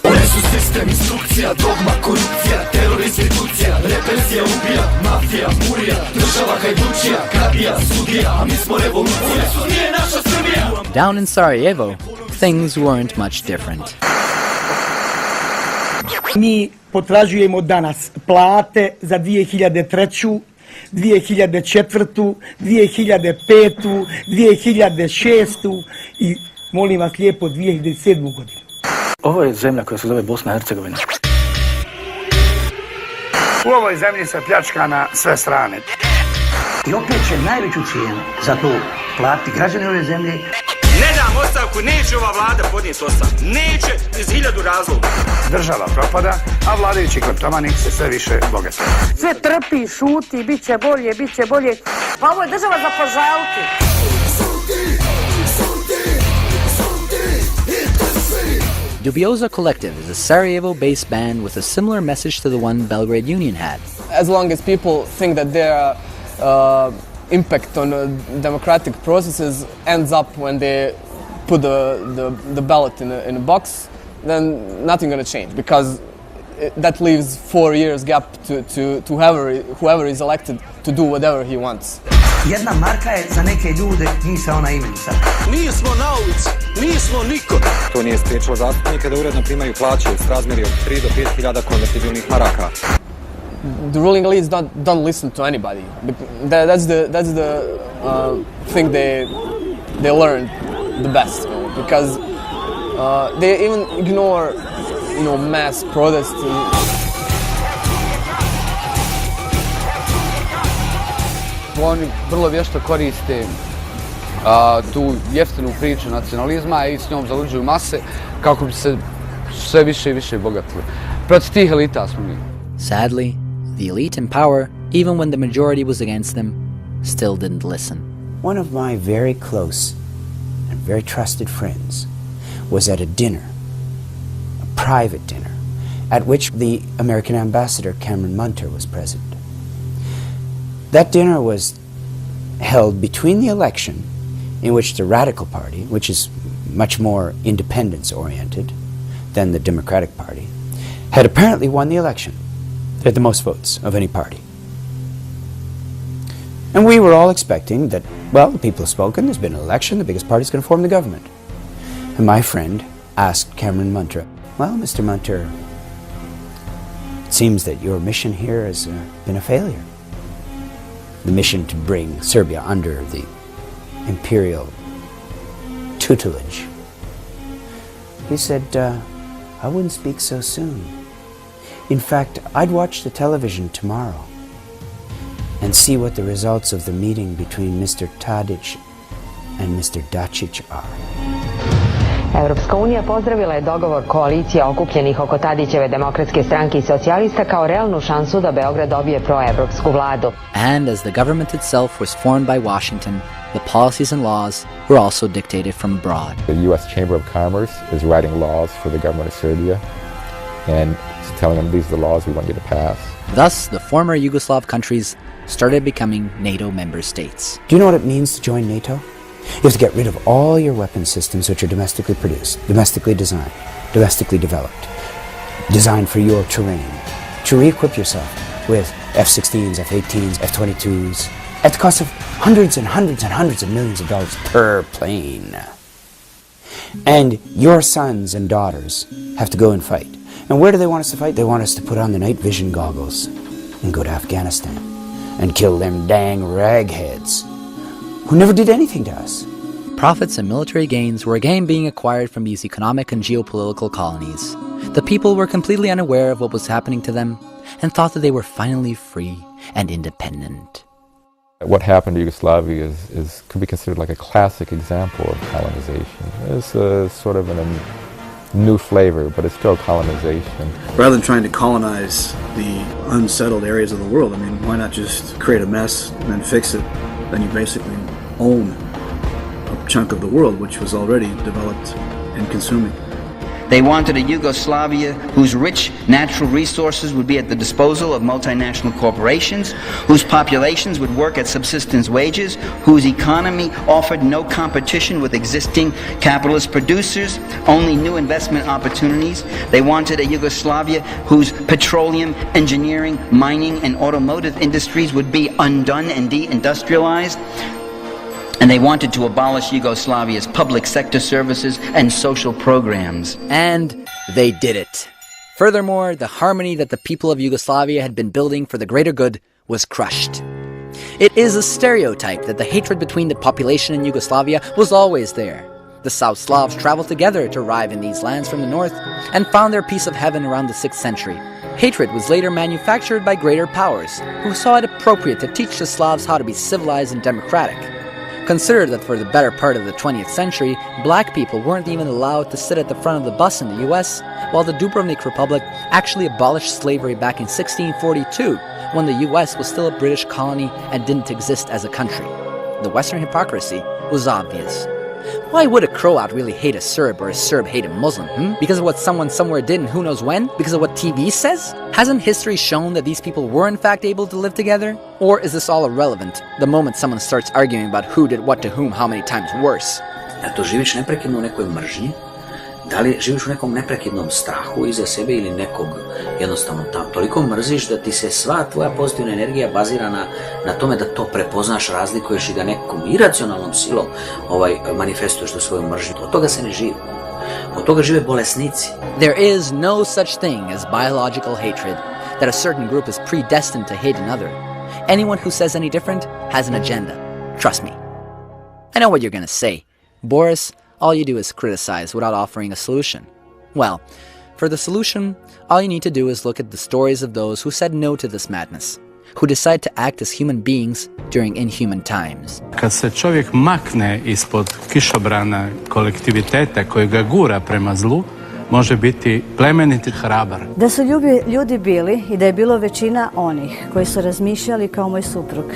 Speaker 22: One su sistem, instrukcija, dogma, korupcija, teror, institucija, represija, ubija, mafija, murija, država, hajdučija, kadija, sudija, a mi smo revolucija. Nije naša Srbija.
Speaker 6: Down in Sarajevo, things weren't much different.
Speaker 23: Mi potražujemo danas plate za 2003. 2004. 2005. 2006. i molim vas lijepo 2007. godinu.
Speaker 25: Ovo je zemlja koja se zove Bosna i Hercegovina.
Speaker 23: U ovoj zemlji se pljačka na sve strane.
Speaker 25: I opet će najveću cijenu za to platiti građani ove zemlje.
Speaker 22: Ne dam ostavku, neće ova vlada podnijeti ostavku. Neće iz 1000 razloga.
Speaker 23: Država propada, a vladajući kleptomani se sve više bogate.
Speaker 27: Sve trpi, šuti, bit će bolje, bit će bolje. Pa ovo je država za požaliti.
Speaker 6: Dubioza Collective is a Sarajevo-based band with a similar message to the one Belgrade Union had.
Speaker 10: As long as people think that their impact on democratic processes ends up when they put the ballot in a box, then nothing going to change, because that leaves 4 years gap to whoever is elected to do whatever he wants.
Speaker 25: Jedna marka je za neke ljude, njih se ona imenica.
Speaker 22: Nismo na ulici, nismo niko.
Speaker 1: To nije spriječilo zastupnike da uredno primaju plaće s razmjeri od 3 do 5.000 konvertibilnih maraka.
Speaker 10: The ruling elites don't listen to anybody. That's the thing they learned the best, because they even ignore, mass protests.
Speaker 4: Oni vrlo vješto koriste tu jeftinu priču nacionalizma i s njom zaluđuju mase kako bi se sve više i više bogatili. Protiv tih elita smo mi.
Speaker 6: Sadly, the elite in power, even when the majority was against them, still didn't listen.
Speaker 5: One of my very close and very trusted friends was at a dinner, a private dinner, at which the American ambassador Cameron Munter was present. That dinner was held between the election, in which the Radical Party, which is much more independence-oriented than the Democratic Party, had apparently won the election. They had the most votes of any party. And we were all expecting that, well, the people have spoken, there's been an election, the biggest party's going to form the government. And my friend asked Cameron Munter, well, Mr. Munter, it seems that your mission here has been a failure. The mission to bring Serbia under the imperial tutelage. He said, I wouldn't speak so soon. In fact, I'd watch the television tomorrow and see what the results of the meeting between Mr. Tadić and Mr. Dačić are.
Speaker 7: Evropska unija pozdravila je dogovor koalicija okupljenih oko Tadićeve demokratske stranke i socijalista kao realnu šansu da Beograd dobije proevropsku vladu.
Speaker 6: And as the government itself was formed by Washington, the policies and laws were also dictated from abroad.
Speaker 19: The U.S. Chamber of Commerce is writing laws for the government of Serbia and telling them these are the laws we want you to pass.
Speaker 6: Thus, the former Yugoslav countries started becoming NATO member states.
Speaker 5: Do you know what it means to join NATO? You have to get rid of all your weapon systems which are domestically produced, domestically designed, domestically developed, designed for your terrain, to re-equip yourself with F-16s, F-18s, F-22s, at the cost of hundreds and hundreds and hundreds of millions of dollars per plane. And your sons and daughters have to go and fight. And where do they want us to fight? They want us to put on the night vision goggles and go to Afghanistan and kill them dang ragheads who never did anything to us.
Speaker 6: Profits and military gains were again being acquired from these economic and geopolitical colonies. The people were completely unaware of what was happening to them and thought that they were finally free and independent.
Speaker 19: What happened to Yugoslavia could be considered like a classic example of colonization. It's sort of a new flavor, but it's still colonization.
Speaker 8: Rather than trying to colonize the unsettled areas of the world, I mean, why not just create a mess and then fix it? Then you basically own a chunk of the world which was already developed and consuming.
Speaker 12: They wanted a Yugoslavia whose rich natural resources would be at the disposal of multinational corporations, whose populations would work at subsistence wages, whose economy offered no competition with existing capitalist producers, only new investment opportunities. They wanted a Yugoslavia whose petroleum, engineering, mining, and automotive industries would be undone and de-industrialized. And they wanted to abolish Yugoslavia's public sector services and social programs.
Speaker 6: And they did it. Furthermore, the harmony that the people of Yugoslavia had been building for the greater good was crushed. It is a stereotype that the hatred between the population in Yugoslavia was always there. The South Slavs traveled together to arrive in these lands from the north and found their piece of heaven around the 6th century. Hatred was later manufactured by greater powers, who saw it appropriate to teach the Slavs how to be civilized and democratic. Consider that for the better part of the 20th century, black people weren't even allowed to sit at the front of the bus in the US, while the Dubrovnik Republic actually abolished slavery back in 1642, when the US was still a British colony and didn't exist as a country. The Western hypocrisy was obvious. Why would a Croat really hate a Serb or a Serb hate a Muslim? Because of what someone somewhere did and who knows when? Because of what TV says? Hasn't history shown that these people were in fact able to live together? Or is this all irrelevant the moment someone starts arguing about who did what to whom how many times worse?
Speaker 7: To živiš neprekidno u nekoj mržnji
Speaker 2: Da li živiš u nekom neprekidnom strahu iza sebe ili nekog jednostavno toliko mrziš da ti se sva tvoja pozitivna energija bazira na tome da to prepoznaš, razlikuješ i da nekom iracionalnom silom manifestuješ tu svoju mržnju. Od toga se ne živi. Od toga žive bolesnici.
Speaker 6: There is no such thing as biological hatred, that a certain group is predestined to hate another. Anyone who says any different has an agenda. Trust me. I know what you're gonna say. Boris, all you do is criticize without offering a solution. Well, for the solution, all you need to do is look at the stories of those who said no to this madness, who decide to act as human beings during inhuman times.
Speaker 13: Kad se čovjek makne ispod kišobrana kolektiviteta koji ga gura prema zlu, može biti plemenit i hrabar.
Speaker 14: Da su ljudi bili i da je bilo većina onih koji su razmišljali kao moj suprug,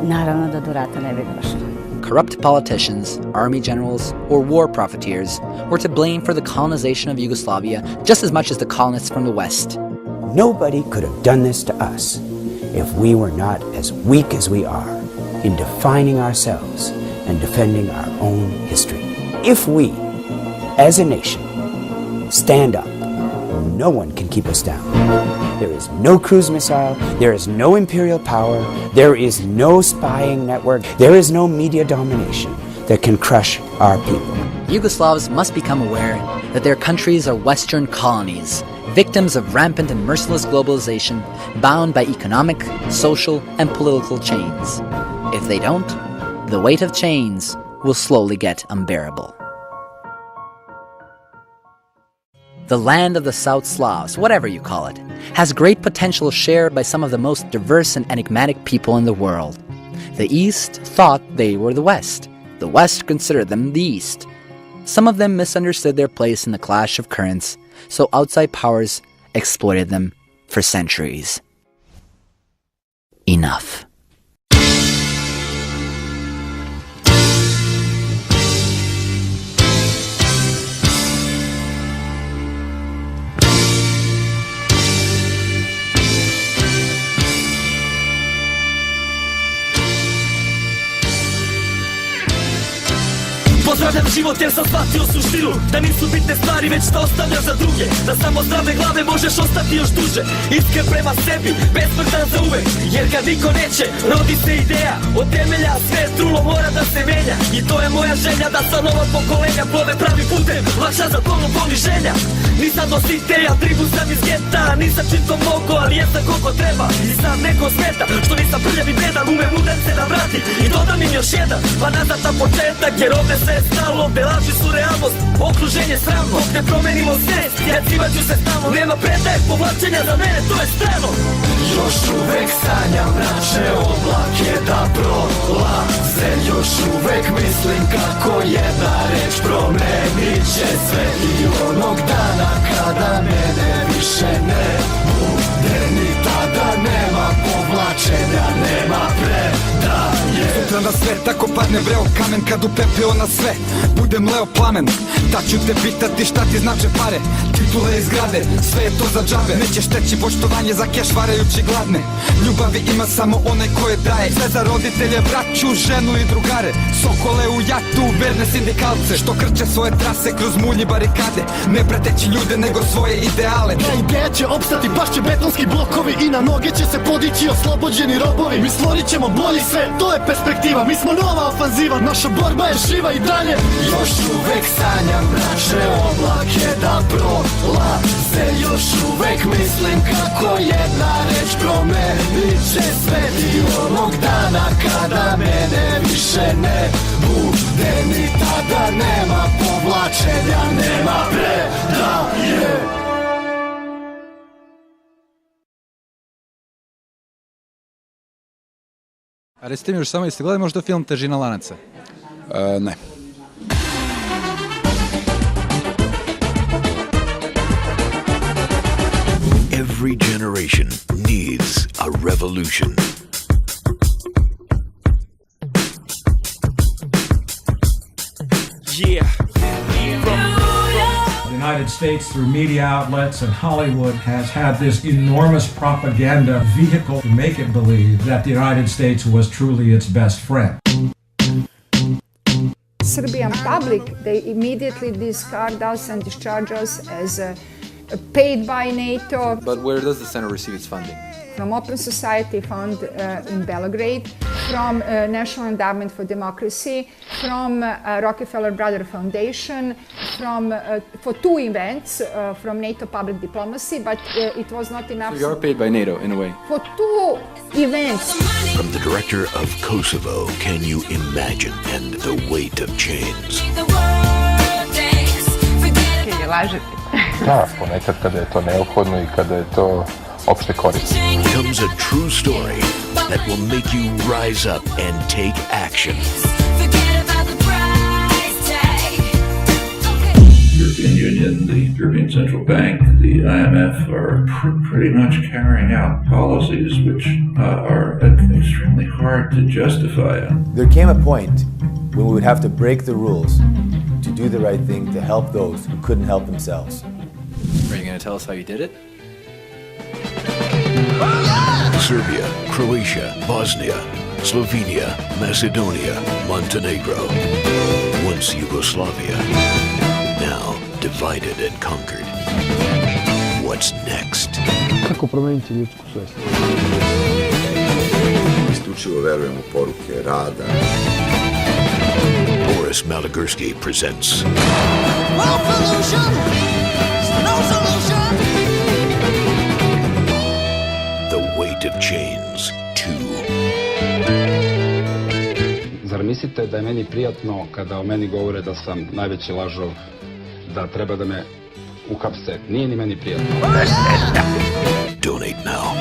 Speaker 14: naravno da do rata ne bi došlo.
Speaker 6: Corrupt politicians, army generals, or war profiteers were to blame for the colonization of Yugoslavia just as much as the colonists from the West.
Speaker 5: Nobody could have done this to us if we were not as weak as we are in defining ourselves and defending our own history. If we, as a nation, stand up, no one can keep us down. There is no cruise missile, there is no imperial power, there is no spying network, there is no media domination that can crush our people.
Speaker 6: Yugoslavs must become aware that their countries are Western colonies, victims of rampant and merciless globalization, bound by economic, social, and political chains. If they don't, the weight of chains will slowly get unbearable. The land of the South Slavs, whatever you call it, has great potential shared by some of the most diverse and enigmatic people in the world. The East thought they were the West. The West considered them the East. Some of them misunderstood their place in the clash of currents, so outside powers exploited them for centuries. Enough.
Speaker 22: Pozdravljam život jer sam shvatio suštinu, da nisu bitne stvari već što ostavljaš za druge, da samo zdrave glave možeš ostati još duže, iskren prema sebi, besmrtan za uvek, jer kad niko neće, rodi se ideja, od temelja sve trulo mora da se menja, i to je moja želja da sa nova pokolenja plove pravi putem, lakša za tonu poniženja. Nisam do siteja, tribu sam iz geta, nisam čito mogo, ali jesam koliko treba, i sam neko smeta, što nisam prljav i bedan, umem udence da vrati, i dodam im još jedan, pa nazad na početak, jer ovde sve stalo, ovde laži su realnost, okruženje sramno, dok ne promenimo svest, jacivat ću se stalno, nema predaje, povlačenja za mene, to je strano. Još uvek sanjam mračne oblake da prolaze, još uvek mislim kako jedna reč promenit će sve, i onog dana kada mene više ne bude, ni tada nema povlačenja, nema predaje.
Speaker 15: Sutra da sve tako padne vreo kamen, kad upepeo na sve budem leo plamen, da ću te pitati šta ti znače pare, titule i zgrade, sve je to za džabe, nećeš teći poštovanje za keš varajući gladne, ljubavi ima samo onaj koje daje, sve za roditelje, braću, ženu i drugare, sokole u jatu, verne sindikalce, što krče svoje trase kroz mulji barikade, ne prateći ljude nego svoje ideale.
Speaker 22: Ta ideja će opstati, baš će betonski blokovi, i na noge će se podići oslobođeni robovi, mi stvorit ćemo bolji sve, to je perspektiva, mi smo nova ofanziva, naša borba je živa i dalje. Još uvek sanjam mračne oblake da prolaze, još uvek mislim kako jedna reč promenit će sve, i onog dana kada mene više ne bude, ni tada nema povlačenja, nema predaje.
Speaker 16: A recite mi još samo, jeste gledali možda film Težina lanaca?
Speaker 15: Ne.
Speaker 17: Every generation needs a revolution.
Speaker 22: Yeah.
Speaker 24: The United States, through media outlets and Hollywood, has had this enormous propaganda vehicle to make it believe that the United States was truly its best friend.
Speaker 3: Serbian public, they immediately discard us and discharge us as paid by NATO.
Speaker 9: But where does the center receive its funding?
Speaker 3: From Open Society Fund in Belgrade, from National Endowment for Democracy, from Rockefeller Brother Foundation, for 2 events from NATO Public Diplomacy, but it was not enough.
Speaker 9: So you are paid by NATO in a way?
Speaker 3: For 2 events.
Speaker 17: From the director of Kosovo, can you imagine? And the weight of chains.
Speaker 27: Je lažete.
Speaker 11: Da, ponekad kada je to neophodno I kada je to opšte korisno.
Speaker 17: Comes a true story that will make you rise up and take action.
Speaker 18: European Union, the European Central Bank, the IMF are pretty much carrying out policies which are extremely hard to justify.
Speaker 20: There came a point when we would have to break the rules to do the right thing to help those who couldn't help themselves.
Speaker 9: Are you going to tell us how you did it?
Speaker 17: Serbia, Croatia, Bosnia, Slovenia, Macedonia, Montenegro. Once Yugoslavia, now divided and conquered. What's next?
Speaker 21: Kako promeniti ljudsku svest?
Speaker 26: Isključivo verujem u poruke rada.
Speaker 17: Boris Malagurski presents
Speaker 22: No solution! No solution!
Speaker 17: The Weight of Chains 2.
Speaker 21: Zar mislite da je meni prijatno kada o meni govore da sam najveći lažov, da treba da me uhapse? Nije ni meni prijatno.
Speaker 17: Donate now.